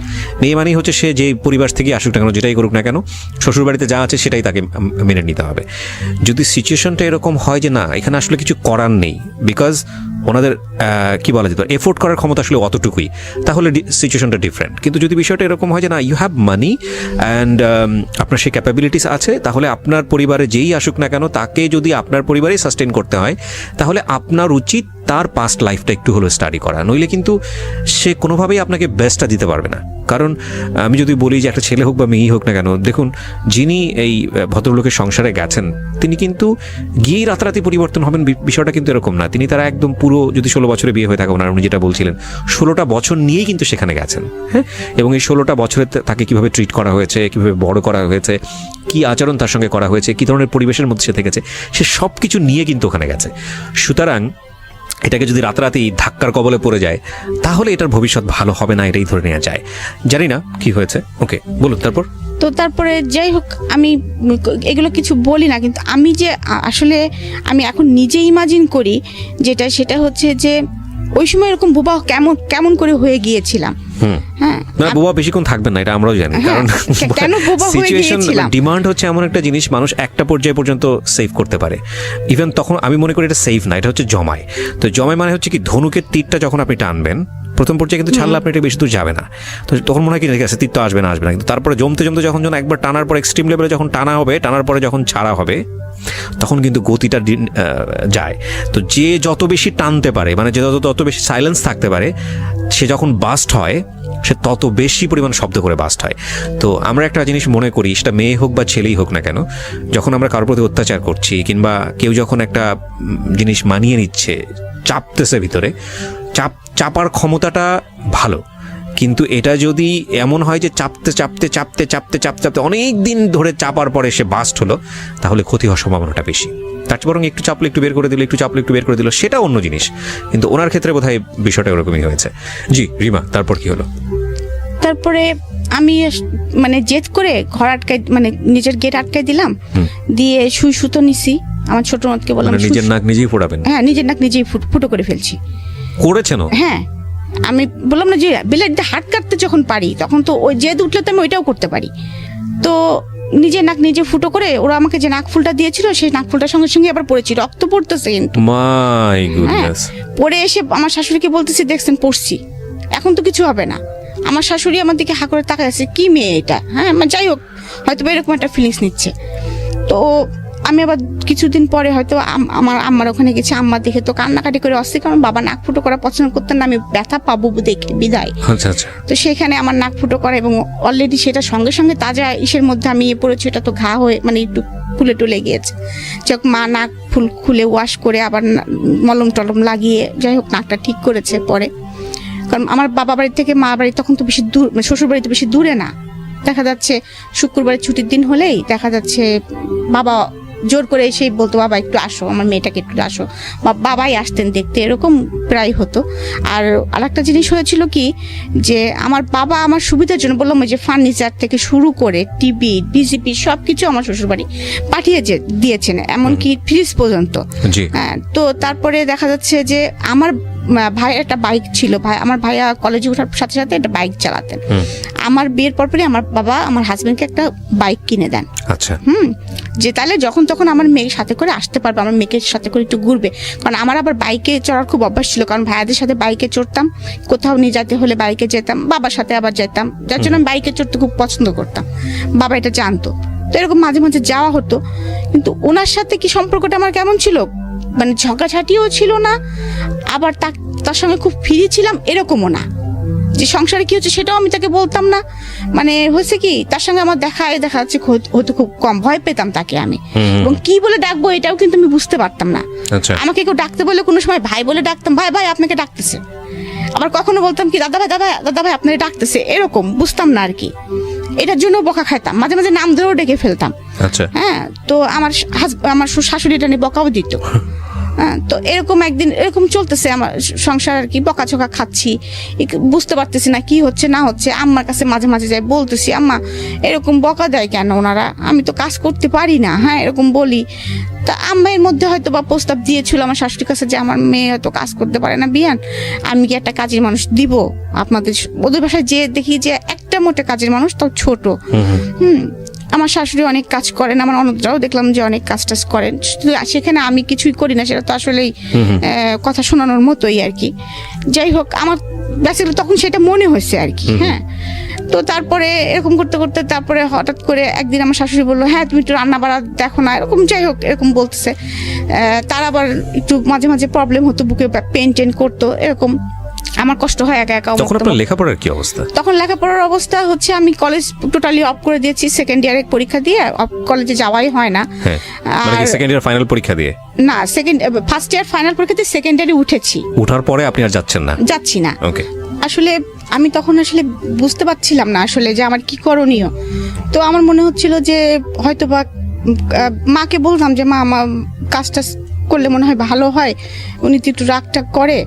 মেয়ে মানেই হচ্ছে সে যে পরিবার থেকে আসুক না কেন, যেটাই করুক না কেন, শ্বশুরবাড়িতে যা আছে সেটাই তাকে মেনে নিতে হবে। যদি সিচুয়েশনটা এরকম হয় যে না, এখানে আসলে কিছু করার নেই, বিকজ ওনাদের কি বলা যেত এফোর্ড করার ক্ষমতা আসলে অতটুকুই, তাহলে সিচুয়েশনটা ডিফারেন্ট। কিন্তু যদি বিষয়টা এরকম হয় যে না, ইউ হ্যাভ মানি অ্যান্ড আপনার সেই ক্যাপাবিলিটিস আছে, তাহলে আপনার পরিবারে যেই আসুক না কেন তাকে যদি আপনার পরিবারেই সাস্টেন করতে হয়, তাহলে আপনার উচিত তার পাস্ট লাইফটা একটু হলো স্টাডি করা। নইলে কিন্তু সে কোনোভাবেই আপনাকে বেস্টটা দিতে পারবে না। কারণ আমি যদি বলি যে একটা ছেলে হোক বা মেয়েই হোক না কেন, দেখুন যিনি এই ভদ্রলোকের সংসারে গেছেন তিনি কিন্তু গিয়েই রাতারাতি পরিবর্তন হবেন, বিষয়টা কিন্তু এরকম না। তিনি তারা একদম পুরো, যদি 16 বছরে বিয়ে হয়ে থাকে ওনার, উনি যেটা বলছিলেন 16টা বছর নিয়েই কিন্তু সেখানে গেছেন, হ্যাঁ। এবং এই 16টা বছরে তাকে কিভাবে ট্রিট করা হয়েছে, কিভাবে বড় করা হয়েছে, কি আচরণ তার সঙ্গে করা হয়েছে, কি ধরনের পরিবেশের মধ্যে সে থেকেছে, সে সব কিছু নিয়ে কিন্তু ওখানে গেছে। সুতরাং এটাকে যদি রাতারাতি ধাক্কার কবলে পড়ে যায় তাহলে এটার ভবিষ্যৎ ভালো হবে না, এটাই ধরে নেওয়া যায়। জানি না কি হয়েছে, ওকে বলুন তারপর। তো তারপরে যাই হোক, আমি এগুলো কিছু বলি না, কিন্তু আমি যে আসলে আমি এখন নিজে ইমাজিন করি যেটা, সেটা হচ্ছে যে ওই সময় এরকম বোবা কেমন করে হয়ে গিয়েছিলাম। হ্যাঁ, না বোবা বেশিক্ষণ থাকবেন না, এটা আমরাও জানি। কারণ কেন বোবা হয়ে গিয়েছিলাম, ডিমান্ড হচ্ছে এমন একটা জিনিস মানুষ একটা পর্যায় পর্যন্ত সেভ করতে পারে। ইভেন তখন আমি মনে করি এটা সেভ না, এটা হচ্ছে জমায়। তো জমায় মানে হচ্ছে কি, ধনুকের তীরটা যখন আপনি টানবেন প্রথম পর্যায়ে কিন্তু ছাড়লে আপনি এটা বেশি দূর যাবে না, তো তখন মনে হয় কি ঠিক আছে তীর তো আসবে না, কিন্তু তারপরে জমতে যখন একবার টানার পর এক্সট্রিম লেভেলে যখন টানা হবে, টানার পরে যখন ছাড়া হবে তখন কিন্তু গতিটা যায়। তো যে যত বেশি টানতে পারে, মানে যে তত বেশি সাইলেন্স থাকতে পারে, সে যখন বাস্ট হয় সে তত বেশি পরিমাণ শব্দ করে বাস্ট হয়। তো আমরা একটা জিনিস মনে করি, সেটা মেয়ে হোক বা ছেলেই হোক না কেন, যখন আমরা কারোর প্রতি অত্যাচার করছি কিংবা কেউ যখন একটা জিনিস মানিয়ে নিচ্ছে, চাপতেছে ভিতরে, চাপার ক্ষমতাটা ভালো, কিন্তু এটা যদি এমন হয় যে চাপতে অনেক দিন ধরে চাপার পরে সে বাস্ট হলো, তাহলে ক্ষতি হওয়ার সম্ভাবনাটা বেশি। তার চেয়ে বরং একটু চাপলে একটু বের করে দিল, একটু চাপলে একটু বের করে দিল, সেটা অন্য জিনিস। কিন্তু ওনার ক্ষেত্রে বোধহয় বিষয়টা ওরকমই হয়েছে। জি রিমা, তারপর কি হলো? তারপরে আমি মানে জেদ করে ঘর আটকাই, মানে নিজের গেট আটকাই দিলাম, দিয়ে সুতো নিছি। আমার ছোট নদকে বললাম নিজের নাক নিজেই ফোড়াবেন। হ্যাঁ, নিজের নাক নিজেই ফুটো করে ফেলছি। করেছেন? হ্যাঁ, আমি বললাম না যে ব্লেড দিয়ে হাত কাটতে যখন পারি, তখন তো ওই জেদ উঠলে তো আমি ওইটাও করতে পারি। তো নিজের নাক নিজে ফুটো করে, ওরা আমাকে যে নাক ফুলটা দিয়েছিল সেই নাক ফুলটার সঙ্গে সঙ্গে আবার পড়েছি, রক্ত পড়তেছে কিন্তু। My goodness. পরে এসে আমার শাশুড়িকে বলতেছি, দেখছেন পড়ছি, এখন তো কিছু হবে না। আমার শাশুড়ি আমার দিকে হা করে তাকায় আছে, কি মেয়ে এটা। হ্যাঁ, যাই হোক, হয়তো এরকম একটা ফিলিংস নিচ্ছে। তো আমি আবার কিছুদিন পরে হয়তো আমার আম্মার ওখানে গেছি, আম্মা দেখে তো কান্নাকাটি করে আসছে, কারণ বাবা নাক ফুটো করা পছন্দ করতেন না, আমি ব্যথা পাবো দেখে বিদায়। আচ্ছা। তো সেখানে আমার নাক ফুটো করা, এবং অলরেডি সেটা সঙ্গে সঙ্গে তাজা ইসের মধ্যে আমি পড়েছি, এটা তো ঘা হয়ে মানে একটু ফুলে টুলে গিয়েছে। যাক, মা নাক খুলে ওয়াশ করে আবার মলম টলম লাগিয়ে যাই হোক নাকটা ঠিক করেছে পরে। কারণ আমার বাবা বাড়ি থেকে মা বাড়ি তখন তো বেশি দূর, মানে শ্বশুর বাড়ি তো বেশি দূরে না। দেখা যাচ্ছে শুক্রবারের ছুটির দিন হলেই দেখা যাচ্ছে বাবা জোর করে এসেই বলতো, বাবা একটু আসো, আমার মেয়েটাকে একটু আসো, বা বাবাই আসতেন দেখতে, এরকম প্রায় হতো। আর আরেকটা জিনিস হয়েছিল কি, যে আমার বাবা আমার সুবিধার জন্য, বললাম যে ফার্নিচার থেকে শুরু করে টিভি বিজিপি সব কিছু আমার শ্বশুরবাড়ি পাঠিয়ে দিয়েছেন, এমনকি ফ্রিজ পর্যন্ত। হ্যাঁ, তো তারপরে দেখা যাচ্ছে যে আমার ভাইয়ের একটা বাইক ছিল, আমার ভাইয়া কলেজে ওঠার সাথে সাথে একটা বাইক চালাতেন। আমার বিয়ের পরপরই আমার বাবা আমার হাজবেন্ডকে একটা বাইক কিনে দেন। আচ্ছা। যে তাহলে যখন তখন আমার মেয়ের সাথে করে আসতে পারবে, আমার মেয়েকে সাথে করে একটু ঘুরবে। কারণ আমার আবার বাইকে চড়ার খুব অভ্যাস ছিল, কারণ ভাইয়াদের সাথে বাইকে চড়তাম, কোথাও নিয়ে যেতে হলে বাইকে যেতাম, বাবার সাথে আবার যেতাম, যার জন্য আমি বাইকে চড়তে খুব পছন্দ করতাম। বাবা এটা জানতো, তো এরকম মাঝে মাঝে যাওয়া হতো। কিন্তু ওনার সাথে কি সম্পর্কটা আমার কেমন ছিল, মানে ঝগড়াঝাটিও ছিল না, আবার তার সঙ্গে খুব ফ্রি ছিলাম এরকমও না। যে সংসারে কি হচ্ছে সেটাও আমি তাকে বলতাম না। মানে হয়েছে কি, তার সঙ্গে আমার দেখা যাচ্ছে হয়তো খুব কম, ভয় পেতাম তাকে আমি, এবং কি বলে ডাকবো এটাও কিন্তু আমি বুঝতে পারতাম না। আমাকে কেউ ডাকতে বলে কোনো সময় ভাই বলে ডাকতাম, ভাই আপনাকে ডাকতেছে। আবার কখনো বলতাম কি, দাদা ভাই আপনাকে ডাকতেছে, এরকম বুঝতাম না আর কি। এটার জন্য বকা খাইতাম, মাঝে মাঝে নাম ধরেও ডেকে ফেলতাম। হ্যাঁ, তো আমার শাশুড়ি এটা নিয়ে বকাও দিত। তো এরকম একদিন এরকম চলতেছে আমার সংসার আর কি, বকাঝকা খাচ্ছি, বুঝতে পারতেছি না কি হচ্ছে না হচ্ছে। আম্মার কাছে মাঝে মাঝে যাই, বলতেছি আম্মা এরকম বকা দেয় কেন ওনারা, আমি তো কাজ করতে পারি না। হ্যাঁ, এরকম বলি। তা আম্মার মধ্যে হয়তো বা প্রস্তাব দিয়েছিল আমার শাশুড়ির কাছে যে আমার মেয়ে হয়তো কাজ করতে পারে না, বিয়ান আমি কি একটা কাজের মানুষ দিব আপনাদের। ওদের বাসায় যে দেখি যে একটা মোটে কাজের মানুষ, তাও ছোট। আমার শাশুড়ি অনেক কাজ করেন, আমার ননদরাও দেখলাম যে অনেক কাজ টাজ করেন, সেখানে আমি কিছুই করি না, সেটা তো আসলেই কথা শোনানোর মতোই আর কি। যাই হোক, আমার বেসিক্যালি তখন সেটা মনে হয়েছে আর কি। হ্যাঁ, তো তারপরে এরকম করতে করতে তারপরে হঠাৎ করে একদিন আমার শাশুড়ি বললো, হ্যাঁ তুমি একটু রান্না বাড়া দেখো না, এরকম যাই হোক এরকম বলতেছে। তার আবার একটু মাঝে মাঝে প্রবলেম হতো, বুকে পেন টেন করতো, এরকম আমার কষ্ট হয় একা একা। তখন আপনার লেখাপড়ার কি অবস্থা? তখন লেখাপড়ার অবস্থা হচ্ছে আমি কলেজ টোটালি অফ করে দিয়েছি, সেকেন্ড ইয়ারে পরীক্ষা দিয়ে কলেজে যাওয়াই হয় না। মানে কি সেকেন্ড ইয়ার ফাইনাল পরীক্ষা দিয়ে? না, ফার্স্ট ইয়ার ফাইনাল পরীক্ষা দিয়ে সেকেন্ড ইয়ারে উঠেছি। ওঠার পরে আপনি আর যাচ্ছেন না? যাচ্ছি না। ওকে। আসলে আমি তখন আসলে বুঝতে পারছিলাম না আসলে যে আমার কি করণীয়। তো আমার মনে হচ্ছিল যে হয়তো বা মাকে বলতাম যে মা আমার কাজটা করলে মনে হয় ভালো হয়, উনি তো একটু রাগটা করে।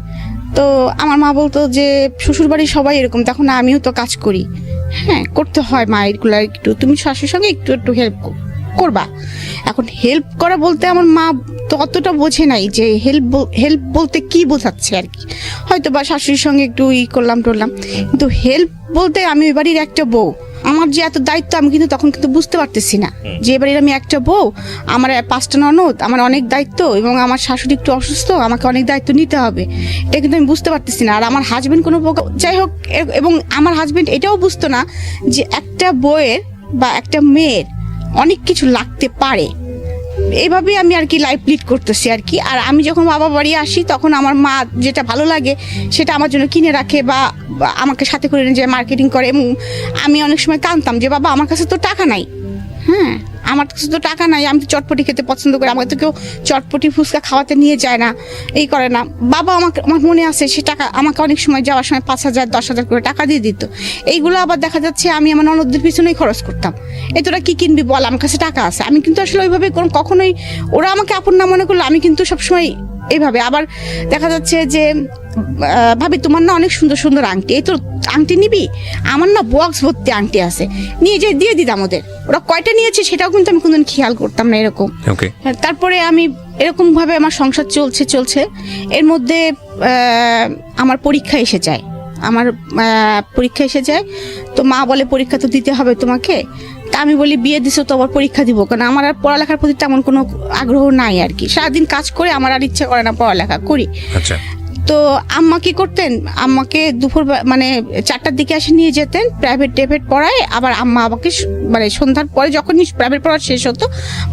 তো আমার মা বলতো যে শ্বশুরবাড়ির সবাই এরকম, তখন আমিও তো কাজ করি, হ্যাঁ করতে হয় মা এগুলো, একটু তুমি শাশুড়ির সঙ্গে একটু একটু হেল্প করবা। এখন হেল্প করা বলতে আমার মা তো অতটা বোঝে নাই যে হেল্প বলতে কি বোঝাচ্ছে আর কি। হয়তো বা শাশুড়ির সঙ্গে একটু করলাম টরলাম, কিন্তু হেল্প বলতে আমি এ বাড়ির একটা বউ, আমার যে এত দায়িত্ব আমি কিন্তু তখন কিন্তু বুঝতে পারতেছি না যে এবারে আমি একটা বউ, আমার 5টা ননদ, আমার অনেক দায়িত্ব, এবং আমার শাশুড়ি একটু অসুস্থ, আমাকে অনেক দায়িত্ব নিতে হবে, এটা কিন্তু আমি বুঝতে পারতেছি না। আর আমার হাজবেন্ড কোনো যাই হোক, এবং আমার হাজবেন্ড এটাও বুঝতো না যে একটা বউয়ের বা একটা মেয়ের অনেক কিছু লাগতে পারে। এইভাবে আমি আর কি লাইফ লিড করতেছি আর কি। আর আমি যখন বাবা বাড়ি আসি তখন আমার মা যেটা ভালো লাগে সেটা আমার জন্য কিনে রাখে বা আমাকে সাথে করে নিয়ে যায়, মার্কেটিং করে। এবং আমি অনেক সময় কাঁদতাম যে বাবা আমার কাছে তো টাকা নাই, হ্যাঁ আমার কাছে তো টাকা নাই, আমি তো চটপটি খেতে পছন্দ করি, আমাকে তো কেউ চটপটি ফুচকা খাওয়াতে নিয়ে যায় না, এই করে না। বাবা আমাকে, আমার মনে আছে সে টাকা আমাকে অনেক সময় যাওয়ার সময় 5,000 10,000 করে টাকা দিয়ে দিত। এইগুলো আবার দেখা যাচ্ছে আমি আমার ননদদের পিছনেই খরচ করতাম, এ তোরা কি কিনবি বল, আমার কাছে টাকা আছে। আমি কিন্তু আসলে ওইভাবে কখনোই, ওরা আমাকে আপন না মনে করলো, আমি কিন্তু সবসময় এইভাবে। আবার দেখা যাচ্ছে যে ভাবি তোমার না অনেক সুন্দর সুন্দর আংটি, এই তো আংটি নিবি, আমার না বক্স ভর্তি আংটি আছে, নিয়ে যে দিয়ে দিতাম ওদের, ওরা কয়টা নিয়েছে সেটাও কিন্তু আমি কোনদিন খেয়াল করতাম না এরকম। তারপরে আমি এরকম ভাবে আমার সংসার চলছে। এর মধ্যে আমার পরীক্ষা এসে যায়, তো মা বলে পরীক্ষা তো দিতে হবে তোমাকে। তা আমি বলি বিয়ে দিছো তো আবার পরীক্ষা দিব কেন, আমার আর পড়ালেখার প্রতি তেমন কোনো আগ্রহ নাই আর কি, সারাদিন কাজ করে আমার আর ইচ্ছে করে না পড়ালেখা করি। আচ্ছা। তো আম্মা কি করতেন, আম্মাকে দুপুর মানে 4টার দিকে এসে নিয়ে যেতেন, প্রাইভেট পড়ায়। আবার আম্মা আমাকে মানে সন্ধ্যার পরে যখন প্রাইভেট পড়া শেষ হতো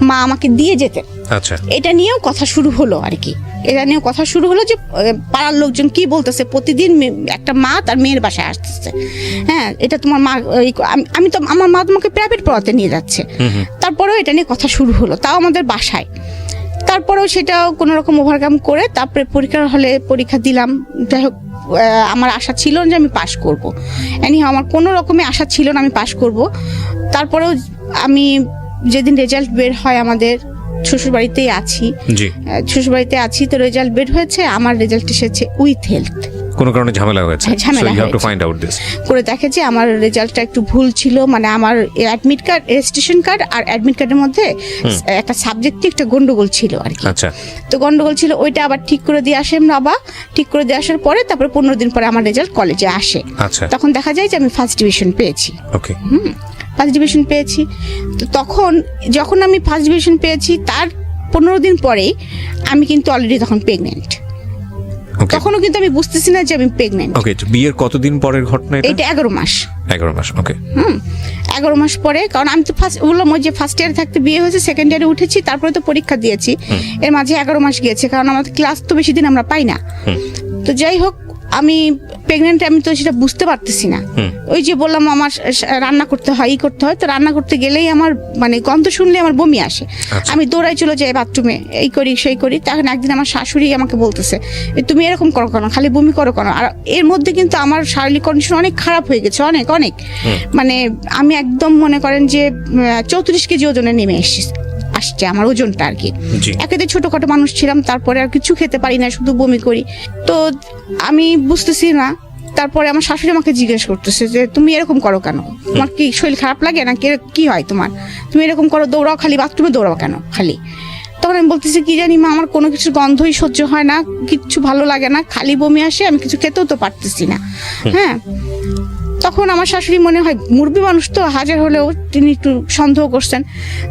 মা আমাকে দিয়ে যেতেন। আচ্ছা। এটা নিয়েও কথা শুরু হলো আর কি, যে পাড়ার লোকজন কি বলতেছে, প্রতিদিন একটা মা তার মেয়ের বাসায় আসতেছে, হ্যাঁ এটা তোমার মা, আমি তো আমার মা তোমাকে প্রাইভেট পড়াতে নিয়ে যাচ্ছে। তারপরেও এটা নিয়ে কথা শুরু হলো, তাও আমাদের বাসায়। তারপরেও সেটাও কোনো রকম ওভারকাম করে তারপরে পরীক্ষার হলে পরীক্ষা দিলাম। যাই হোক, আমার আশা ছিল না যে আমি পাশ করবো, আমার কোনো রকমের আশা ছিল না আমি পাশ করব। তারপরেও আমি যেদিন রেজাল্ট বের হয়, আমাদের শ্বশুরবাড়িতেই আছি, তো রেজাল্ট বের হয়েছে, আমার রেজাল্ট এসেছে উইথ হেলথ। কোনো কারণে ঝামেলা হয়েছে, করে দেখে যে আমার রেজাল্টটা একটু ভুল ছিল, মানে আমার অ্যাডমিট কার্ড, রেজিস্ট্রেশন কার্ড আর অ্যাডমিট কার্ডের মধ্যে একটা সাবজেক্টে একটা গন্ডগোল ছিল আর কি। আচ্ছা। তো গন্ডগোল ছিল, ওইটা আবার ঠিক করে দিয়ে আসে বাবা, ঠিক করে দিয়ে আসার পরে তারপরে 15 দিন পরে আমার রেজাল্ট কলেজে আসে। আচ্ছা। তখন দেখা যায় যে আমি ফার্স্ট ডিভিশন পেয়েছি। ওকে। ফার্স্ট ডিভিশন পেয়েছি। তো তখন যখন আমি ফার্স্ট ডিভিশন পেয়েছি তার 15 দিন পরে আমি কিন্তু অলরেডি তখন প্রেগনেন্ট। তখনও কিন্তু আমি বুঝতেছি না যে আমি প্রেগনেন্ট। ওকে, বিয়ের কতদিন পরের ঘটনা এটা? এটা 11 মাস। 11 মাস, ওকে। 11 মাস পরে, কারণ আমি তো বললাম ওই যে ফার্স্ট ইয়ারে থাকতে বিয়ে হয়েছে, সেকেন্ড ইয়ারে উঠেছি, তারপরে তো পরীক্ষা দিয়েছি, এর মাঝে 11 মাস গিয়েছে, কারণ আমাদের ক্লাস তো বেশি দিন আমরা পাই না। তো যাই হোক, আমি প্রেগনেন্ট, আমি তো সেটা বুঝতে পারতেছি না। ওই যে বললাম আমার রান্না করতে হয়, তো রান্না করতে গেলেই আমার মানে গন্ধ শুনলে আমার বমি আসে। আমি দৌড়াই চলে যাই বাথরুমে, এই করি সেই করি। তখন একদিন আমার শাশুড়ি আমাকে বলতেছে, তুমি এরকম করো কেন, খালি বমি করো কেন? আর এর মধ্যে কিন্তু আমার শারীরিক কন্ডিশন অনেক খারাপ হয়ে গেছে, অনেক মানে আমি একদম মনে করেন যে 34 কেজি ওজনে নেমে আসছে আমার ওজনটা আর কি। একেতে ছোটখাটো মানুষ ছিলাম, তারপরে আর কিছু খেতে পারি না, শুধু বমি করি। তো আমি বুঝতেছি না। তারপরে আমার শাশুড়ি আমাকে জিজ্ঞেস করতেছে যে তুমি এরকম করো কেন, তোমার কি শরীর খারাপ লাগে না, কি হয় তোমার, তুমি এরকম করো, দৌড়াও, খালি বাথরুমে দৌড়াও কেন খালি? তখন আমি বলতেছি কি জানি মা, আমার কোনো কিছুর গন্ধই সহ্য হয় না, কিচ্ছু ভালো লাগে না, খালি বমি আসে, আমি কিছু খেতেও তো পারতেছি না। হ্যাঁ, তখন আমার শাশুড়ি মনে হয় মুরব্বী মানুষ তো, হাজার হলেও তিনি একটু সন্দেহ করছেন।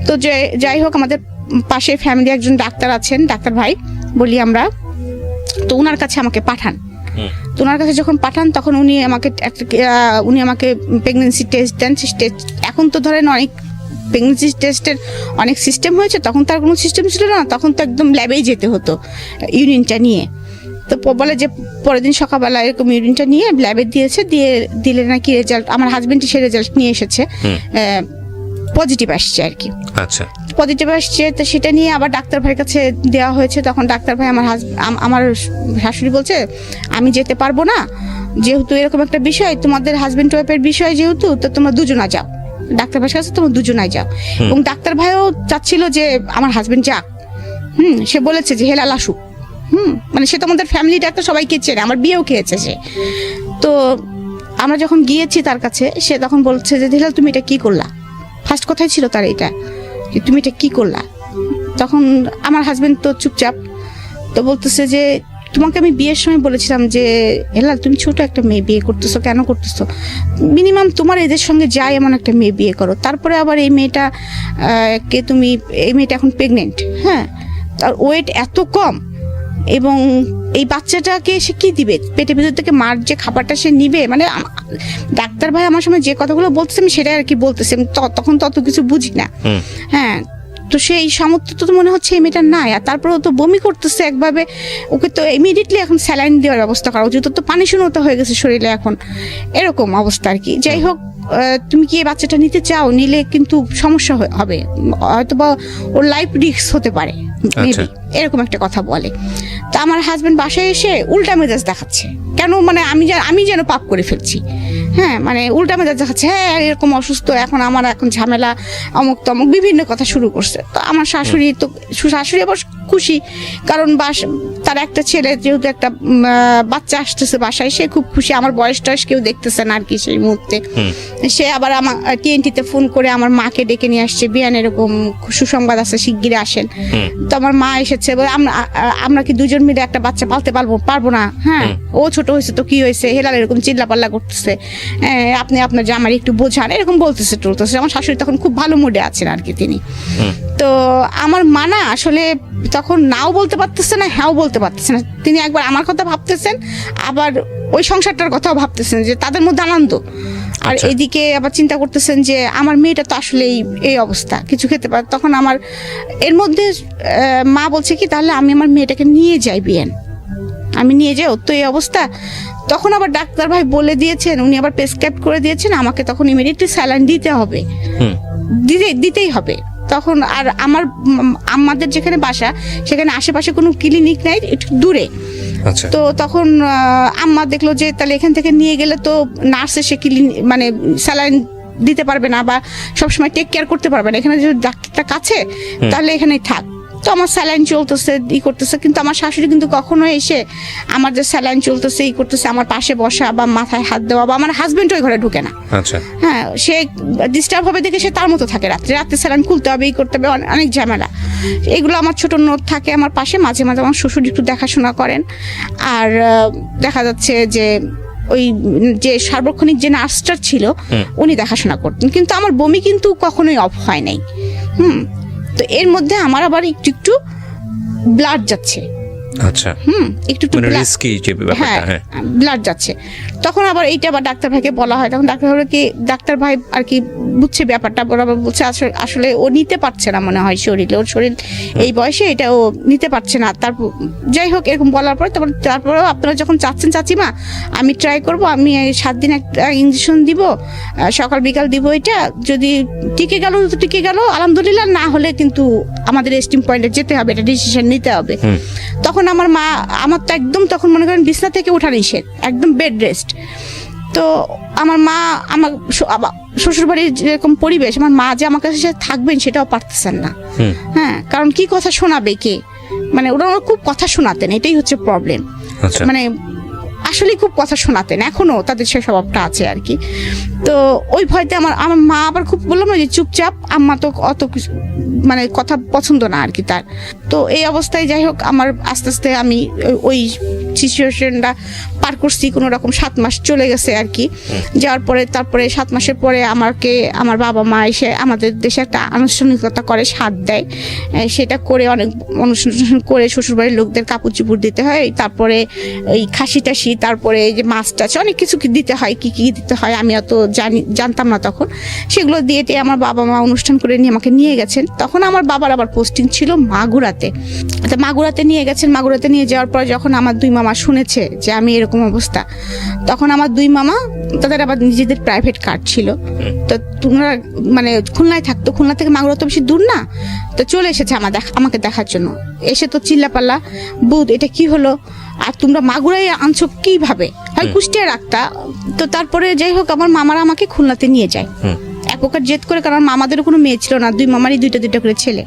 তো যাই হোক, আমাদের পাশে ফ্যামিলি একজন ডাক্তার আছেন, ডাক্তার ভাই বলি আমরা, তো ওনার কাছে আমাকে পাঠান। তো ওনার কাছে যখন পাঠান তখন উনি আমাকে প্রেগনেন্সি টেস্ট দেন। এখন তো ধরেন অনেক প্রেগনেন্সি টেস্টের অনেক সিস্টেম হয়েছে, তখন তার কোনো সিস্টেম ছিল না, তখন তো একদম ল্যাবেই যেতে হতো ইউরিনটা নিয়ে। তো বলে যে পরের দিন সকালবেলা এরকম ইউরিনটা নিয়ে ল্যাবে দিলে নাকি রেজাল্ট, আমার হাজবেন্ড সে রেজাল্ট নিয়ে এসেছে, পজিটিভ আসছে আর কি। আচ্ছা, পজিটিভ আসছে, তো সেটা নিয়ে আবার ডাক্তার ভাইয়ের কাছে দেওয়া হয়েছে। তখন ডাক্তার ভাই আমার শাশুড়ি বলছে আমি যেতে পারবো না, যেহেতু এরকম একটা বিষয়, তোমাদের হাজবেন্ড ওয়াইফের বিষয় যেহেতু, তো তোমরা দুজনা যাও ডাক্তার ভাইয়ের কাছে, তোমরা দুজনাই যাও। এবং ডাক্তার ভাইও চাচ্ছিল যে আমার হাজবেন্ড যাক। সে বলেছে যে হেলাল আসুক। মানে সে তো আমাদের ফ্যামিলি ডাক্তার, সবাইকে চেনে, আমার বিয়েও খেয়েছে সে। তো আমরা যখন গিয়েছি তার কাছে, সে তখন বলছে যে হেলাল তুমি এটা কি করলা। ফার্স্ট কথাই ছিল তার এটা, যে তুমি এটা কি করলা। তখন আমার হাজবেন্ড তো চুপচাপ, তো বলতেছে যে তোমাকে আমি বিয়ের সময় বলেছিলাম যে হেলাল তুমি ছোট একটা মেয়ে বিয়ে করতেছো, কেন করতেছো, মিনিমাম তোমার এদের সঙ্গে যায় এমন একটা মেয়ে বিয়ে করো। তারপরে আবার এই মেয়েটা এখন প্রেগনেন্ট, হ্যাঁ, আর ওয়েট এত কম, এবং এই বাচ্চাটাকে সে কি দিবে, পেটের ভিতর থেকে মার যে খাবারটা সে নিবে। মানে ডাক্তার ভাই আমার সময় যে কথাগুলো বলতেছে আমি সেটাই আর কি বলতেছি, আমি তখন তত কিছু বুঝি না। হ্যাঁ, তো সেই সামর্থ্য তো মনে হচ্ছে এই মেয়েটার নাই। আর তারপরে তো বমি করতেছে একভাবে, ওকে তো ইমিডিয়েটলি এখন স্যালাইন দেওয়ার ব্যবস্থা করা উচিত, তো পানি শূন্যতা হয়ে গেছে শরীরে এখন, এরকম অবস্থা আর কি। যাই হোক, তুমি কি এই বাচ্চাটা নিতে চাও, নিলে কিন্তু সমস্যা হবে, হয়তো বা ওর লাইফ রিস্ক হতে পারে, মেবি এরকম একটা কথা বলে। তো আমার হাজবেন্ড বাসায় এসে উল্টা মেজাজ দেখাচ্ছে, কেন মানে আমি যেন পাপ করে ফেলছি। হ্যাঁ, মানে উল্টা মেজাজ দেখাচ্ছে, হ্যাঁ এরকম অসুস্থ, এখন ঝামেলা, অমুক তমুক বিভিন্ন কথা শুরু করছে। তো আমার শাশুড়ি আবার খুশি, কারণ তার একটা ছেলে, যেহেতু একটা বাচ্চা আসতেছে বাসায়, সে খুব খুশি। আমার বয়স টয়স কেউ দেখতেছে না আর কি সেই মুহূর্তে। সে আবার আমার TNT-তে ফোন করে আমার মাকে ডেকে নিয়ে আসছে, বিয়ান এরকম সুসংবাদ আছে, শিগগিরই আসেন। তো আমার মা এসেছে, আমরা কি দুজন মিলে একটা বাচ্চা পালতে পারবো না, হ্যাঁ ও ছোট হয়েছে তো কি হয়েছে, হেলাল এরকম চিল্লাপাল্লা করতেছে, আপনি আপনার জামাই একটু বোঝান, এরকম বলতেছে টলতেছে। আমার শাশুড়ি তখন খুব ভালো মুডে আছেন আর কি তিনি। তো আমার মা না আসলে তখন নাও বলতে পারতেছে না, হ্যাঁও বলতে পারতেছে না। তিনি একবার আমার কথা ভাবতেছেন, আবার ওই সংসারটার কথাও ভাবতেছেন, যে তাদের মধ্যে আনন্দ, আর এদিকে আবার চিন্তা করতেছেন যে আমার মেয়েটা তো আসলে এই অবস্থা, কিছু খেতে পারে। তখন আমার এর মধ্যে মা বলছে কি, তাহলে আমি আমার মেয়েটাকে নিয়ে যাই বিয়ান, আমি নিয়ে যাই, ওর তো এই অবস্থা। তখন আবার ডাক্তার ভাই বলে দিয়েছেন, উনি আবার প্রেসক্রাইব করে দিয়েছেন আমাকে তখন ইমিডিয়েটলি স্যালাইন দিতে হবে, দিতেই হবে। তখন আর আমাদের যেখানে বাসা সেখানে আশেপাশে কোনো ক্লিনিক নাই, একটু দূরে। তো তখন আম্মা দেখলো যে তাহলে এখান থেকে নিয়ে গেলে তো নার্স এসে মানে স্যালাইন দিতে পারবে না, বা সবসময় টেক কেয়ার করতে পারবে না, এখানে যদি ডাক্তারটা কাছে, তাহলে এখানেই থাক। তো আমার স্যালাইন চলতেছে, করতেছে, কিন্তু আমার শাশুড়ি কিন্তু কখনো এসে আমার যে স্যালাইন চলতেছে করতেছে আমার পাশে বসা বা মাথায় হাত দেওয়া, বা আমার হাজবেন্ড ওই ঘরে ঢুকে না। হ্যাঁ, সে ডিস্টার্ব হবে দেখে সে তার মতো থাকে, রাত্রে স্যালাইন খুলতে হবে, করতে হবে, অনেক ঝামেলা। এগুলো আমার ছোট নোট থাকে আমার পাশে, মাঝে মাঝে আমার শ্বশুর একটু দেখাশোনা করেন। আর দেখা যাচ্ছে যে ওই যে সার্বক্ষণিক যে নার্সটা ছিল উনি দেখাশোনা করতেন, কিন্তু আমার বমি কিন্তু কখনোই অফ হয় নাই। তো এর মধ্যে আমার আবার একটু ব্লাড যাচ্ছে, আচ্ছা, একটু রিস্কি যে ব্যাপারটা, হ্যাঁ ব্লাড যাচ্ছে। তখন আবার এইটা আবার ডাক্তার ভাইকে বলা হয়, তখন ডাক্তার ভাই আর কি বুঝছে ব্যাপারটা, বরাবর বলছে আসলে ও নিতে পারছে না মনে হয় শরীরে, ওর শরীর এই বয়সে এটা ও নিতে পারছে না। তারপর যাই হোক এরকম বলার পরে তারপরেও আপনারা যখন চাচ্ছেন চাচিমা আমি ট্রাই করব, আমি 7 দিন একটা ইঞ্জেকশন দিব, সকাল বিকাল দিব, এটা যদি টিকে গেল তো টিকে গেল আলহামদুলিল্লাহ, না হলে কিন্তু আমাদের এস্টিম পয়েন্টে যেতে হবে, এটা ডিসিশন নিতে হবে। তখন আমার মা, আমার তো একদম তখন মনে করেন বিছনা থেকে ওঠা নিষেধ, একদম বেড রেস্ট। তো আমার মা, আমার শ্বশুরবাড়ির যেরকম পরিবেশ, আমার মা যে আমার কাছে থাকবেন সেটাও পারতেছেন না। হ্যাঁ, কারণ কি কথা শোনাবে কে, মানে ওরা খুব কথা শোনাতেন, এটাই হচ্ছে প্রবলেম। মানে আসলে খুব কথা শোনাতেন, এখনো তাদের সেই স্বভাবটা আছে আর কি। তো ওই ভয়তে আমার মা আবার খুব বললাম না যে চুপচাপ, আম্মা তো অত মানে কথা পছন্দ না আর কি তার। তো এই অবস্থায় যাই হোক আমার আস্তে আস্তে আমি ওই সিচুয়েশনটা পার করছি কোনো রকম, 7 মাস চলে গেছে আর কি। যাওয়ার পরে তারপরে 7 মাসের পরে আমাকে আমার বাবা মা এসে আমাদের দেশে একটা আনুষ্ঠানিকতা করে, সাথ দেয়। সেটা করে অনেক অনুষ্ঠান করে শ্বশুরবাড়ির লোকদের কাপড় চুপড় দিতে হয়, তারপরে এই খাসি টাসি, তারপরে এই যে মাছ টাছ অনেক কিছু দিতে হয়, কি কি দিতে হয় আমি অত জানতাম না তখন। সেগুলো দিয়ে আমার বাবা মা অনুষ্ঠান করে নিয়ে আমাকে নিয়ে গেছেন। তখন আমার বাবার আবার পোস্টিং ছিল মাগুরাতে। মাগুরাতে নিয়ে গেছেন। মাগুরাতে নিয়ে যাওয়ার পর যখন আমার 2 মামা শুনেছে যে আমি এরকম অবস্থা, তখন আমার 2 মামা, তাদের আবার নিজেদের প্রাইভেট কার ছিল, তো তোমরা মানে খুলনায় থাকতো, খুলনা থেকে মাগুরা তো বেশি দূর না, তো চলে এসেছে আমাকে দেখার জন্য। এসে তো চিল্লাপাল্লা, বুধ এটা কি হলো, আর তোমরা মাগুরায় আনছো কিভাবে, হয় কুষ্টিয়া রাখতা। তো তারপরে যাই হোক আমার মামারা আমাকে খুলনাতে নিয়ে যায় এক প্রকার জেদ করে, কারণ মামাদেরও কোনো মেয়ে ছিল না, 2 মামারই 2টা করে ছেলে।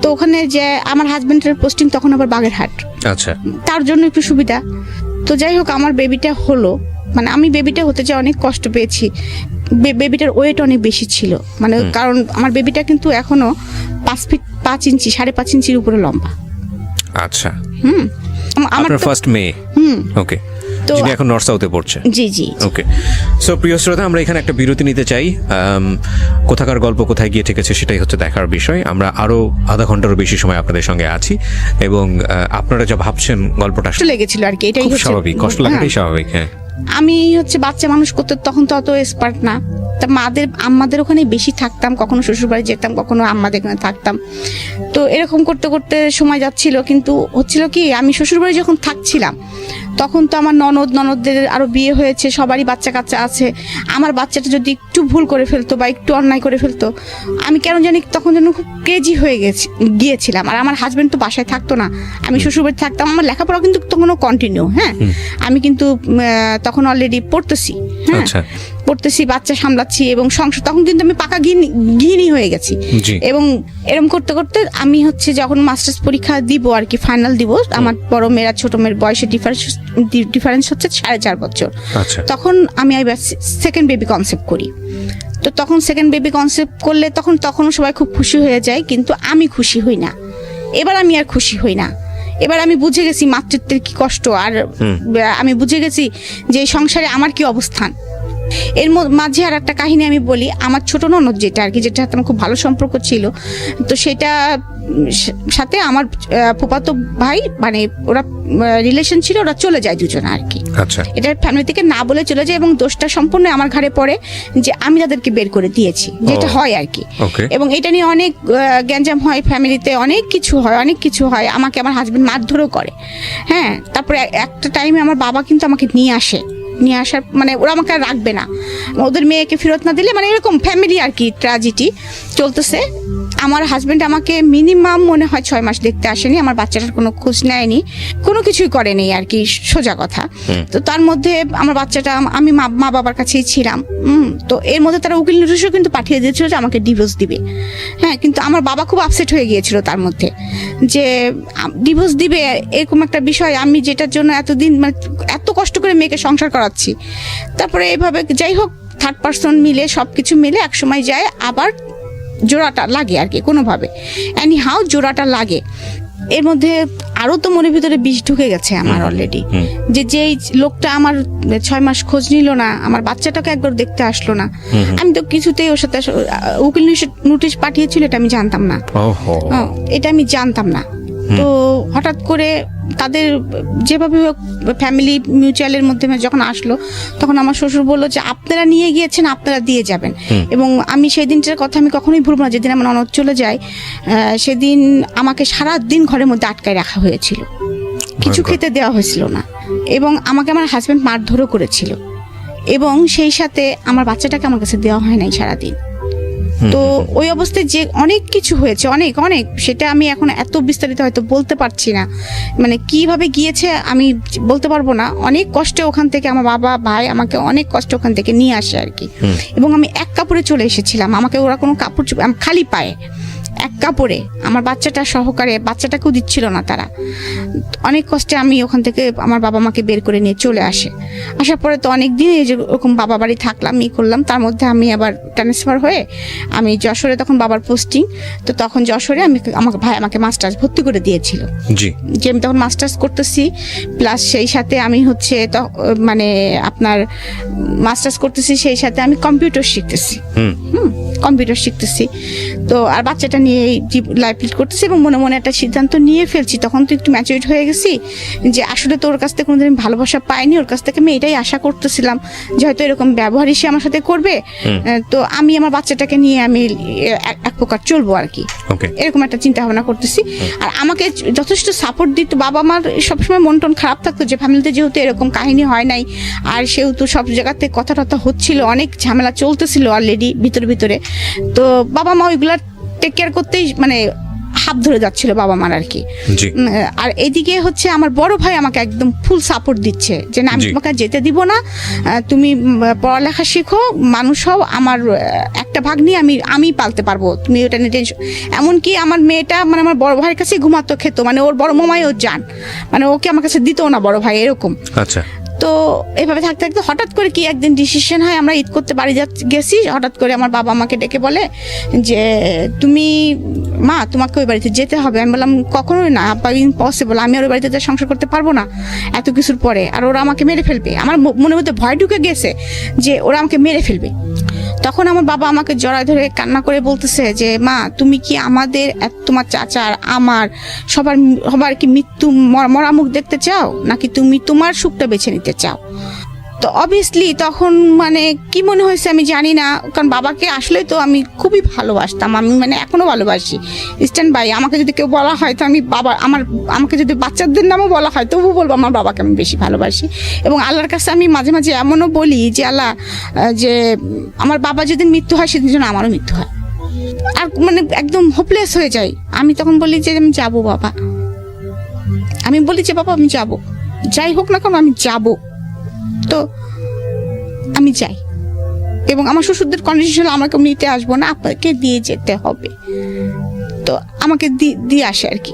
তো ওখানে যে আমার হাজবেন্ডের পোস্টিং তখন আবার বাগেরহাট, আচ্ছা, তার জন্য একটু সুবিধা। তো যাই হোক আমার বেবিটা হলো, মানে আমি বেবিটা হতে যে অনেক কষ্ট পেয়েছি। বেবিটার ওয়েট অনেক বেশি ছিল, মানে কারণ আমার বেবিটা কিন্তু এখনো 5 ফিট 5 ইঞ্চি 5.5 ইঞ্চির উপরে লম্বা। আচ্ছা, আমার ফার্স্ট মেয়ে। ওকে, তো এখন নর্থ সাউথে পড়ছে। জি জি, ওকে। সো প্রিয় শ্রোতা, আমরা এখানে একটা বিরতি নিতে চাই। কোথাকার গল্প কোথায় গিয়ে ঠেকেছে সেটাই হচ্ছে দেখার বিষয়। আমরা আরো আধা ঘন্টারও বেশি সময় আপনাদের সঙ্গে আছি, এবং আপনারা যা ভাবছেন গল্পটা লেগেছিল আর কি, এটাই স্বাভাবিক, কষ্ট লাগাটাই স্বাভাবিক। হ্যাঁ, আমি হচ্ছে বাচ্চা মানুষ করতে তখন তো অত এক্সপার্ট না, তা আম্মাদের ওখানে বেশি থাকতাম, কখনো শ্বশুরবাড়ি যেতাম, কখনো আম্মাদের ওখানে থাকতাম। তো এরকম করতে করতে সময় যাচ্ছিল, কিন্তু হচ্ছিল কি আমি শ্বশুরবাড়ি যখন থাকছিলাম তখন তো আমার ননদদের আরো বিয়ে হয়েছে, সবারই বাচ্চা কাচ্চা আছে। আমার বাচ্চাটা যদি একটু ভুল করে ফেলতো বা একটু অন্যায় করে ফেলতো, আমি কেন জানি তখন যেন খুব ক্রেজি হয়ে গিয়েছিলাম। আর আমার হাজবেন্ড তো বাসায় থাকতো না, আমি শ্বশুরবাড়ি থাকতাম। আমার লেখাপড়া কিন্তু তখনও কন্টিনিউ। হ্যাঁ, আমি কিন্তু তখন অলরেডি পড়তেছি, হ্যাঁ পড়তেছি, বাচ্চা সামলাচ্ছি এবং সংসার, তখন কিন্তু আমি পাকা গৃহিণী হয়ে গেছি। এবং এরকম করতে করতে আমি হচ্ছে যখন মাস্টার্স পরীক্ষা দিব আর কি, ফাইনাল দিব, আমার বড় মেয়েরা ছোট মেয়ের বয়সে ডিফারেন্স হচ্ছে 4.5 বছর। তখন আমি সেকেন্ড বেবি কনসেপ্ট করি। তো তখন সেকেন্ড বেবি কনসেপ্ট করলে তখন সবাই খুব খুশি হয়ে যায়, কিন্তু আমি খুশি হই না। এবার আমি আর খুশি হই না। এবার আমি বুঝে গেছি মাতৃত্বের কি কষ্ট, আর আমি বুঝে গেছি যে সংসারে আমার কি অবস্থান। এর মাঝে আর একটা কাহিনী আমি বলি। আমার ছোট ননদ যেটা আর কি, যেটা হাতে আমার খুব ভালো সম্পর্ক ছিল, তো সেটা সাথে আমার ফুফাতো ভাই, মানে ওরা রিলেশন ছিল, ওরা চলে যায় দুজনে আর কি। আচ্ছা, এটা ফ্যামিলি থেকে না বলে চলে যায়, এবং দোষটা সম্পূর্ণ আমার ঘাড়ে পড়ে যে আমি তাদেরকে বের করে দিয়েছি, যেটা হয় আর কি। এবং এটা নিয়ে অনেক গ্যাঞ্জাম হয় ফ্যামিলিতে, অনেক কিছু হয়। আমাকে আমার হাজবেন্ড মারধরও করে। হ্যাঁ, তারপরে একটা টাইমে আমার বাবা কিন্তু আমাকে নিয়ে আসার মানে ওরা আমাকে আর রাখবে না, ওদের মেয়েকে ফেরত না দিলে, মানে এরকম ফ্যামিলি আর কি ট্র্যাজেডি চলতেছে। আমার হাজবেন্ড আমাকে মিনিমাম মনে হয় 6 মাস দেখতে আসেনি, আমার বাচ্চাটার কোনো খোঁজ নেয়নি, কোনো কিছুই করেনি আর কি, সোজা কথা। তো তার মধ্যে আমার বাচ্চাটা, আমি মা বাবার কাছেই ছিলাম। তো এর মধ্যে তারা উকিল নোটিশও কিন্তু পাঠিয়ে দিয়েছিল যে আমাকে ডিভোর্স দিবে। হ্যাঁ, কিন্তু আমার বাবা খুব আপসেট হয়ে গিয়েছিল তার মধ্যে, যে ডিভোর্স দিবে এরকম একটা বিষয়, আমি যেটার জন্য এতদিন মানে এত কষ্ট করে মেয়েকে সংসার করাচ্ছি। তারপরে এইভাবে যাই হোক থার্ড পার্সন মিলে সবকিছু মিলে এক সময় যায়, আবার জোড়াটা লাগে আর কি, কোনোভাবে এনি হাউ জোড়াটা লাগে। এর মধ্যে আরো তো মনের ভিতরে বিষ ঢুকে গেছে আমার অলরেডি, যে লোকটা আমার 6 মাস খোঁজ নিল না, আমার বাচ্চাটাকে একবার দেখতে আসলো না। আমি তো কিছুতেই ওর সাথে উকিল নোটিশ পাঠিয়েছিল, এটা আমি জানতাম না। তো হঠাৎ করে তাদের যেভাবে ফ্যামিলি মিউচুয়ালের মধ্যে যখন আসলো, তখন আমার শ্বশুর বললো যে আপনারা নিয়ে গিয়েছেন, আপনারা দিয়ে যাবেন। এবং আমি সেই দিনটার কথা আমি কখনোই ভুলব না, যেদিন আমার ননদ চলে যায়, সেদিন আমাকে সারাদিন ঘরের মধ্যে আটকায় রাখা হয়েছিল, কিছু খেতে দেওয়া হয়েছিল না, এবং আমাকে আমার হাজবেন্ড মারধরও করেছিল, এবং সেই সাথে আমার বাচ্চাটাকে আমার কাছে দেওয়া হয় নাই সারাদিন। তো ওই অবস্থায় যে অনেক কিছু হয়েছে, অনেক সেটা আমি এখন এত বিস্তারিত হয়তো বলতে পারছি না, মানে কিভাবে গিয়েছে আমি বলতে পারবো না। অনেক কষ্টে ওখান থেকে আমার বাবা ভাই আমাকে অনেক কষ্ট ওখান থেকে নিয়ে আসে আর কি। এবং আমি এক কাপড়ে চলে এসেছিলাম, আমাকে ওরা কোনো কাপড়, খালি পায়ে এক কাপড়ে আমার বাচ্চাটা সহকারে, বাচ্চাটাকেও দিচ্ছিল না তারা। অনেক কষ্টে আমি ওখান থেকে আমার বাবা মাকে বের করে নিয়ে চলে আসে। আসার পরে তো অনেক দিন এই যে ওরকম বাবা বাড়ি থাকলাম, করলাম। তার মধ্যে আমি আবার ট্রান্সফার হয়ে আমি যশোরে, তখন বাবার পোস্টিং, তো তখন যশোরে আমাকে ভাই আমাকে মাস্টার্স ভর্তি করে দিয়েছিল। যে আমি তখন মাস্টার্স করতেছি, প্লাস সেই সাথে আমি হচ্ছে মানে আপনার মাস্টার্স করতেছি, সেই সাথে আমি কম্পিউটার শিখতেছি। কম্পিউটার শিখতেছি তো, আর বাচ্চাটা নিয়ে লাইফ লিড করতেছি এবং মনে মনে একটা সিদ্ধান্ত নিয়ে ফেলছি। তখন তো একটু ম্যাচুরিড হয়ে গেছি যে আসলে তো ওর কাছ থেকে কোনোদিন ভালোবাসা পাইনি, ওর কাছ থেকে আমি এটাই আশা করতেছিলাম যে হয়তো এরকম ব্যবহারই সে আমার সাথে করবে। তো আমি আমার বাচ্চাটাকে নিয়ে আমি এক প্রকার চলবো আর কি, এরকম একটা চিন্তা ভাবনা করতেছি। আর আমাকে যথেষ্ট সাপোর্ট দিত বাবা মার, সবসময় মন টন খারাপ থাকতো যে ফ্যামিলিতে যেহেতু এরকম কাহিনী হয় নাই, আর সেহেতু সব জায়গাতে কথা টথা হচ্ছিল, অনেক ঝামেলা চলতেছিল অলরেডি ভিতরে। তো বাবা মা ওইগুলা টেক কেয়ার করতেই মানে হাত ধরে যাচ্ছিল বাবা মার আর কি। আর এদিকে হচ্ছে আমার বড় ভাই আমাকে একদম ফুল সাপোর্ট দিচ্ছে যে না, আমি তোমাকে যেতে দিব না, তুমি পড়ালেখা শিখো, মানুষ হও, আমার একটা ভাগ নিয়ে আমি পালতে পারবো, তুমি ওটা নিয়ে টেনশন। এমনকি আমার মেয়েটা মানে আমার বড় ভাইয়ের কাছে ঘুমাতো, খেতো, মানে ওর বড় মামাই ওর জান, মানে ওকে আমার কাছে দিত না বড় ভাই, এরকম। আচ্ছা। তো এভাবে থাকতে থাকতে হঠাৎ করে কি একদিন ডিসিশন হয়, আমরা ঈদ করতে বাড়ি গেছি, হঠাৎ করে আমার বাবা আমাকে ডেকে বলে যে তুমি মা, তোমাকে ওই বাড়িতে যেতে হবে। আমি বললাম কখনোই না আব্বা, ইম্পসিবল, আমি ওই বাড়িতে সংসার করতে পারবো না এত কিছুর পরে, আর ওরা আমাকে মেরে ফেলবে। আমার মনের মধ্যে ভয় ঢুকে গেছে যে ওরা আমাকে মেরে ফেলবে। তখন আমার বাবা আমাকে জড়ায় ধরে কান্না করে বলতেছে যে মা, তুমি কি আমাদের, তোমার চাচার, আমার সবার কি মৃত্যু মরা মুখ দেখতে চাও, নাকি তুমি তোমার সুখটা বেছে নিতে চাও? তো অবভিয়াসলি তখন মানে কি মনে হয়েছে আমি জানি না, কারণ বাবাকে আসলে তো আমি খুবই ভালোবাসতাম, আমি মানে এখনো ভালোবাসি। স্ট্যান্ড বাই, আমাকে যদি কেউ বলা হয় তো আমি আমাকে যদি বাচ্চাদের নামও বলা হয় তবু বলবো আমার বাবাকে আমি বেশি ভালোবাসি। এবং আল্লাহর কাছে আমি মাঝে মাঝে এমনও বলি যে আল্লাহ, যে আমার বাবা যেদিন মৃত্যু হয় সেদিন যেন আমারও মৃত্যু হয়। আর মানে একদম হোপলেস হয়ে যাই। আমি তখন বলি যে আমি যাবো বাবা, আমি বলি যে বাবা আমি যাবো, যাই হোক না কেন আমি যাবো। তো আমি যাই এবং আমার শ্বশুরদের কন্ডিশন আমাকে নিতে আসবো না, আপনাকে দিয়ে যেতে হবে। তো আমাকে দিয়ে আসে আর কি।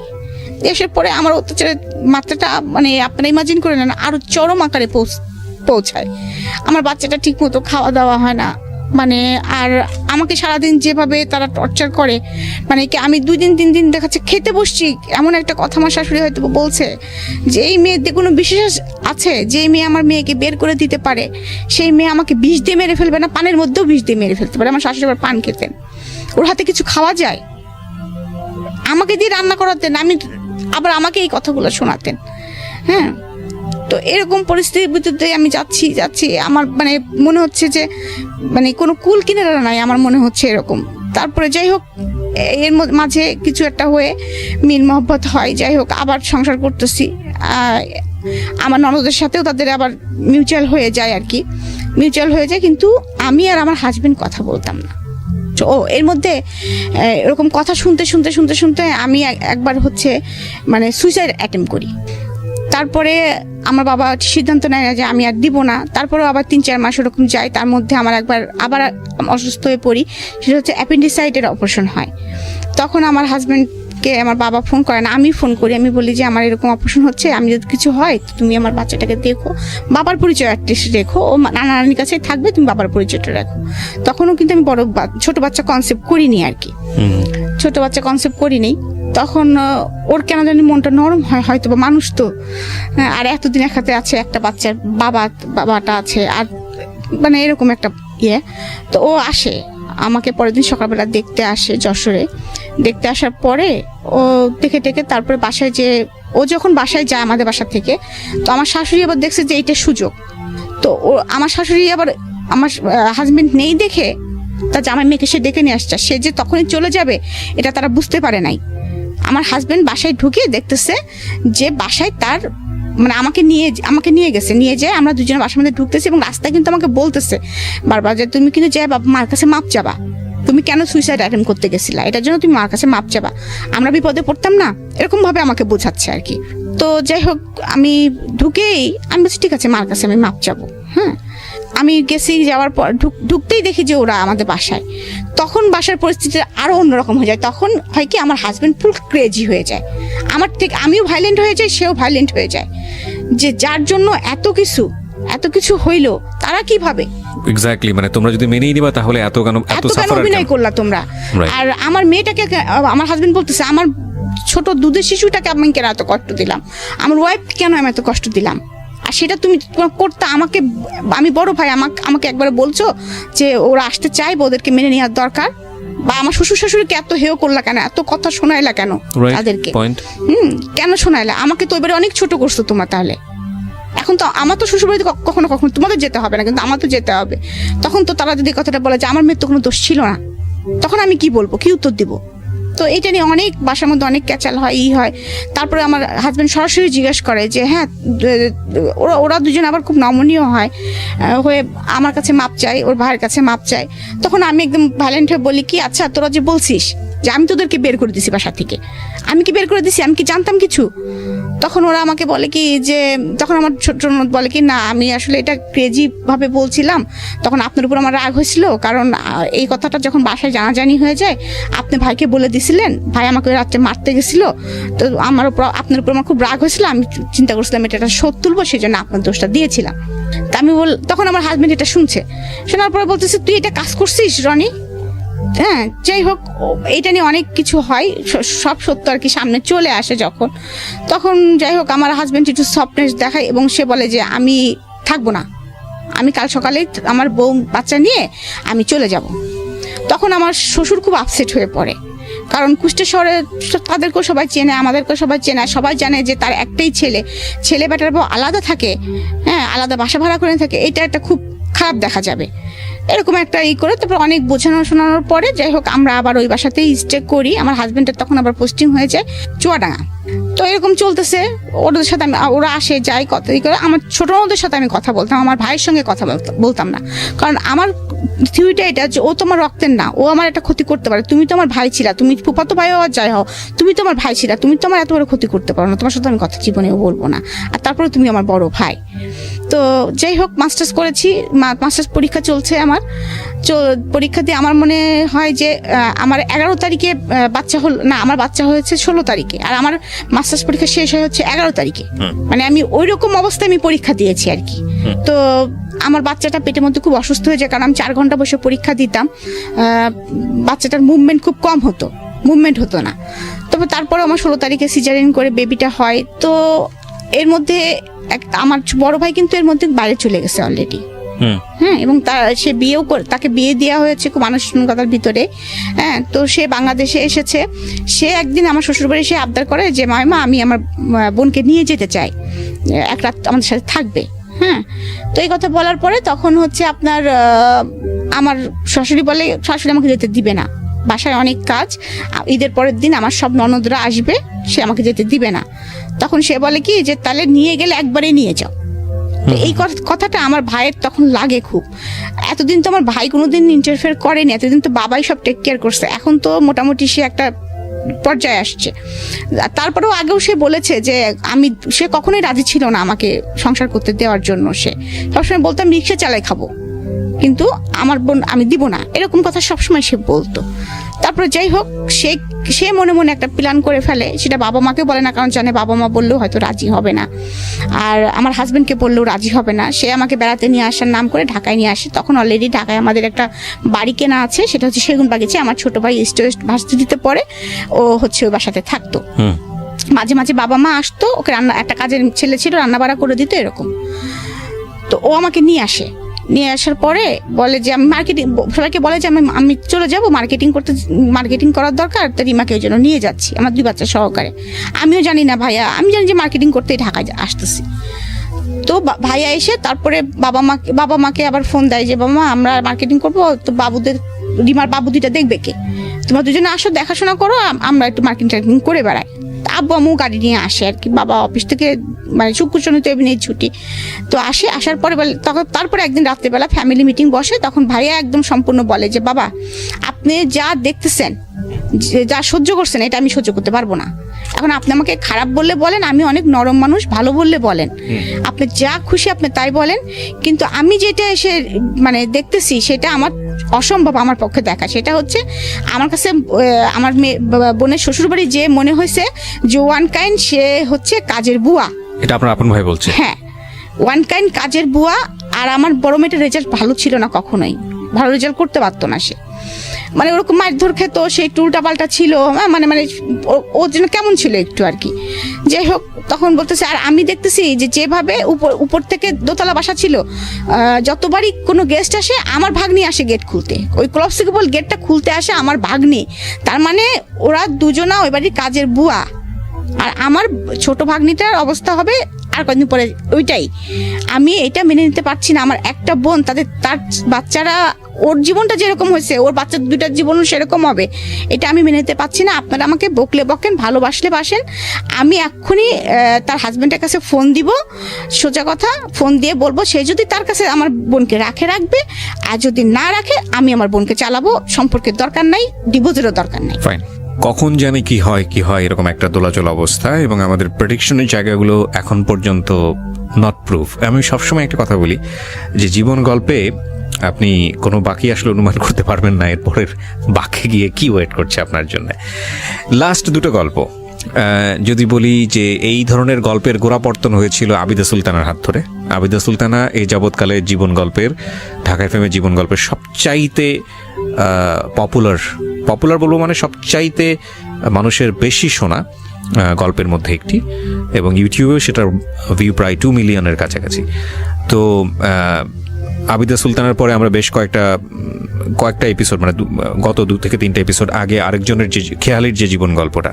এসের পরে আমার অত্যাচারের মাত্রাটা মানে আপনারা ইমাজিন করে নেন, আরো চরম আকারে পৌঁছায়। আমার বাচ্চাটা ঠিক মতো খাওয়া দাওয়া হয় না, মানে আর আমাকে সারাদিন যেভাবে তারা টর্চার করে, মানে কি আমি 2 দিন 3 দিন দেখাচ্ছে খেতে বসছি, এমন একটা কথা আমার শাশুড়ি হয়তো বলছে যে এই মেয়েদের কোনো বিশেষ আছে, যে মেয়ে আমার মেয়েকে বের করে দিতে পারে সেই মেয়ে আমাকে বিষ দিয়ে মেরে ফেলবে না, পানের মধ্যেও বিষ দিয়ে মেরে ফেলতে পারে। আমার শাশুড়ি আবার পান খেতেন, ওর হাতে কিছু খাওয়া যায়, আমাকে দিয়ে রান্না করাতেন, আবার আমাকে এই কথাগুলো শোনাতেন। হ্যাঁ, তো এরকম পরিস্থিতির ভিতরে আমি যাচ্ছি, আমার মানে মনে হচ্ছে যে মানে কোনো কুল কিনারা নাই, আমার মনে হচ্ছে এরকম। তারপরে যাই হোক এর মাঝে কিছু একটা হয়ে মিল মহব্বত হয়, যাই হোক আবার সংসার করতেছি। আমার ননদের সাথেও তাদের আবার মিউচুয়াল হয়ে যায় আর কি, মিউচুয়াল হয়ে যায়, কিন্তু আমি আর আমার হাজবেন্ড কথা বলতাম না। ও এর মধ্যে এরকম কথা শুনতে আমি একবার হচ্ছে মানে সুইসাইড অ্যাটেম্প করি। তারপরে আমার বাবা সিদ্ধান্ত নেয় যে আমি আর দিব না। তারপরেও আবার 3-4 মাস ওরকম যায়, তার মধ্যে আমার আবার অসুস্থ হয়ে পড়ি, সেটা হচ্ছে অ্যাপেন্ডিসাইটের অপারেশন হয়। তখন আমার হাজব্যান্ডকে আমার বাবা ফোন করে না, আমি ফোন করি, আমি বলি যে আমার এরকম অপারেশন হচ্ছে, আমি যদি কিছু হয় তুমি আমার বাচ্চাটাকে দেখো, বাবার পরিচয় অ্যাটলিস্ট রেখো, ও নানার কাছে থাকবে, তুমি বাবার পরিচয়টা রাখো। তখনও কিন্তু আমি ছোট বাচ্চা কনসেপ্ট করিনি আর কি, ছোট বাচ্চা কনসেপ্ট করিনি। তখন ওর কেন জানি মনটা নরম হয়, হয়তো বা মানুষ তো, আর এতদিন একসাথে আছে, একটা বাচ্চার বাবাটা আছে, আর মানে এরকম একটা তো ও আসে আমাকে পরের দিন সকালবেলা দেখতে আসে যশোরে। দেখতে আসার পরে ও দেখে তারপরে বাসায়, যে ও যখন বাসায় যায় আমাদের বাসা থেকে, তো আমার শাশুড়ি আবার দেখছে যে এইটা সুযোগ। তো ও আমার শাশুড়ি আবার আমার হাজবেন্ড নেই দেখে তার জামাই মেয়েকে সে ডেকে নিয়ে আসছে, সে যে তখনই চলে যাবে এটা তারা বুঝতে পারে নাই। আমার হাজবেন্ড বাসায় ঢুকে দেখতেছে যে বাসায় তার মানে আমাকে নিয়ে গেছে, নিয়ে যায়, আমরা দুজনে বাসার মধ্যে ঢুকতেছি এবং রাস্তায় কিন্তু আমাকে বলতেছে বারবার যে তুমি কিন্তু যাই বাবা মার কাছে মাপ চাবা, তুমি কেন সুইসাইড অ্যাটেম্প করতে গেছিলা, এটার জন্য তুমি মার কাছে মাপ চাবা, আমরা বিপদে পড়তাম না, এরকম ভাবে আমাকে বোঝাচ্ছে আর কি। তো যাই হোক আমি ঢুকেই আমি বলছি ঠিক আছে মার কাছে আমি মাপ চাবো। হ্যাঁ, আমি গেছি, যাওয়ার পর ঢুকতেই দেখি যে ওরা আমাদের বাসায়। তখন বাসার পরিস্থিতি আরও অন্যরকম হয়ে যায়। তখন হয় কি, আমার হাজব্যান্ড ফুল ক্রেজি হয়ে যায় আমার থেকে, আমিও ভাইলেন্ট হয়ে যাই, সেও ভাইলেন্ট হয়ে যায়, যে যার জন্য এত কিছু হইলো তারা কি ভাবে। এক্স্যাক্টলি, মানে তোমরা যদি মেনেই নিবা তাহলে এত কেন অভিনয় করলা তোমরা। আর আমার মেয়েটাকে, আমার হাজবেন্ড বলতেছে আমার ছোট দুধের শিশুটাকে আমি কেন এত কষ্ট দিলাম, আমার ওয়াইফ কেন আমি এত কষ্ট দিলাম, আর সেটা তুমি করতে আমাকে, আমি বড় ভাই, আমাকে একবার বলছো যে ওরা আসতে চাইবে, ওদেরকে মেনে নেওয়ার দরকার, বা আমার শ্বশুর শাশুড়িকে এত হেয় করলা কেন, এত কথা শোনাইলা কেন তাদেরকে, কেন শোনাইলা আমাকে? তো এবারে অনেক ছোট করছো তোমরা। তাহলে এখন তো আমার তো শ্বশুরবাড়িতে কখনো তোমাদের যেতে হবে না, কিন্তু আমার তো যেতে হবে। তখন তো তারা যদি কথাটা বলে যে আমার মেয়ের তো কোনো দোষ ছিল না, তখন আমি কি বলবো, কি উত্তর দিব? তো এটা নিয়ে অনেক বাসার মধ্যে অনেক ক্যাচাল হয়, হয়। তারপরে আমার হাজব্যান্ড সরাসরি জিজ্ঞেস করে যে হ্যাঁ, ওরা দুজন আবার খুব নমনীয় হয়, হয়ে আমার কাছে মাপ চাই, ওর ভাইয়ের কাছে মাপ চাই। তখন আমি একদম ভাইলেন্ট হয়ে বলি কি, আচ্ছা তোরা যে বলছিস যে আমি তোদেরকে বের করে দিছি বাসা থেকে, আমি কি বের করে দিছি? আমি কি জানতাম কিছু? তখন ওরা আমাকে বলে কি যে, তখন আমার ছোট ননদ বলে কি, না আমি আসলে এটা ক্রেজি ভাবে বলছিলাম, তখন আপনার উপর আমার রাগ হয়েছিল, কারণ এই কথাটা যখন বাসায় জানাজানি হয়ে যায়, আপনি ভাইকে বলে দিছিলেন, ভাই আমাকে রাত্রে মারতে গেছিল, তো আমার উপর, আপনার উপর আমার খুব রাগ হয়েছিল, আমি চিন্তা করছিলাম এটা শোধ তুলবো, সেই জন্য আপনার দোষটা দিয়েছিলাম। তা আমি তখন আমার হাজবেন্ড এটা শুনছে, শোনার পরে বলতেছে তুই এটা কাজ করছিস রনি। হ্যাঁ, যাই হোক, এটা নিয়ে অনেক কিছু হয়, সব সত্য আর কি সামনে চলে আসে যখন, তখন যাই হোক আমার হাজবেন্ড একটু সফটনেস দেখায় এবং সে বলে যে আমি থাকবো না, আমি কাল সকালে আমার বউ বাচ্চা নিয়ে আমি চলে যাব। তখন আমার শ্বশুর খুব আপসেট হয়ে পড়ে, কারণ কুষ্টিয়া শহরে তাদেরকেও সবাই চেনে, আমাদেরকেও সবাই চেনে, সবাই জানে যে তার একটাই ছেলে বেটার বউ আলাদা থাকে, হ্যাঁ আলাদা বাসা ভাড়া করে থাকে, এটা একটা খুব খারাপ দেখা যাবে, এরকম একটা করে। তারপর অনেক শোনানোর পরে যাই হোক আমরা আবার ওই বাসাতেই স্টে করি। আমার হাজবেন্ডের তখন আবার পোস্টিং হয়ে যায় চুয়াডাঙ্গা। তো এরকম চলতেছে, ওদের সাথে ওরা আসে যায়, কথা করে। আমার ছোট নদের সাথে আমি কথা বলতাম, আমার ভাইয়ের সঙ্গে কথা বলতাম না, কারণ আমার থিওরিটা এটা যে ও তোমার রক্তের না, ও আমার একটা ক্ষতি করতে পারে। তুমি তো আমার ভাই ছিলা, তুমি ফুফাতো ভাই হওয়ার যাই হও, তুমি তো আমার ভাই ছিলা, তুমি তো আমার এত বড় ক্ষতি করতে পারো না, তোমার সাথে আমি কথা জীবনেও বলবো না, আর তারপরে তুমি আমার বড় ভাই। তো যাই হোক মাস্টার্স করেছি, মাস্টার্স পরীক্ষা চলছে আমার, পরীক্ষা দিয়ে আমার মনে হয় যে আমার 11 তারিখে বাচ্চা হল না, আমার বাচ্চা হয়েছে 16 তারিখে, আর আমার মাস্টার্স পরীক্ষা শেষ হয়ে হচ্ছে 11 তারিখে, মানে আমি ওই রকম অবস্থায় আমি পরীক্ষা দিয়েছি আর কি। তো আমার বাচ্চাটা পেটের মধ্যে খুব অসুস্থ হয়ে যায়, কারণ আমি 4 ঘন্টা বসে পরীক্ষা দিতাম, বাচ্চাটার মুভমেন্ট খুব কম হতো, মুভমেন্ট হতো না। তবে তারপরে আমার 16 তারিখে সিজারিন করে বেবিটা হয়। তো এর মধ্যে আমার বড় ভাই কিন্তু এর মধ্যে বাইরে চলে গেছে অলরেডি, হ্যাঁ, এবং সে তাকে বিয়ে দেওয়া হয়েছে খুব আনুষ্ঠানিকতার ভিতরে। হ্যাঁ, তো সে বাংলাদেশে এসেছে। সে একদিন আমার শ্বশুরবাড়ি এসে আবদার করে যে মামা আমি আমার বোনকে নিয়ে যেতে চাই, এক রাত আমাদের সাথে থাকবে। হ্যাঁ, তো এই কথা বলার পরে তখন হচ্ছে আপনার আমার শাশুড়ি আমাকে যেতে দিবে না, বাসায় অনেক কাজ, ঈদের পরের দিন আমার সব ননদরা আসবে, সে আমাকে যেতে দিবে না। তখন সে বলে কি যে তাহলে নিয়ে গেলে একবারে নিয়ে যাও। এই কথাটা আমার ভাইয়ের তখন লাগে খুব। এতদিন তো আমার ভাই কোনোদিন ইন্টারফেয়ার করেনি, এতদিন তো বাবাই সব টেক কেয়ার করছে, এখন তো মোটামুটি সে একটা পর্যায়ে আসছে। তারপরেও আগেও সে বলেছে যে সে কখনোই রাজি ছিল না আমাকে সংসার করতে দেওয়ার জন্য। সে সবসময় বলতাম রিক্সা চালাই খাবো, কিন্তু আমার বোন আমি দিব না, এরকম কথা সবসময় সে বলতো। তারপরে যাই হোক সে মনে মনে একটা প্ল্যান করে ফেলে, সেটা বাবা মাকে বলে না, কারণ জানে বাবা মা বললেও হয়তো রাজি হবে না, আর আমার হাজবেন্ডকে বললেও রাজি হবে না। সে আমাকে বেড়াতে নিয়ে আসার নাম করে ঢাকায় নিয়ে আসে। তখন অলরেডি ঢাকায় আমাদের একটা বাড়ি কেনা আছে, সেটা হচ্ছে সেগুনবাগিচে। আমার ছোট ভাই ইস্ট ওয়েস্ট ভার্সিটিতে পড়ে, ও হচ্ছে ওই বাসাতে থাকতো। মাঝে মাঝে বাবা মা আসতো, ওকে একটা কাজের ছেলে ছিল, রান্না বাড়া করে দিত এরকম। তো ও আমাকে নিয়ে আসার পরে বলে যে আমি সবাইকে বলে যে আমি চলে যাব মার্কেটিং করার দরকার, তো রিমাকে ওই জন্য নিয়ে যাচ্ছি আমার 2 বাচ্চা সহকারে। আমিও জানি না ভাইয়া, আমি জানি যে মার্কেটিং করতেই ঢাকায় আসতেছি। তো ভাইয়া এসে তারপরে বাবা মাকে আবার ফোন দেয় যে বাবা মা আমরা মার্কেটিং করবো, তো রিমার বাবু 2টা দেখবে কে, তোমরা দুজনে আসো, দেখাশোনা করো, আমরা একটু মার্কেটিং করে বেড়াই। আব্বু আম্মু গাড়ি নিয়ে আসে আর কি, বাবা অফিস থেকে মানে শুক্র শনি তো এমনি ছুটি, তো আসার পরে তারপরে একদিন রাত্রেবেলা ফ্যামিলি মিটিং বসে। তখন ভাইয়া একদম সম্পূর্ণ বলে যে বাবা আপনি যা দেখতেছেন, যা সহ্য করছেন, এটা আমি সহ্য করতে পারবো না, এখন আপনি আমাকে খারাপ বললে বলেন, আমি অনেক নরম মানুষ, ভালো বললে বলেন, আপনি যা খুশি আপনি তাই বলেন, কিন্তু আমি যেটা এসে মানে দেখতেছি সেটা আমার অসম্ভব আমার পক্ষে দেখা। সেটা হচ্ছে আমার কাছে আমার বোনের শ্বশুরবাড়ি যে মনে হয়েছে যে ওয়ান কাইন্ড সে হচ্ছে কাজের বুয়া। এটা আপনার আপন ভাই বলছে? হ্যাঁ, ওয়ান কাইন্ড কাজের বুয়া। আর আমার বড় মেয়েটার রেজাল্ট ভালো ছিল না, কখনোই ভালো রেজাল্ট করতে পারতো না সে, মানে ওরকম মারধর খেত, সে একটু উল্টাপাল্টা ছিল, মানে মানে ও যেন কেমন ছিল একটু আর কি। যাই হোক, তখন বলতেছে, আর আমি দেখতেছি যে যেভাবে উপর থেকে দোতলা বাসা ছিল, যতবারই কোনো গেস্ট আসে আমার ভাগ্নি আসে গেট খুলতে, ওই ক্লপসিকেবল গেটটা খুলতে আসে আমার ভাগ্নি। তার মানে ওরা দুজনা ওই বাড়ির কাজের বুয়া। আর আমার ছোট ভাগ্নিটার অবস্থা হবে আর কদিন পরে ওইটাই। আমি এটা মেনে নিতে পারছি না। আমার একটা বোন, তার বাচ্চারা, ওর জীবনটা যেরকম হয়েছে ওর বাচ্চা দুইটার জীবনও সেরকম হবে, এটা আমি মেনে নিতে পারছি না। আপনারা আমাকে বকলে বকেন, ভালোবাসলে বাসেন। আমি এক্ষুনি তার হাজবেন্ডের কাছে ফোন দিব, সোজা কথা ফোন দিয়ে বলবো, সে যদি তার কাছে আমার বোনকে রাখবে, আর যদি না রাখে আমি আমার বোনকে চালাবো। সম্পর্কের দরকার নাই, ডিভোর্সেরও দরকার নাই। ফাইন। কখন জানি কি হয় এরকম একটা দোলাচল অবস্থা, এবং আমাদের প্রেডিকশনের জায়গাগুলো এখন পর্যন্ত নট প্রুফ। আমি সবসময় একটা কথা বলি যে জীবন গল্পে আপনি কোনো বাকি আসলে অনুমান করতে পারবেন না এরপরের বাকি গিয়ে কি ওয়েট করছে আপনার জন্য। লাস্ট দুটো গল্প যদি বলি যে এই ধরনের গল্পের গোড়াপর্তন হয়েছিল আবিদা সুলতানার হাত ধরে। আবিদা সুলতানা এই যাবৎকালে জীবন গল্পের, ঢাকা এফএমের জীবন গল্পের সবচাইতে পপুলার বলবো, মানে সবচাইতে মানুষের বেশি শোনা গল্পের মধ্যে একটি, এবং ইউটিউবেও সেটার ভিউ প্রায় 2 মিলিয়নের কাছাকাছি। তো আবিদা সুলতানার পরে আমরা বেশ কয়েকটা এপিসোড, মানে গত 2 থেকে 3টা এপিসোড আগে আরেকজনের যে খেয়ালির যে জীবন গল্পটা,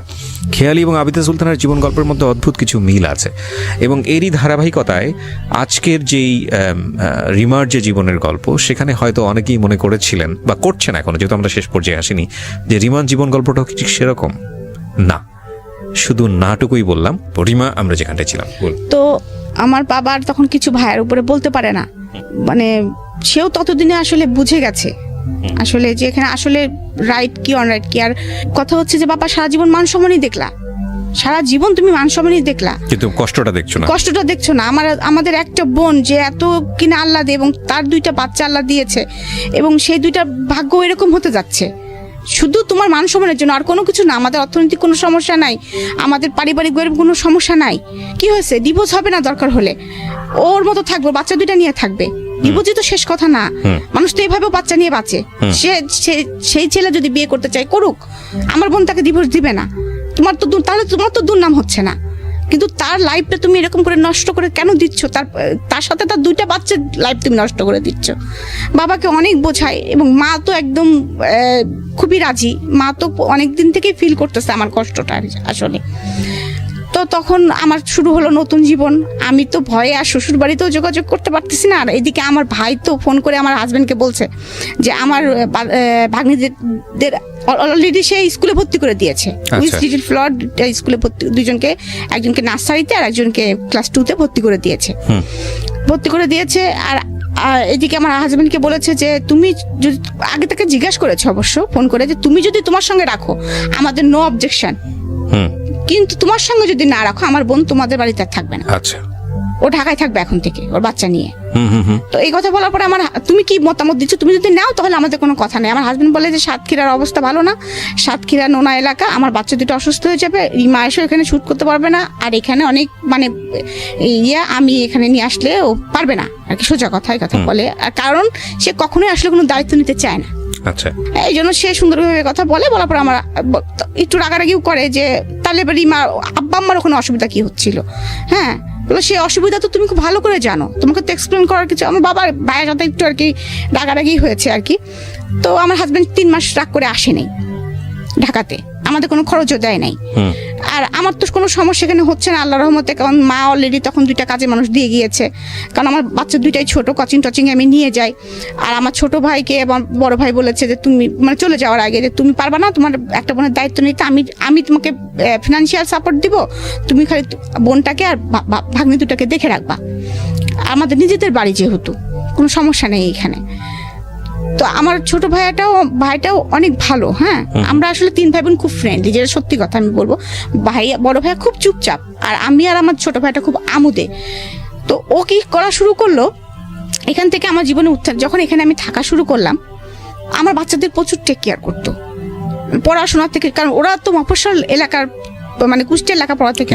খেয়ালি এবং আবিদা সুলতানার জীবন গল্পের মধ্যে অদ্ভুত কিছু মিল আছে। এবং এরই ধারাবাহিকতায় আজকের যেই রিমার যে জীবনের গল্প, সেখানে হয়তো অনেকেই মনে করেছিলেন বা করছেন এখনো, যেহেতু আমরা শেষ পর্যায়ে আসিনি, যে রিমার জীবন গল্পটাও ঠিক সেরকম না। শুধু নাটুকুই বললাম। রিমা, আমরা যেখানটায় ছিলাম, তো আমার বাবার তখন কিছু ভাইয়ের উপরে বলতে পারে না, মানে সেও ততদিনে আসলে বুঝে গেছে আসলে যে এখানে আসলে রাইট কি অনরাইট কি। আর কথা হচ্ছে যে বাবা সারা জীবন মান সম্মানই দেখলা, সারা জীবন তুমি মান সম্মানই দেখলা, কিন্তু কষ্টটা দেখছো না। আমাদের একটা বোন যে এত কিনা আল্লাহ দিয়ে, এবং তার 2টা বাচ্চা আল্লাহ দিয়েছে, এবং সেই 2টা ভাগ্য এরকম হতে যাচ্ছে শুধু তোমার মান সম্মানের জন্য, আর কোনো কিছু না। আমাদের অর্থনৈতিক কোনো সমস্যা নাই, আমাদের পারিবারিক কোনো সমস্যা নাই। কি হয়েছে, ডিভোর্স হবে না, দরকার হলে ওর মতো থাকবে, বাচ্চা 2টা নিয়ে থাকবে। ডিভোর্সই তো শেষ কথা না, মানুষ তো এইভাবেও বাচ্চা নিয়ে বাঁচে। সেই ছেলে যদি বিয়ে করতে চায় করুক, আমার বোন তাকে ডিভোর্স দিবে না। তাহলে তোমার তো দুর্নাম হচ্ছে না, কিন্তু তার লাইফটা তুমি এরকম করে নষ্ট করে কেন দিচ্ছ? তার সাথে তার 2টা বাচ্চার লাইফ তুমি নষ্ট করে দিচ্ছ। বাবাকে অনেক বোঝায়, এবং মা তো একদম খুবই রাজি। মা তো অনেক দিন থেকেই ফিল করতেছে আমার কষ্টটা আসলে। তো তখন আমার শুরু হলো নতুন জীবন। আমি তো ভয়ে আর শ্বশুর বাড়িতেও যোগাযোগ করতে পারতেছি না। আর এদিকে আমার ভাই তো ফোন করে আমার হাজবেন্ডকে বলছে যে আমার ভাগ্নিদের অলরেডি সে স্কুলে ভর্তি করে দিয়েছে, ফ্লোর স্কুলে ভর্তি, 2জনকে, একজনকে নার্সারিতে আর একজনকে ক্লাস 2তে ভর্তি করে দিয়েছে। আর এদিকে আমার হাজবেন্ডকে বলেছে যে তুমি যদি, আগে তাকে জিজ্ঞাসা করেছে অবশ্য ফোন করে, যে তুমি যদি তোমার সঙ্গে রাখো আমাদের নো অবজেকশন, কিন্তু তোমার সঙ্গে যদি না রাখো আমার বোন তোমাদের বাড়িতে থাকবে না। আচ্ছা, ও ঢাকায় থাকবে এখন থেকে ওর বাচ্চা নিয়ে। তো এই কথা বলার পরে আমার, তুমি কি মতামত দিচ্ছ? তুমি যদি নাও তাহলে আমাদের কোনো কথা নেই। আমার হাজবেন্ড বলে যে সাতক্ষীরার অবস্থা ভালো না, সাতক্ষীরা নোনা এলাকা, আমার বাচ্চা 2টা অসুস্থ হয়ে যাবে, রিমা এসে এখানে শুট করতে পারবে না, আর এখানে অনেক মানে আমি এখানে নিয়ে আসলে ও পারবে না আর কি, সোজা কথাই কথা বলে। আর কারণ সে কখনোই আসলে কোনো দায়িত্ব নিতে চায় না। আচ্ছা, এই জন্য সে সুন্দরভাবে কথা বলার পর আমার একটু রাগারাগিও করে যে তাহলে রিমা আব্বা আম্মার ওখানে অসুবিধা কি হচ্ছিল। হ্যাঁ, সে অসুবিধা তো তুমি খুব ভালো করে জানো, তোমাকে তো এক্সপ্লেন করার কিছু। আমার বাবার ভাইয়ের সাথে একটু আর কি রাগারাগি হয়েছে আর কি। তো আমার হাজবেন্ড 3 মাস রাগ করে আসেনি ঢাকাতে, আমাদের কোনো খরচও দেয় নাই। আর আমার তো কোনো সমস্যা এখানে হচ্ছে না আল্লাহর রহমতে, কারণ মা অলরেডি তখন 2টা কাজে মানুষ দিয়ে গিয়েছে। কারণ আমার বাচ্চা 2টাই ছোট, কোচিং আমি নিয়ে যাই। আর আমার ছোট ভাইকে এবং বড় ভাই বলেছে যে তুমি মানে চলে যাওয়ার আগে যে তুমি পারবা না, তোমার একটা বোনের দায়িত্ব নিতে, আমি তোমাকে ফিনান্সিয়াল সাপোর্ট দিব, তুমি খালি বোনটাকে আর ভাগ্নি 2টাকে দেখে রাখবা। আমাদের নিজেদের বাড়ি যেহেতু কোনো সমস্যা নেই এখানে। তো আমার ছোট ভাইটাও অনেক ভালো। হ্যাঁ, আমরা আসলে 3 ভাই বোন খুব ফ্রেন্ডলি, যেটা সত্যি কথা আমি বলবো। বড় ভাইয়া খুব চুপচাপ, আর আমি আর আমার ছোট ভাইটা খুব আমোদে। তো ও কি করা শুরু করলো, এখান থেকে আমার জীবনে যখন এখানে আমি থাকা শুরু করলাম, আমার বাচ্চাদের প্রচুর টেক কেয়ার করতো পড়াশোনা থেকে, কারণ ওরা তো মফস্বল এলাকার, মানে কুষ্টিয়ার লেখাপড়া থেকে।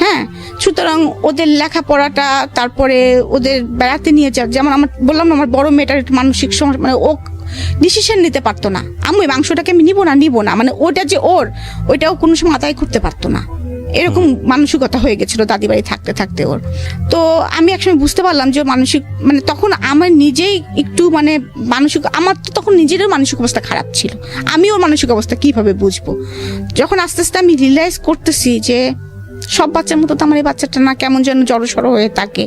হ্যাঁ, সুতরাং ওদের লেখাপড়াটা, তারপরে ওদের বেড়াতে নিয়ে যাওয়া, যেমন আমার বললাম না, আমার বড় মেয়েটার মানসিক সমস্যা, মানে ও ডিসিশন নিতে পারতো না, আমি মাংসটাকে আমি নিব না, মানে ওটা যে ওইটাও কোনো সময় আদায় করতে পারতো না, এরকম মানসিকতা হয়ে গেছিল দাদি বাড়ি থাকতে থাকতে ওর। তো আমি একসময় বুঝতে পারলাম যে মানসিক, মানে তখন আমার নিজেই একটু মানে মানসিক, আমার তো তখন নিজেরও মানসিক অবস্থা খারাপ ছিল, আমি ওর মানসিক অবস্থা কিভাবে বুঝবো। যখন আস্তে আস্তে আমি রিয়েলাইজ করতেছি যে সব বাচ্চার মতো তো আমার এই বাচ্চাটা না, কেমন যেন জড়সড় হয়ে থাকে,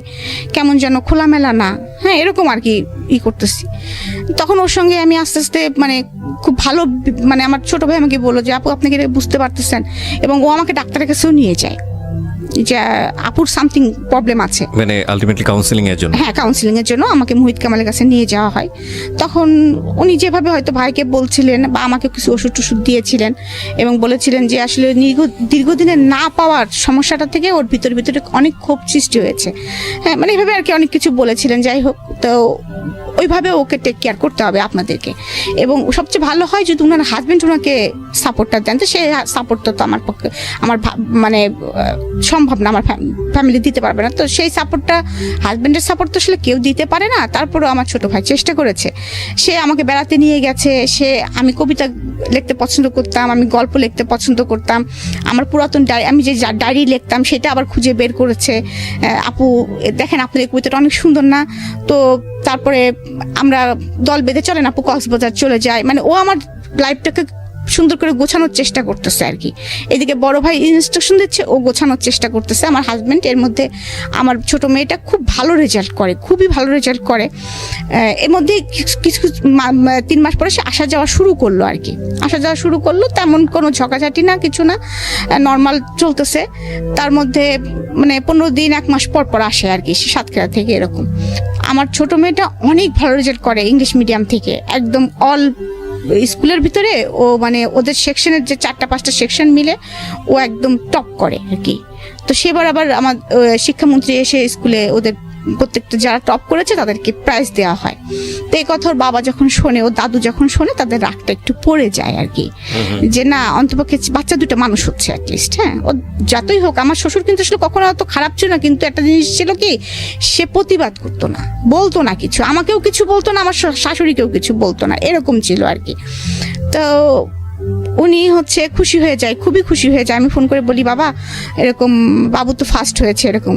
কেমন যেন খোলামেলা না, হ্যাঁ এরকম আর কি করতেছি। তখন ওর সঙ্গে আমি আস্তে আস্তে মানে খুব ভালো, মানে আমার ছোট ভাই আমাকে বললো যে আপু আপনি কি বুঝতে পারতেছেন, এবং ও আমাকে ডাক্তারের কাছেও নিয়ে যায় যে আপুর সামথিং প্রবলেম আছে, মানে আলটিমেটলি কাউন্সিলিং এর জন্য। হ্যাঁ, কাউন্সিলিং এর জন্য আমাকে মুহিত কামালের কাছে নিয়ে যাওয়া হয়। তখন উনি যেভাবে হয়তো ভাইকে বলছিলেন বা আমাকে কিছু ওষুধ টষুধ দিয়েছিলেন এবং বলেছিলেন যে আসলে দীর্ঘদিনের না পাওয়ার সমস্যাটা থেকে ওর ভিতরে অনেক ক্ষোভ সৃষ্টি হয়েছে। হ্যাঁ, মানে এভাবে আর কি অনেক কিছু বলেছিলেন। যাই হোক, তো ওইভাবে ওকে টেক কেয়ার করতে হবে আপনাদেরকে, এবং সবচেয়ে ভালো হয় যদি ওনার হাজবেন্ড ওনাকে সাপোর্টটা দেন। তো সেই সাপোর্টটা তো আমার পক্ষে মানে সম্ভব না, আমার ফ্যামিলি দিতে পারবে না। তো সেই সাপোর্টটা, হাজবেন্ডের সাপোর্ট তো আসলে কেউ দিতে পারে না। তারপরেও আমার ছোট ভাই চেষ্টা করেছে, সে আমাকে বেড়াতে নিয়ে গেছে, আমি কবিতা লিখতে পছন্দ করতাম, আমি গল্প লিখতে পছন্দ করতাম, আমার পুরাতন আমি যে ডায়েরি লিখতাম সেটা আবার খুঁজে বের করেছে। আপু দেখেন আপনার এই কবিতাটা অনেক সুন্দর না, তো তারপরে আমরা দল বেঁধে চলেন আপু কক্সবাজার চলে যায়। মানে ও আমার লাইফটাকে সুন্দর করে গোছানোর চেষ্টা করতেছে আর কি। এদিকে বড় ভাই ইনস্ট্রাকশন দিচ্ছে, ও গোছানোর চেষ্টা করতেছে। আমার হাজবেন্ড, এর মধ্যে আমার ছোট মেয়েটা খুব ভালো রেজাল্ট করে, খুবই ভালো রেজাল্ট করে। এর মধ্যে কিছু 3 মাস পরে সে আসা যাওয়া শুরু করলো আর কি, তেমন কোনো ঝগড়াঝাটি না, কিছু না, নর্মাল চলতেছে। তার মধ্যে মানে 15 দিন 1 মাস পর পর আসে আর কি, সাতক্ষীরা থেকে এরকম। আমার ছোট মেয়েটা অনেক ভালো রেজাল্ট করে ইংলিশ মিডিয়াম থেকে, একদম অল স্কুলের ভিতরে ও মানে ওদের সেকশনের যে 4-5টা সেকশন মিলে ও একদম টপ করে আর কি। তো সেবার আবার আমার শিক্ষামন্ত্রী এসে স্কুলে ওদের প্রত্যেকটা যারা টপ করেছে তাদেরকে প্রাইজ দেওয়া হয়। তো এই কথা ওর বাবা যখন শোনে, ও দাদু যখন শোনে, তাদের রাগটা একটু পড়ে যায় আর কি, যে না অন্তপক্ষে বাচ্চা দুটো মানুষ হচ্ছে অ্যাটলিস্ট। হ্যাঁ, ও যতই হোক, আমার শ্বশুর কিন্তু আসলে কখনো অত খারাপ ছিল না, কিন্তু একটা জিনিস ছিল কি, সে প্রতিবাদ করতো না, বলতো না কিছু, আমাকেও কিছু বলতো না, আমার শাশুড়িকেও কিছু বলতো না, এরকম ছিল আর কি। তো উনি হচ্ছে খুশি হয়ে যায়, খুবই খুশি হয়ে যায়। আমি ফোন করে বলি বাবা এরকম বাবু তো ফার্স্ট হয়েছে এরকম,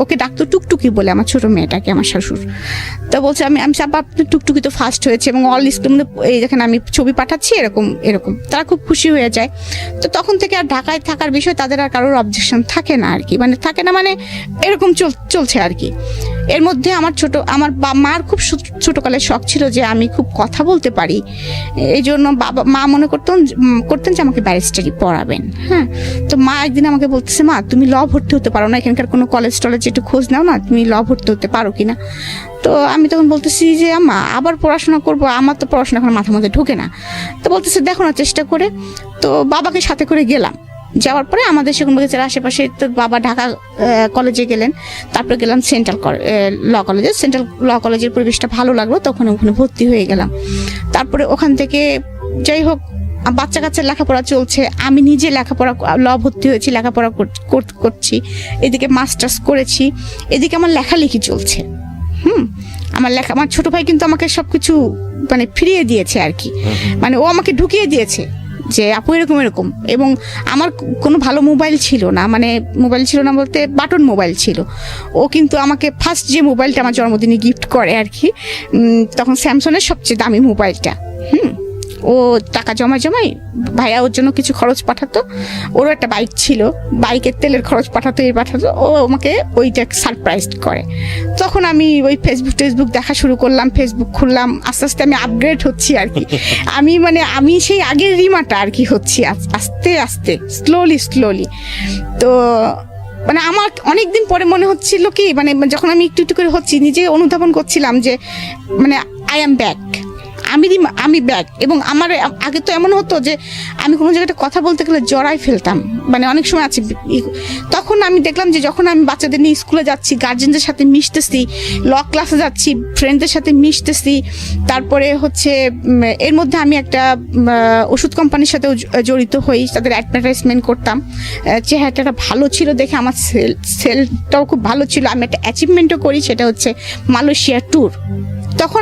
ওকে ডাকতো টুকটুকি বলে আমার ছোট মেয়েটাকে, আমার শাশুড়। তো বলছে আমি চাপা টুকটুকি তো ফার্স্ট হয়েছে, এবং অল স্কুল এই যেখানে আমি ছবি পাঠাচ্ছি এরকম। তারা খুব খুশি হয়ে যায়। তো তখন থেকে আর ঢাকায় থাকার বিষয়ে তাদের আর কারোর অবজেকশন থাকে না আর কি, মানে থাকে না, মানে এরকম চলছে আর কি। এর মধ্যে আমার মার খুব ছোটকালের শখ ছিল যে আমি খুব কথা বলতে পারি, এই জন্য মা মনে করতেন যে আমাকে ব্যারিস্টারি পড়াবেন। হ্যাঁ, তো মা একদিন আমাকে বলতেছে, মা তুমি ল ভর্তি হতে পারো না, এখানকার কোনো কলেজ টলেজে একটু খোঁজ নাও না, তুমি ল ভর্তি হতে পারো কিনা। তো আমি তখন বলতেছি যে আম্মা আবার পড়াশোনা করবো, আমার তো পড়াশোনা এখন মাথার মধ্যে ঢোকে না। তো বলতেছে দেখো না চেষ্টা করে। তো বাবাকে সাথে করে গেলাম, যাওয়ার পরে আমাদের সেগুন বাগিচার আশেপাশে, তো বাবা ঢাকা কলেজে গেলেন, তারপরে গেলাম সেন্ট্রাল ল কলেজে। সেন্ট্রাল ল কলেজের পরিবেশটা ভালো লাগলো, তখন ওখানে ভর্তি হয়ে গেলাম। তারপরে ওখান থেকে যাই হোক বাচ্চা কাচ্চার লেখাপড়া চলছে, আমি নিজে লেখাপড়া ল ভর্তি হয়েছি, লেখাপড়া করছি, এদিকে মাস্টার্স করেছি, এদিকে আমার লেখালেখি চলছে। আমার ছোট ভাই কিন্তু আমাকে সবকিছু মানে ফিরিয়ে দিয়েছে আর কি, মানে ও আমাকে ঢুকিয়ে দিয়েছে যে আপু এরকম। এবং আমার কোনো ভালো মোবাইল ছিল না, মানে মোবাইল ছিল না বলতে বাটন মোবাইল ছিল। ও কিন্তু আমাকে ফার্স্ট যে মোবাইলটা আমার জন্মদিনে গিফট করে আর কি, তখন স্যামসংয়ের সবচেয়ে দামি মোবাইলটা। ও টাকা জমাই ভাইয়া ওর জন্য কিছু খরচ পাঠাতো, ওরও একটা বাইক ছিল, বাইকের তেলের খরচ পাঠাতো, ও আমাকে ওইটা সারপ্রাইজ করে। তখন আমি ওই ফেসবুক দেখা শুরু করলাম, ফেসবুক খুললাম, আস্তে আস্তে আমি আপগ্রেড হচ্ছি আর কি। আমি সেই আগের রিমাটা আর কি হচ্ছি, আস্তে আস্তে স্লোলি। তো মানে আমার অনেকদিন পরে মনে হচ্ছিল কি, মানে যখন আমি একটু একটু করে হচ্ছি, নিজে অনুধাবন করছিলাম যে মানে আই এম ব্যাক। আমি ব্যাক। এবং আমার আগে তো এমন হতো যে আমি কোনো জায়গায় কথা বলতে গেলে জড়াই ফেলতাম, মানে অনেক সময় আছে। তখন আমি দেখলাম যে যখন আমি বাচ্চাদের নিয়ে স্কুলে যাচ্ছি, গার্জেনদের সাথে মিশতেছি, ল ক্লাসে যাচ্ছি, ফ্রেন্ডদের সাথে মিশতেছি, তারপরে হচ্ছে এর মধ্যে আমি একটা ওষুধ কোম্পানির সাথেও জড়িত হই, তাদের অ্যাডভার্টাইজমেন্ট করতাম। চেহারাটা ভালো ছিল দেখে আমার সেলটাও খুব ভালো ছিল। আমি একটা অ্যাচিভমেন্টও করি, সেটা হচ্ছে মালয়েশিয়া ট্যুর। তখন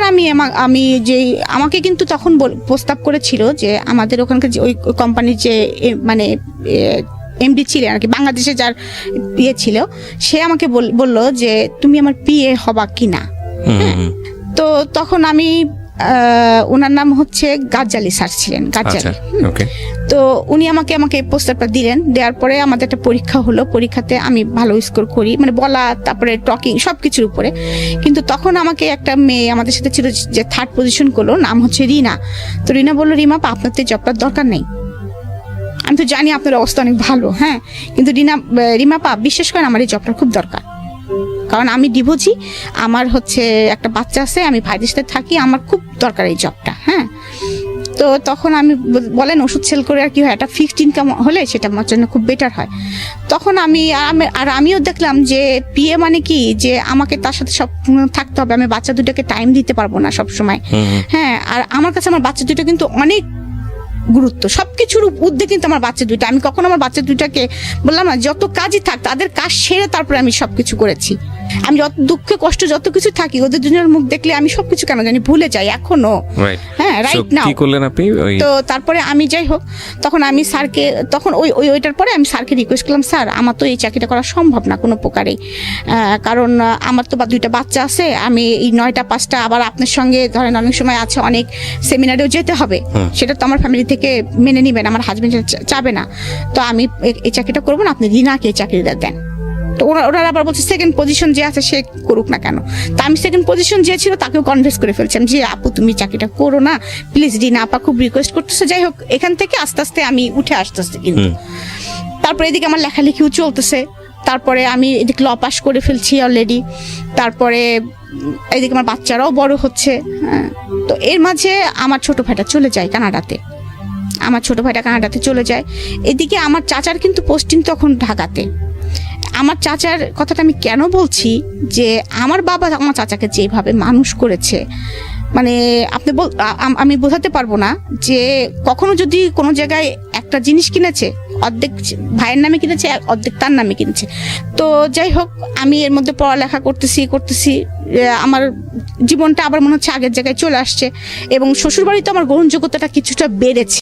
আমি যে আমাকে কিন্তু তখন প্রস্তাব করেছিল যে আমাদের ওখানকার যে ওই কোম্পানির যে মানে এমডি ছিলেন আর কি, বাংলাদেশে যার পিএ ছিল, সে আমাকে বলল যে তুমি আমার পিএ হবা কিনা। তো তখন আমি ওনার নাম হচ্ছে গাজ্জালি স্যার ছিলেন, গাজ্জালি। তো উনি আমাকে প্রস্তাবটা দিলেন। দেওয়ার পরে আমাদের একটা পরীক্ষা হলো, পরীক্ষাতে আমি ভালো স্কোর করি, মানে বলা, তারপরে টকিং, সবকিছুর উপরে। কিন্তু তখন আমাকে একটা মেয়ে আমাদের সাথে ছিল যে থার্ড পজিশন করলো, নাম হচ্ছে রিনা। তো রিনা বললো, রিমা পা, আপনার তো জবটার দরকার নেই। আমি তো জানি আপনার অবস্থা অনেক ভালো, হ্যাঁ, কিন্তু রিমা পা, বিশ্বাস করেন আমার এই জবটার খুব দরকার। কারণ আমি ডিভোর্সি, আমার হচ্ছে একটা বাচ্চা আছে, আমি ভাইদের সাথে থাকি, আমার খুব দরকার এই জবটা। হ্যাঁ, তো তখন আমি বলেন ওষুধ সেল করে আর কি হয়, একটা ফিক্সড ইনকাম হলে সেটা আমার জন্য খুব বেটার হয়। তখন আমিও দেখলাম যে পিএ মানে কি, যে আমাকে তার সাথে সব থাকতে হবে, আমি বাচ্চা দুটাকে টাইম দিতে পারবো না সব সময়। হ্যাঁ, আর আমার কাছে আমার বাচ্চা দুটো কিন্তু অনেক গুরুত্ব, সবকিছুর ঊর্ধ্বে কিন্তু আমার বাচ্চা দুইটা। আমি কখনো আমার বাচ্চা দুইটাকে বললাম না, যত কাজই থাক তাদের কাজ সেরে তারপরে আমি সবকিছু করেছি। আমি যত দুঃখে কষ্ট যত কিছু থাকি, ওদের দুজনের মুখ দেখলে আমি সবকিছু কেন জানি ভুলে যাই এখনো। হ্যাঁ, রাইট নাও। কি করলেন আপনি? তো তারপরে আমি যাই হোক, তখন আমি স্যারকে, তখন ওইটার পরে আমি স্যারকে রিকোয়েস্ট করলাম, স্যার আমার তো এই চাকরিটা করা সম্ভব না কোনো প্রকারেই, কারণ আমার তো দুইটা বাচ্চা আছে, আমি এই 9টা 5টা, আবার আপনার সঙ্গে ধরেন অনেক সময় আছে অনেক সেমিনারেও যেতে হবে, সেটা তো আমার ফ্যামিলি থেকে মেনে নিবেন, আমার হাজবেন্ড চাবে না। তো আমি এই চাকরিটা করবো না, আপনি রিনাকে এই চাকরিটা দেন। তো ওরা আবার বলছে সেকেন্ড পজিশন যে আছে সে করুক না কেন। তা আমি সেকেন্ড পজিশন যে ছিল তাকেও কনভিন্স করে ফেলছিলাম যে আপু তুমি চাকরিটা করো না প্লিজ, রিনা আপা খুব রিকোয়েস্ট করতেছে। যাই হোক, এখান থেকে আস্তে আস্তে আমি উঠে আসতেছি। কিন্তু তারপরে এদিকে আমার লেখালেখিও চলতেছে, তারপরে আমি এদিকে ল পাস করে ফেলছি অলরেডি, তারপরে এদিকে আমার বাচ্চারাও বড় হচ্ছে। হ্যাঁ, তো এর মাঝে আমার ছোট ভাইটা চলে যায় কানাডাতে, চলে যায়। এদিকে আমার চাচার কিন্তু পোস্টিং তখন ঢাকাতে। আমার চাচার কথাটা আমি কেন বলছি, যে আমার বাবা আমার চাচাকে যেভাবে মানুষ করেছে, মানে আমি বোঝাতে পারবো না। যে কখনো যদি কোনো জায়গায় একটা জিনিস কিনেছে, অর্ধেক ভাইয়ের নামে কিনেছে, অর্ধেক তার নামে কিনেছে। তো যাই হোক, আমি এর মধ্যে পড়ালেখা করতেছি, আমার জীবনটা আবার মনে হচ্ছে আগের জায়গায় চলে আসছে, এবং শ্বশুরবাড়িতে আমার গ্রহণযোগ্যতাটা কিছুটা বেড়েছে।